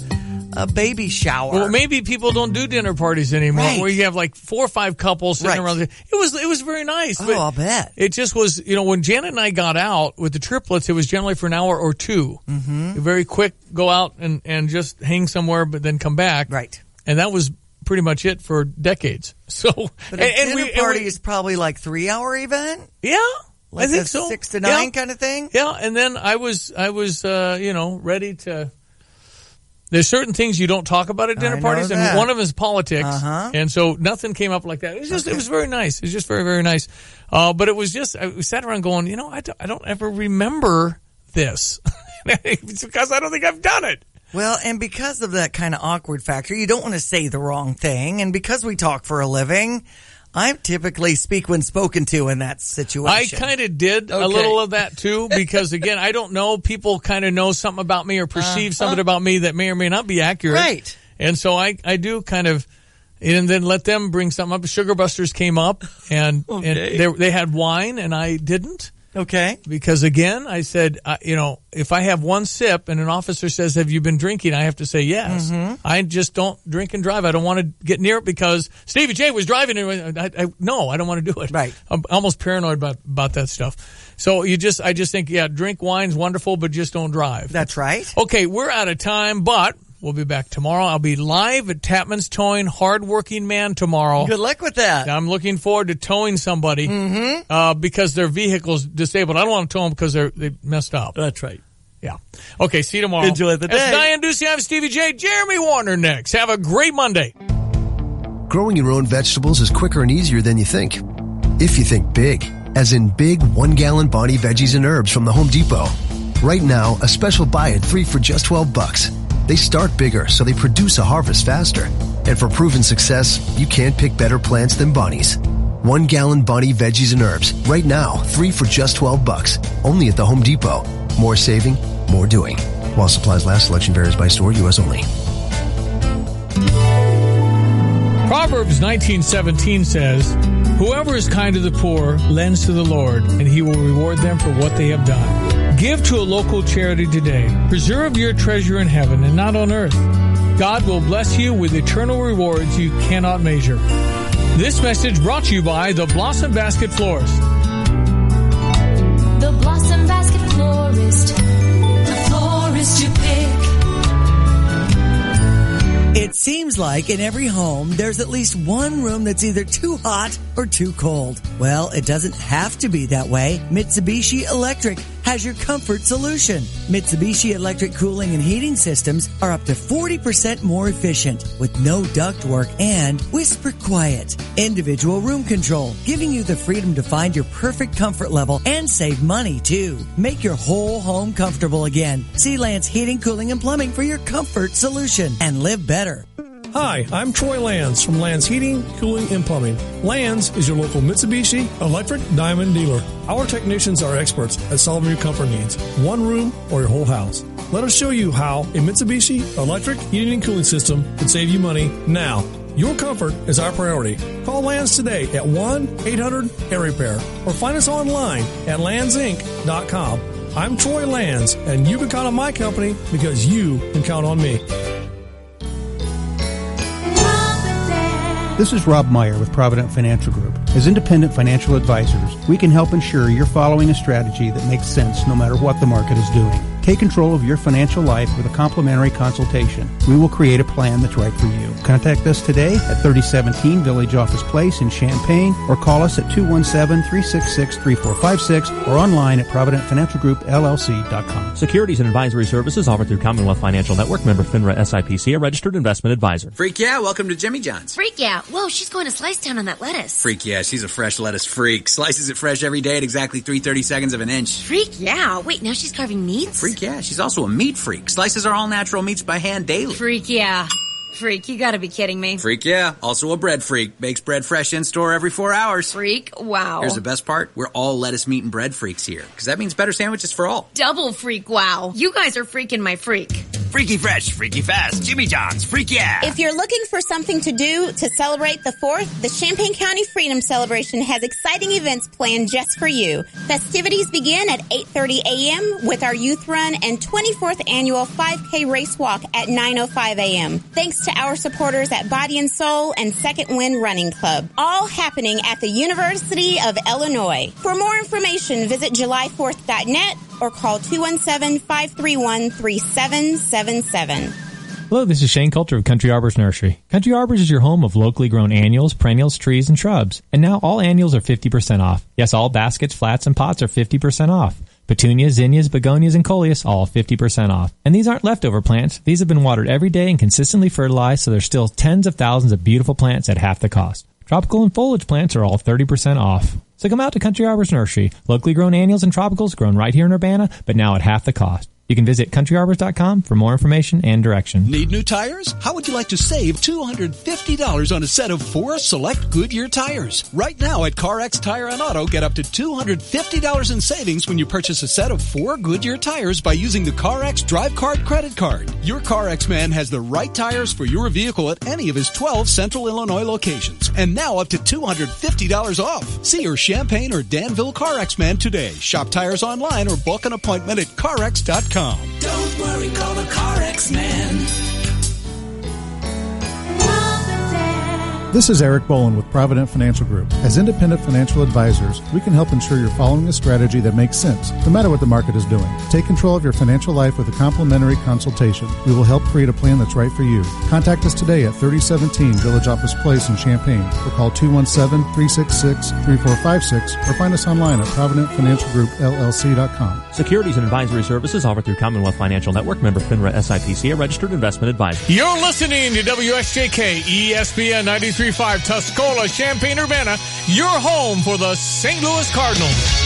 S14: baby shower.
S13: Well, maybe people don't do dinner parties anymore,
S14: right,
S13: where you have like 4 or 5 couples sitting around. It was very nice.
S14: Oh, I'll bet.
S13: It just was, when Janet and I got out with the triplets, it was generally for an hour or two.
S14: Mm-hmm.
S13: Very quick, go out and just hang somewhere, but then come back.
S14: Right.
S13: And that was pretty much it for decades. So,
S14: but a dinner party is probably like 3-hour event?
S13: Yeah.
S14: Like
S13: I think
S14: a
S13: so.
S14: 6 to 9 kind of thing?
S13: Yeah, and then I was ready to There's certain things you don't talk about at dinner parties, and one of them is politics.
S14: Uh-huh.
S13: And so nothing came up like that. It was just, it was very nice. It was just very, very nice. But it was just, we sat around going, you know, I don't ever remember this. It's because I don't think I've done it.
S14: Well, and because of that kind of awkward factor, you don't want to say the wrong thing. And because we talk for a living, I typically speak when spoken to in that situation.
S13: I kind of did a little of that too, because again, I don't know. People kind of know something about me or perceive something about me that may or may not be accurate.
S14: Right.
S13: And so I do kind of, and then let them bring something up. Sugar Busters came up, and they had wine, and I didn't.
S14: Okay.
S13: Because again, I said, you know, if I have one sip and an officer says, "Have you been drinking?" I have to say yes. Mm-hmm. I just don't drink and drive. I don't want to get near it because Stevie J was driving. And no, I don't want to do it.
S14: Right.
S13: I'm almost paranoid about that stuff. So I just think, drink wine's wonderful, but just don't drive.
S14: That's right.
S13: Okay, we're out of time, but we'll be back tomorrow. I'll be live at Tapman's Towing, Hardworking Man tomorrow.
S14: Good luck with that.
S13: I'm looking forward to towing somebody because their vehicle's disabled. I don't want to tow them because they messed up.
S14: That's right.
S13: Yeah. Okay, see you tomorrow.
S14: Enjoy the day.
S13: That's Diane Ducey. I'm Stevie J. Jeremy Warner next. Have a great Monday.
S6: Growing your own vegetables is quicker and easier than you think. If you think big, as in big 1-gallon Bonnie veggies and herbs from the Home Depot. Right now, a special buy at 3 for just $12. They start bigger, so they produce a harvest faster. And for proven success, you can't pick better plants than Bonnie's. 1-gallon Bonnie veggies and herbs. Right now, 3 for just $12. Only at the Home Depot. More saving, more doing. While supplies last, selection varies by store, U.S. only.
S13: Proverbs 19:17 says, "Whoever is kind to the poor lends to the Lord, and he will reward them for what they have done." Give to a local charity today. Preserve your treasure in heaven and not on earth. God will bless you with eternal rewards you cannot measure. This message brought to you by the Blossom Basket Florist.
S17: The Blossom Basket Florist. The florist you pick.
S14: It seems like in every home, there's at least one room that's either too hot or too cold. Well, it doesn't have to be that way. Mitsubishi Electric has your comfort solution. Mitsubishi Electric cooling and heating systems are up to 40% more efficient with no ductwork and whisper quiet. Individual room control, giving you the freedom to find your perfect comfort level and save money too. Make your whole home comfortable again. See Lance Heating, Cooling, and Plumbing for your comfort solution and live better.
S18: Hi, I'm Troy Lands from Lands Heating, Cooling, and Plumbing. Lands is your local Mitsubishi Electric Diamond dealer. Our technicians are experts at solving your comfort needs, one room or your whole house. Let us show you how a Mitsubishi Electric Heating and Cooling System can save you money now. Your comfort is our priority. Call Lands today at 1-800-AIR-REPAIR or find us online at landsinc.com. I'm Troy Lands, and you can count on my company because you can count on me.
S19: This is Rob Meyer with Provident Financial Group. As independent financial advisors, we can help ensure you're following a strategy that makes sense no matter what the market is doing. Take control of your financial life with a complimentary consultation. We will create a plan that's right for you. Contact us today at 3017 Village Office Place in Champaign or call us at 217-366-3456 or online at ProvidentFinancialGroupLLC.com.
S20: Securities and advisory services offered through Commonwealth Financial Network, member FINRA SIPC, a registered investment advisor.
S7: Freak yeah, welcome to Jimmy John's.
S8: Freak yeah. Whoa, she's going to Slice Town on that lettuce.
S7: Freak yeah, she's a fresh lettuce freak. Slices it fresh every day at exactly 3/32 of an inch.
S8: Freak yeah. Wait, now she's carving meats?
S7: Freak yeah, she's also a meat freak. Slices are all natural meats by hand daily.
S8: Freak yeah. Freak, you gotta be kidding me.
S7: Freak yeah, also a bread freak. Makes bread fresh in store every 4 hours.
S8: Freak, wow.
S7: Here's the best part. We're all lettuce, meat, and bread freaks here. Because that means better sandwiches for all.
S8: Double freak, wow. You guys are freaking my freak.
S11: Freaky fresh, freaky fast, Jimmy John's, freak yeah.
S20: If you're looking for something to do to celebrate the 4th, the Champaign County Freedom Celebration has exciting events planned just for you. Festivities begin at 8:30 a.m. with our youth run and 24th annual 5K race walk at 9:05 a.m. Thanks to our supporters at Body and Soul and Second Wind Running Club. All happening at the University of Illinois. For more information, visit july4th.net or call 217-531-3777.
S22: Hello, this is Shane Coulter of Country Arbors Nursery. Country Arbors is your home of locally grown annuals, perennials, trees, and shrubs. And now all annuals are 50% off. Yes, all baskets, flats, and pots are 50% off.
S2: Petunias, zinnias, begonias, and coleus, all 50% off. And these aren't leftover plants. These have been watered every day and consistently fertilized, so there's still tens of thousands of beautiful plants at half the cost. Tropical and foliage plants are all 30% off. So come out to Country Arbor's Nursery. Locally grown annuals and tropicals grown right here in Urbana, but now at half the cost. You can visit countryarbors.com for more information and direction.
S21: Need new tires? How would you like to save $250 on a set of 4 select Goodyear tires? Right now at CarX Tire and Auto, get up to $250 in savings when you purchase a set of 4 Goodyear tires by using the CarX Drive Card credit card. Your CarX man has the right tires for your vehicle at any of his 12 Central Illinois locations. And now up to $250 off. See your Champaign or Danville CarX man today. Shop tires online or book an appointment at CarX.com.
S17: Don't worry, call the CarX man.
S23: This is Eric Bolin with Provident Financial Group. As independent financial advisors, we can help ensure you're following a strategy that makes sense, no matter what the market is doing. Take control of your financial life with a complimentary consultation. We will help create a plan that's right for you. Contact us today at 3017 Village Office Place in Champaign, or call 217-366-3456, or find us online at ProvidentFinancialGroupLLC.com.
S24: Securities and advisory services offered through Commonwealth Financial Network, member FINRA SIPC, a registered investment advisor.
S13: You're listening to WSJK ESPN 93.5 Tuscola, Champaign, Urbana, your home for the St. Louis Cardinals.